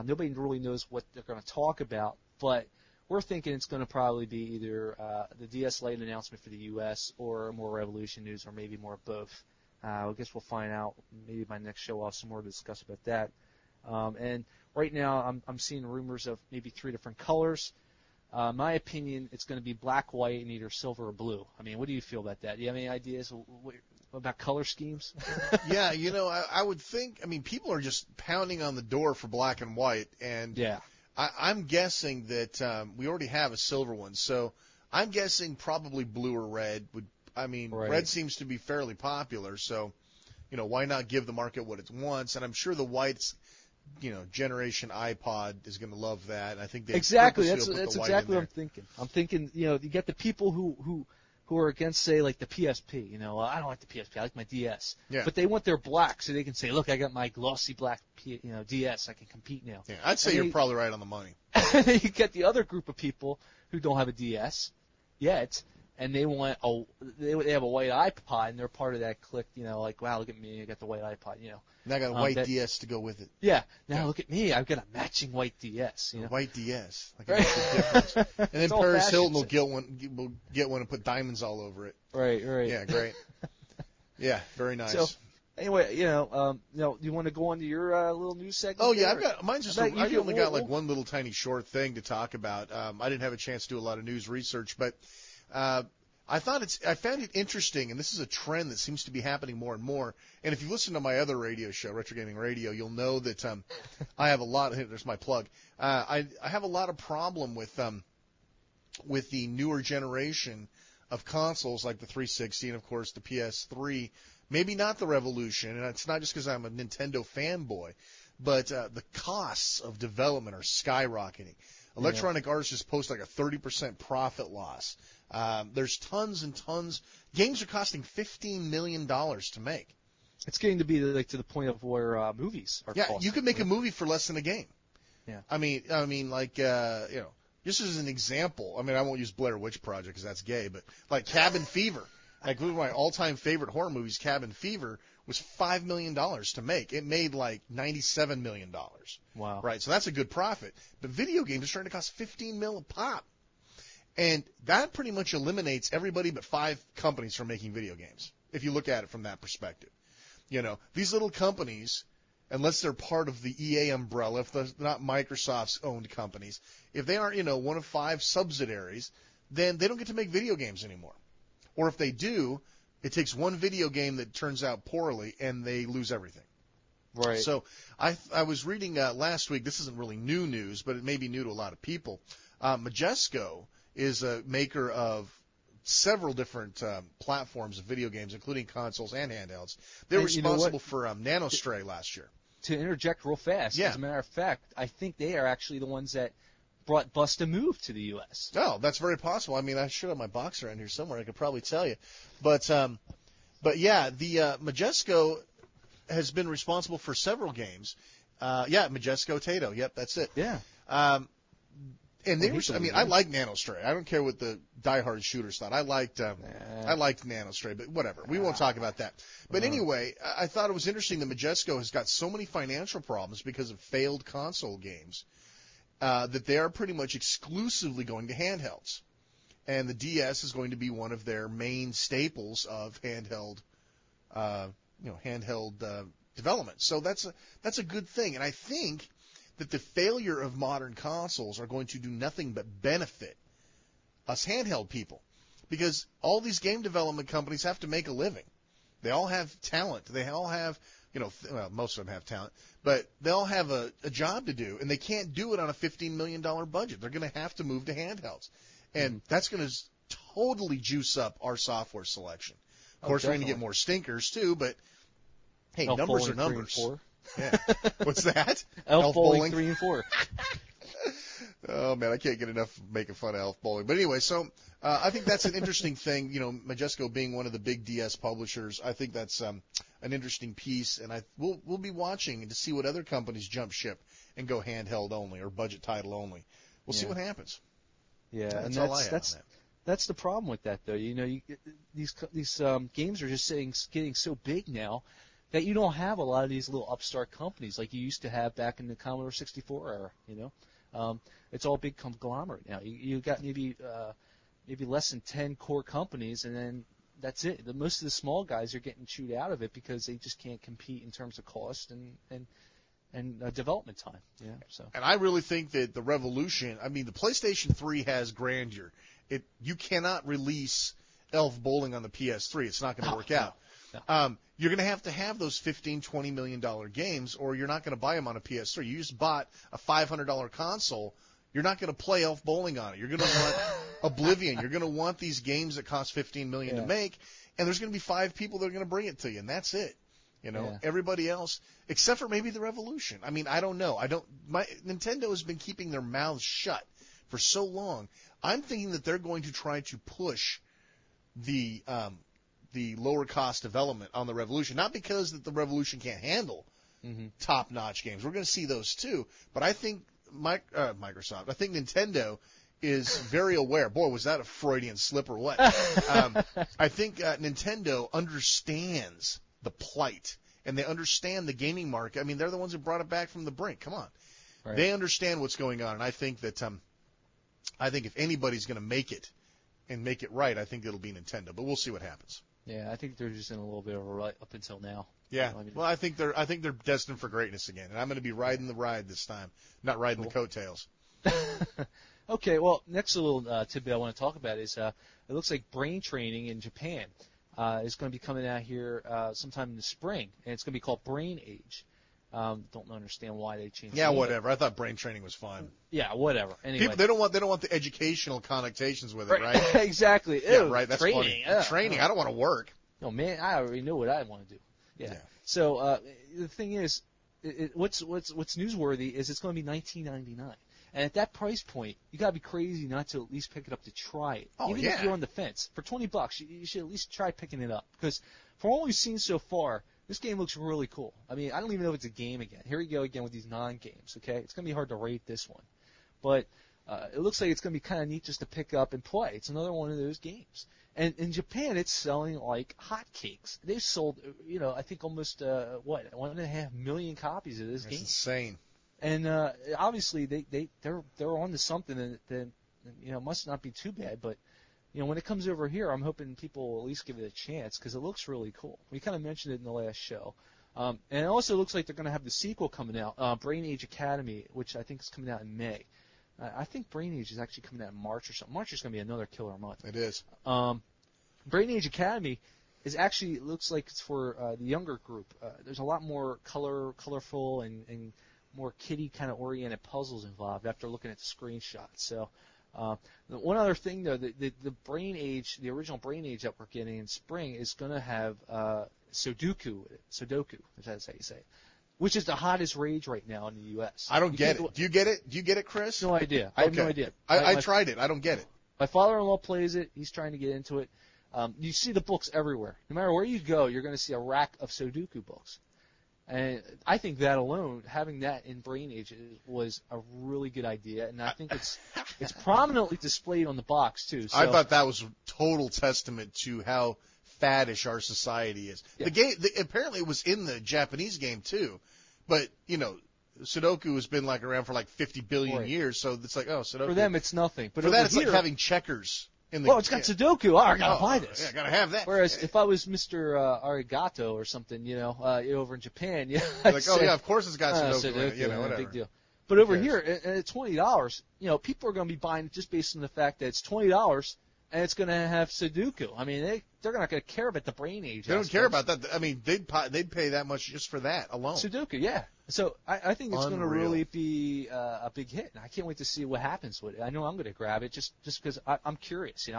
Nobody really knows what they're going to talk about, but we're thinking it's going to probably be either the DS Lite announcement for the U.S. or more Revolution news, or maybe more of both. I guess we'll find out. Maybe my next show I'll have some more to discuss about that. And right now I'm seeing rumors of maybe 3 different colors. My opinion, it's going to be black, white, and either silver or blue. I mean, what do you feel about that? Do you have any ideas about color schemes? Yeah, I would think, people are just pounding on the door for black and white, and yeah. I'm guessing that we already have a silver one, so I'm guessing probably blue or red would. Right. Red seems to be fairly popular, so why not give the market what it wants? And I'm sure the white's, generation iPod is going to love that. I think they exactly. That's exactly what I'm thinking. I'm thinking, you get the people who are against, say, like the PSP. I don't like the PSP. I like my DS. Yeah. But they want their black, so they can say, look, I got my glossy black, DS. I can compete now. Yeah, I'd say you're probably right on the money. And then you get the other group of people who don't have a DS yet, and they want they have a white iPod, and they're part of that clique. Like, wow, look at me, I got the white iPod. And I got a white DS to go with it. Yeah. Now look at me, I've got a matching white DS. White DS. Like, it makes a difference. And then Paris Hilton will get one and put diamonds all over it. Right. Yeah, great. Yeah, very nice. So, anyway, you want to go on to your little news segment? Oh yeah, mine's just. I only got like one little tiny short thing to talk about. I didn't have a chance to do a lot of news research, but I found it interesting, and this is a trend that seems to be happening more and more. And if you listen to my other radio show, Retro Gaming Radio, you'll know that I have a lot. There's my plug. I have a lot of problem with the newer generation of consoles like the 360 and of course the PS3. Maybe not the Revolution, and it's not just because I'm a Nintendo fanboy, but the costs of development are skyrocketing. Electronic Arts just post like a 30% profit loss. There's tons and tons. Games are costing $15 million to make. It's getting to be to the point of where movies are. Yeah, you could make a movie for less than a game. Yeah. I mean, just as an example. I won't use Blair Witch Project because that's gay, but like Cabin Fever. Like one of my all-time favorite horror movies, Cabin Fever, was $5 million to make. It made like $97 million. Wow. Right, so that's a good profit. But video games are starting to cost $15 million a pop. And that pretty much eliminates everybody but 5 companies from making video games, if you look at it from that perspective. These little companies, unless they're part of the EA umbrella, if they're not Microsoft's owned companies, if they aren't, one of 5 subsidiaries, then they don't get to make video games anymore. Or if they do, it takes one video game that turns out poorly and they lose everything. Right. So I was reading last week, this isn't really new news, but it may be new to a lot of people. Majesco is a maker of several different platforms of video games, including consoles and handhelds. They're responsible for NanoStray last year. To interject real fast, as a matter of fact, I think they are actually the ones that brought Bust a Move to the U.S. Oh, that's very possible. I should have my box around here somewhere. I could probably tell you. But yeah, the Majesco has been responsible for several games. Majesco Tato. Yep, that's it. Yeah. And they were, I mean, I like NanoStray. I don't care what the diehard shooters thought. I liked NanoStray, but whatever. We won't talk about that. But anyway, I thought it was interesting that Majesco has got so many financial problems because of failed console games that they are pretty much exclusively going to handhelds. And the DS is going to be one of their main staples of handheld development. So that's a good thing. And I think that the failure of modern consoles are going to do nothing but benefit us handheld people, because all these game development companies have to make a living. They all have talent. They all have, most of them have talent, but they all have a job to do, and they can't do it on a $15 million budget. They're going to have to move to handhelds, and that's going to totally juice up our software selection. Of course, we're going to get more stinkers too, but hey, numbers are numbers. Yeah. What's that? Elf Bowling 3 and 4. Oh, man, I can't get enough making fun of Elf Bowling. But anyway, so I think that's an interesting thing. Majesco being one of the big DS publishers, I think that's an interesting piece. And we'll be watching to see what other companies jump ship and go handheld only or budget title only. We'll see what happens. Yeah, that's and all I have on that. That's the problem with that, though. These games are just getting so big now that you don't have a lot of these little upstart companies like you used to have back in the Commodore 64 era. It's all big conglomerate now. You got maybe less than 10 core companies, and then that's it. Most of the small guys are getting chewed out of it because they just can't compete in terms of cost and development time. Yeah. So. And I really think that the revolution. I mean, the PlayStation 3 has grandeur. You cannot release Elf Bowling on the PS3. It's not going to work out. No. You're going to have those $15, $20 million games, or you're not going to buy them on a PS3. You just bought a $500 console. You're not going to play Elf Bowling on it. You're going to want Oblivion. You're going to want these games that cost $15 million to make, and there's going to be 5 people that are going to bring it to you, and that's it. Everybody else, except for maybe the Revolution. I mean, I don't know. Nintendo has been keeping their mouths shut for so long. I'm thinking that they're going to try to push the lower cost development on the Revolution, not because that the Revolution can't handle top-notch games. We're going to see those too, but I think Microsoft, I think Nintendo is very aware. Boy, was that a Freudian slip or what? I think Nintendo understands the plight, and they understand the gaming market. I mean, they're the ones who brought it back from the brink. Come on. Right. They understand what's going on, and I think that if anybody's going to make it and make it right, I think it'll be Nintendo, but we'll see what happens. Yeah, I think they're just in a little bit of a rut up until now. Yeah, well, I think they're destined for greatness again, and I'm going to be riding the ride this time, not riding the coattails. Okay, well, next little tidbit I want to talk about is it looks like brain training in Japan is going to be coming out here sometime in the spring, and it's going to be called Brain Age. Don't understand why they changed. Yeah, whatever. I thought brain training was fun. Yeah, whatever. Anyway, people, they don't want the educational connotations with it, right? Exactly. Yeah, right. That's training. funny. Training. I don't want to work. No, man, I already know what I want to do. Yeah. So the thing is, what's newsworthy is it's going to be $19.99, and at that price point, you got to be crazy not to at least pick it up to try it. Oh, Even if you're on the fence, for $20, you should at least try picking it up, because from all we've seen so far, this game looks really cool. I mean, I don't even know if it's a game again. Here we go again with these non-games, okay? It's going to be hard to rate this one. But it looks like it's going to be kind of neat just to pick up and play. It's another one of those games. And in Japan, it's selling like hotcakes. They've sold, I think almost, 1.5 million copies of this game. That's insane. And obviously, they're on to something that must not be too bad, but when it comes over here, I'm hoping people will at least give it a chance because it looks really cool. We kind of mentioned it in the last show. And it also looks like they're going to have the sequel coming out, Brain Age Academy, which I think is coming out in May. I think Brain Age is actually coming out in March or something. March is going to be another killer month. It is. Brain Age Academy it looks like it's for the younger group. There's a lot more colorful and more kiddie kind of oriented puzzles involved after looking at the screenshots. So. One other thing, though, the Brain Age, the original Brain Age that we're getting in spring is going to have Sudoku, if that's how you say it, which is the hottest rage right now in the U.S. I don't get it. Do you get it? Do you get it, Chris? No idea. I have no idea. I tried it. I don't get it. My father-in-law plays it. He's trying to get into it. You see the books everywhere. No matter where you go, you're going to see a rack of Sudoku books. And I think that alone, having that in Brain Age, was a really good idea, and I think it's prominently displayed on the box too. So, I thought that was a total testament to how faddish our society is. Yeah. The game apparently it was in the Japanese game too, but Sudoku has been around for 50 billion years, so it's Sudoku. For them, it's nothing. But for that, it's like having checkers. It's got Sudoku. Oh, I gotta buy this. Yeah, gotta have that. Whereas if I was Mr. Arigato or something, over in Japan, of course it's got Sudoku. Whatever. Big deal. But over here, at $20, people are going to be buying it just based on the fact that it's $20 and it's going to have Sudoku. I mean, they're not going to care about the Brain Age. They don't care about that. I mean, they'd pay that much just for that alone. Sudoku, yeah. So I think it's going to really be a big hit, and I can't wait to see what happens with it. I know I'm going to grab it just because I'm curious.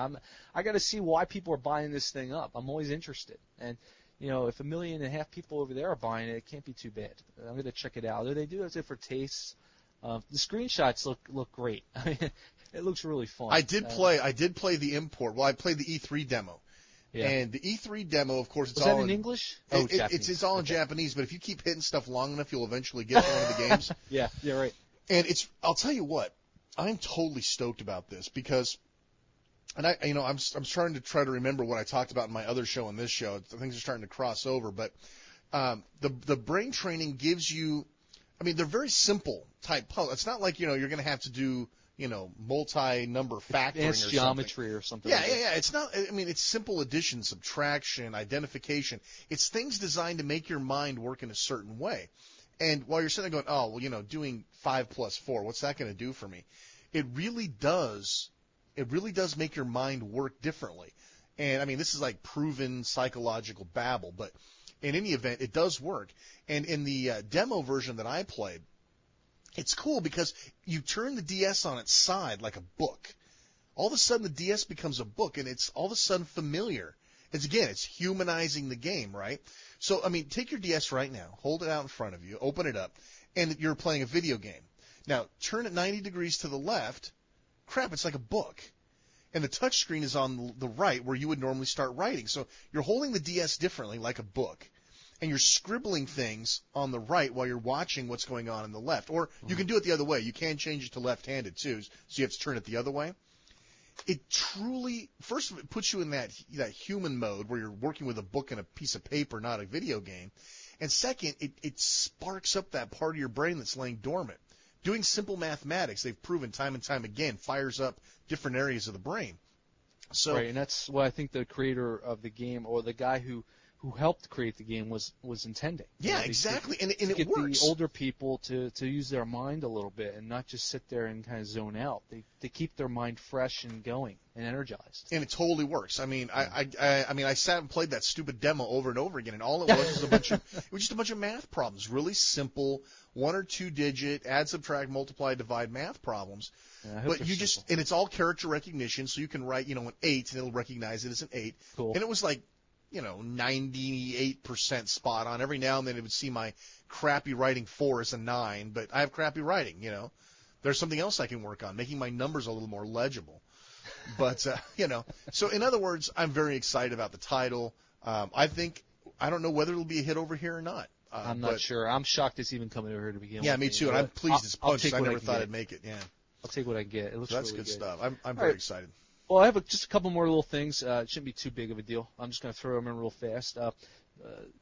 I got to see why people are buying this thing up. I'm always interested, and if 1.5 million people over there are buying it, it can't be too bad. I'm going to check it out. They do have different tastes. The screenshots look great. I mean, it looks really fun. I did play the import. Well, I played the E3 demo. Yeah. And the E3 demo, of course, Was that in English? It's all in Japanese, but if you keep hitting stuff long enough, you'll eventually get to one of the games. Yeah, right. And I'll tell you what, I'm totally stoked about this because, and I'm starting to remember what I talked about in my other show and this show. Things are starting to cross over, but the brain training gives you, they're very simple type puzzles. It's not like you're going to have to do multi-number factoring advanced geometry or something. Yeah. It's not. It's simple addition, subtraction, identification. It's things designed to make your mind work in a certain way. And while you're sitting there going, doing 5 + 4, what's that going to do for me? It really does. It really does make your mind work differently. And this is like proven psychological babble, but in any event, it does work. And in the demo version that I played, it's cool because you turn the DS on its side like a book. All of a sudden, the DS becomes a book, and it's all of a sudden familiar. It's humanizing the game, right? So, take your DS right now, hold it out in front of you, open it up, and you're playing a video game. Now, turn it 90 degrees to the left. Crap, it's like a book. And the touch screen is on the right where you would normally start writing. So you're holding the DS differently like a book. And you're scribbling things on the right while you're watching what's going on the left. Or you can do it the other way. You can change it to left-handed, too, so you have to turn it the other way. It truly, first of all, it puts you in that human mode where you're working with a book and a piece of paper, not a video game. And second, it sparks up that part of your brain that's laying dormant. Doing simple mathematics, they've proven time and time again, fires up different areas of the brain. So, right, and that's what I think the creator of the game, or the guy who helped create the game, was intending. Yeah, exactly, and it get works. The older people to use their mind a little bit and not just sit there and kind of zone out. They keep their mind fresh and going and energized. And it totally works. I sat and played that stupid demo over and over again, and all it was just a bunch of math problems, really simple 1 or 2 digit add, subtract, multiply, divide math problems. Yeah, but and it's all character recognition, so you can write an 8 and it'll recognize it as an 8. Cool. And it was like 98% spot on. Every now and then it would see my crappy writing 4 as a 9, but I have crappy writing, There's something else I can work on, making my numbers a little more legible. But, so in other words, I'm very excited about the title. I don't know whether it'll be a hit over here or not. I'm not sure. I'm shocked it's even coming over here to begin with. Yeah, me too, and I'm pleased it's punched. I never thought I'd make it, yeah. I'll take what I get. It looks that's really good stuff. I'm very excited. Well, I have just a couple more little things. It shouldn't be too big of a deal. I'm just going to throw them in real fast.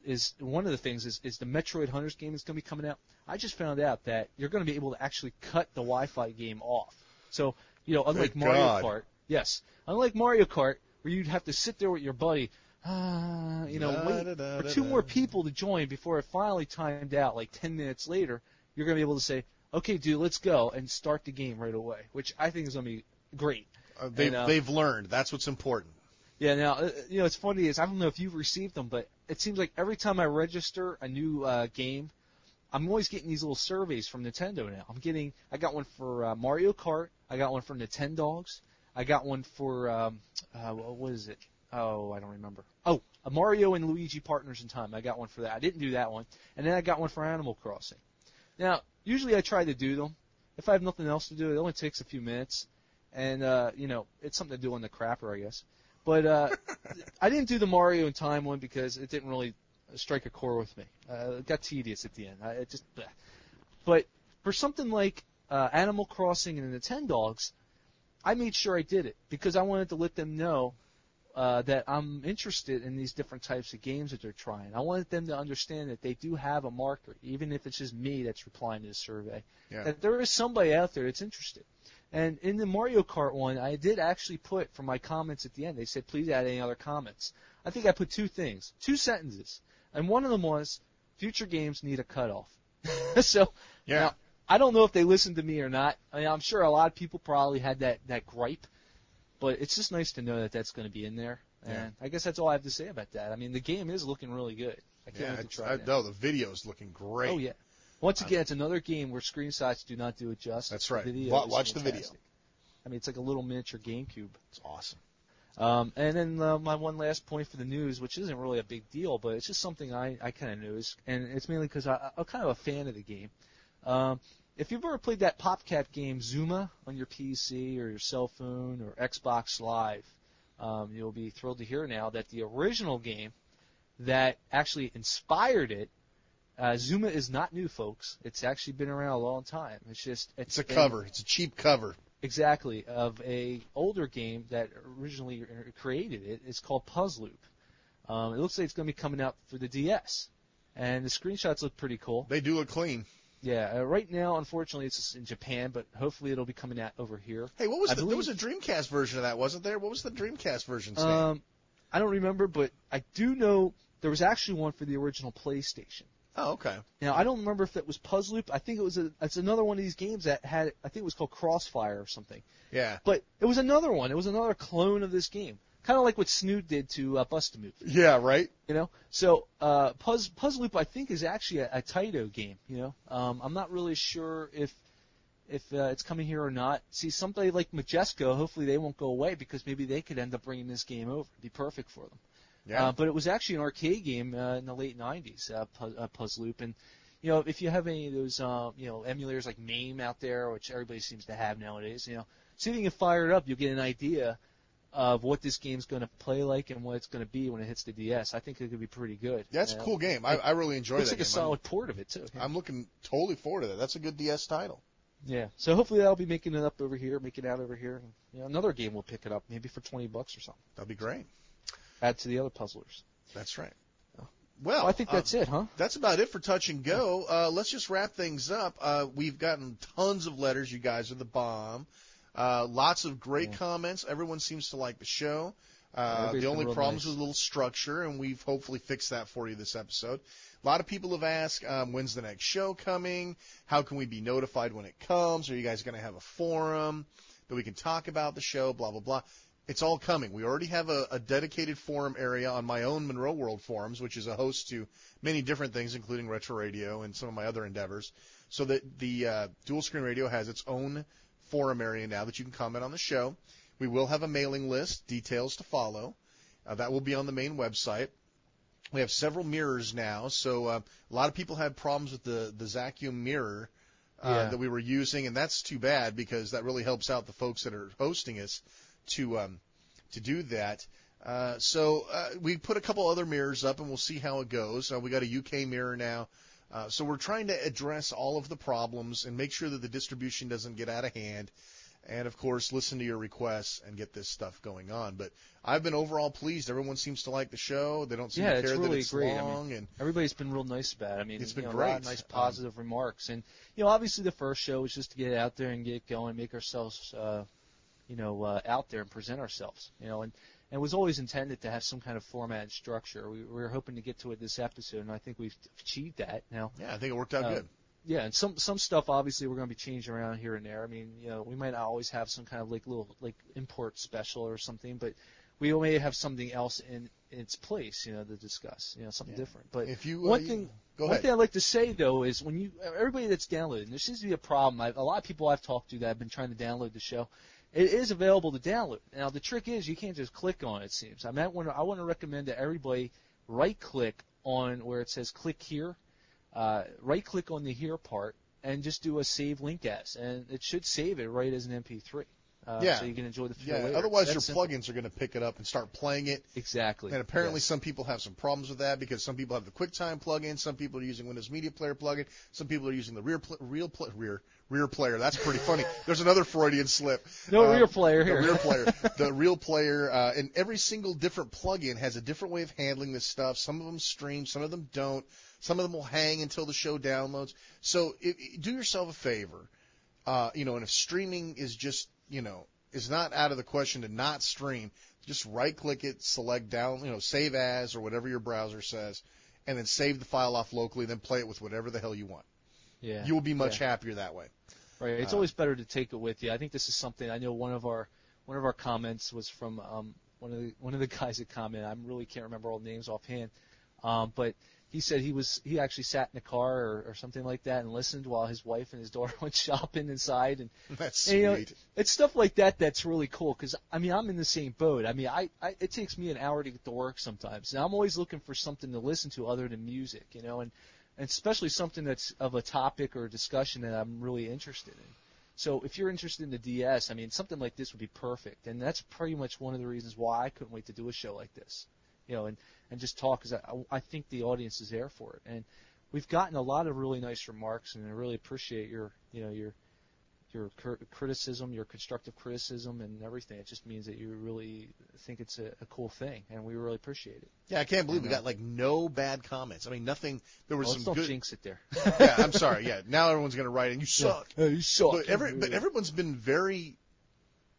Is one of the things is the Metroid Hunters game that's going to be coming out. I just found out that you're going to be able to actually cut the Wi-Fi game off. So, unlike Mario Kart, unlike Mario Kart, where you'd have to sit there with your buddy, wait for 2 more people to join before it finally timed out, like 10 minutes later, you're going to be able to say, okay, dude, let's go, and start the game right away, which I think is going to be great. They've learned. That's what's important. Yeah, now, it's funny is I don't know if you've received them, but it seems like every time I register a new game, I'm always getting these little surveys from Nintendo now. I got one for Mario Kart. I got one for Nintendogs. I got one for, what is it? Oh, I don't remember. Oh, Mario and Luigi Partners in Time. I got one for that. I didn't do that one. And then I got one for Animal Crossing. Now, usually I try to do them. If I have nothing else to do, it only takes a few minutes. And, it's something to do on the crapper, I guess. But I didn't do the Mario in Time one because it didn't really strike a chord with me. It got tedious at the end. But for something like Animal Crossing and the Nintendogs, I made sure I did it because I wanted to let them know that I'm interested in these different types of games that they're trying. I wanted them to understand that they do have a marker, even if it's just me that's replying to the survey, that there is somebody out there that's interested. And in the Mario Kart one, I did actually put, for my comments at the end, they said, please add any other comments. I think I put two sentences. And one of them was, future games need a cutoff. So, now, I don't know if they listened to me or not. I mean, I'm sure a lot of people probably had that gripe. But it's just nice to know that that's going to be in there. And I guess that's all I have to say about that. I mean, the game is looking really good. I can't wait to try it. No, the video's looking great. Oh, yeah. Once again, it's another game where screenshots do not do it justice. That's right. Watch the video. I mean, it's like a little miniature GameCube. It's awesome. And then my one last point for the news, which isn't really a big deal, but it's just something I kind of noticed. And it's mainly because I'm kind of a fan of the game. If you've ever played that PopCap game Zuma on your PC or your cell phone or Xbox Live, you'll be thrilled to hear now that the original game that actually inspired it, Zuma is not new, folks. It's actually been around a long time. It's a cover. It's a cheap cover. Exactly, of a older game that originally created it. It's called Puzzloop. It looks like it's going to be coming out for the DS, and the screenshots look pretty cool. They do look clean. Yeah, right now, unfortunately, it's in Japan, but hopefully it'll be coming out over here. Hey, there was a Dreamcast version of that, wasn't there? What was the Dreamcast version saying? I don't remember, but I do know there was actually one for the original PlayStation. Oh, okay. Now, I don't remember if it was Puzzloop. I think it's another one of these games that had, I think it was called Crossfire or something. Yeah. But it was another one. It was another clone of this game. Kind of like what Snood did to Bust-A-Move. Yeah, right. You know, so Puzzloop I think is actually a Taito game. You know, I'm not really sure if it's coming here or not. See, somebody like Majesco, hopefully they won't go away because maybe they could end up bringing this game over. It'd be perfect for them. Yeah. But it was actually an arcade game in the late '90s, Puzzloop, and you know, if you have any of those emulators like MAME out there, which everybody seems to have nowadays, you know, see if you can fire it up, you'll get an idea of what this game's going to play like and what it's going to be when it hits the DS. I think it could be pretty good. Yeah, it's a cool game. I really enjoy that game. Looks like a solid port of it, too. Yeah. I'm looking totally forward to that. That's a good DS title. Yeah, so hopefully that'll be making it up over here, making it out over here. And, you know, another game will pick it up, maybe for $20 or something. That'd be great. Add to the other puzzlers. That's right. Well, I think that's it, huh? That's about it for Touch and Go. Let's just wrap things up. We've gotten tons of letters. You guys are the bomb. Lots of great comments. Everyone seems to like the show. The only problem is a little structure, and we've hopefully fixed that for you this episode. A lot of people have asked, when's the next show coming? How can we be notified when it comes? Are you guys going to have a forum that we can talk about the show, blah, blah, blah? It's all coming. We already have a dedicated forum area on my own Monroe World Forums, which is a host to many different things, including Retro Radio and some of my other endeavors. So that the Dual Screen Radio has its own forum area now that you can comment on the show. We will have a mailing list, details to follow. That will be on the main website. We have several mirrors now, so a lot of people had problems with the Zacium mirror that we were using, and that's too bad because that really helps out the folks that are hosting us to do that. So we put a couple other mirrors up, and we'll see how it goes. We got a UK mirror now. So we're trying to address all of the problems and make sure that the distribution doesn't get out of hand. And, of course, listen to your requests and get this stuff going on. But I've been overall pleased. Everyone seems to like the show. They don't seem to care really that it's great. long. I mean, everybody's been real nice about it. I mean, it's been great. A lot of great. Nice positive remarks. And, obviously the first show was just to get out there and get going, make ourselves, out there and present ourselves, and it was always intended to have some kind of format and structure. We were hoping to get to it this episode, and I think we've achieved that now. Yeah, I think it worked out good. Yeah, and some stuff obviously we're going to be changing around here and there. I mean, we might not always have some kind of little import special or something, but we may have something else in its place, to discuss, something different. But if you, one thing I'd like to say though is when everybody that's downloading, there seems to be a problem. A lot of people I've talked to that have been trying to download the show. It is available to download. Now the trick is you can't just click on it. It seems. I want to recommend that everybody right-click on where it says "click here." Right-click on the here part and just do a save link as, and it should save it right as an MP3. so you can enjoy the feel later. Otherwise your plugins are going to pick it up and start playing it. Exactly. And apparently some people have some problems with that because some people have the QuickTime plugin, some people are using Windows Media Player plugin, some people are using the rear player. That's pretty funny. There's another Freudian slip. Rear player here. The real player, and every single different plugin has a different way of handling this stuff. Some of them stream, some of them don't. Some of them will hang until the show downloads. So do yourself a favor, and if streaming is just, is not out of the question to not stream, just right-click it, select down, save as or whatever your browser says, and then save the file off locally, then play it with whatever the hell you want. Yeah. You will be much happier that way. Right. It's always better to take it with you. I think this is something. I know one of our comments was from one of the guys that commented. I really can't remember all the names offhand, but he said he actually sat in the car or something like that and listened while his wife and his daughter went shopping inside. And that's sweet. It's stuff like that that's really cool because I'm in the same boat. It takes me an hour to get to work sometimes, and I'm always looking for something to listen to other than music, and especially something that's of a topic or a discussion that I'm really interested in. So if you're interested in the DS, something like this would be perfect, and that's pretty much one of the reasons why I couldn't wait to do a show like this. And just talk, because I think the audience is there for it. And we've gotten a lot of really nice remarks, and I really appreciate your criticism, your constructive criticism, and everything. It just means that you really think it's a cool thing, and we really appreciate it. Yeah, I can't believe we got no bad comments. Nothing. There was some don't good. jinx it there. Yeah, I'm sorry. Yeah, now everyone's going to write in. You suck. Yeah, you suck. But everyone's been very,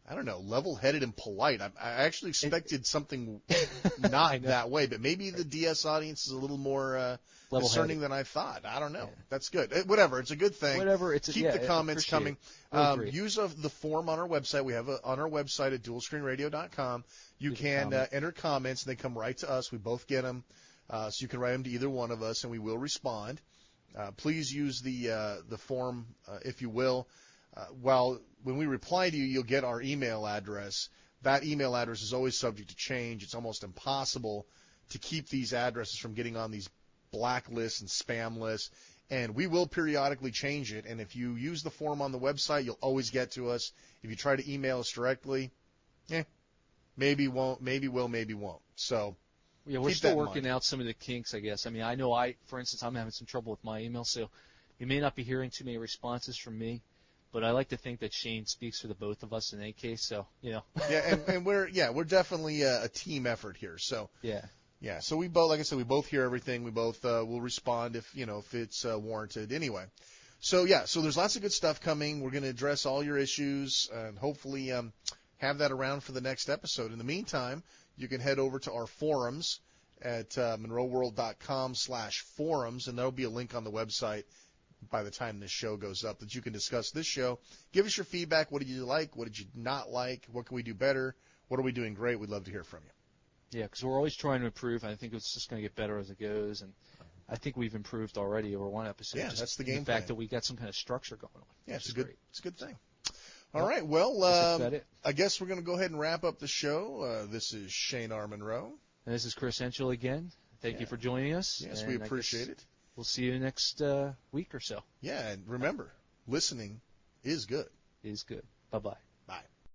level-headed and polite. I actually expected something not that way, but maybe the DS audience is a little more discerning than I thought. I don't know. Yeah. That's good. Whatever. It's a good thing. Keep the comments coming. Use the form on our website. We have on our website at dualscreenradio.com. You can enter comments, and they come right to us. We both get them, so you can write them to either one of us, and we will respond. Please use the form, if you will. When we reply to you, you'll get our email address. That email address is always subject to change. It's almost impossible to keep these addresses from getting on these blacklists and spam lists, and we will periodically change it. And if you use the form on the website, you'll always get to us. If you try to email us directly, maybe won't, maybe will, maybe won't. So yeah, we're still working out some of the kinks, I guess. I know for instance, I'm having some trouble with my email, so you may not be hearing too many responses from me. But I like to think that Shane speaks for the both of us in any case, so Yeah, and we're definitely a team effort here. So yeah. So we both, like I said, we both hear everything. We both will respond if it's warranted. Anyway, so there's lots of good stuff coming. We're going to address all your issues and hopefully have that around for the next episode. In the meantime, you can head over to our forums at monroeworld.com/forums, and there'll be a link on the website by the time this show goes up that you can discuss this show. Give us your feedback. What did you like? What did you not like? What can we do better? What are we doing great? We'd love to hear from you. Yeah, because we're always trying to improve. I think it's just going to get better as it goes, and I think we've improved already over one episode. Yeah, that's the game. The fact that we got some kind of structure going on. Yeah, it's a good thing. All right, well, I guess we're going to go ahead and wrap up the show. This is Shane R. Monroe. And this is Chris Henschel again. Thank you for joining us. Yes, we appreciate it. We'll see you next week or so. Yeah, and remember, listening is good. Is good. Bye-bye.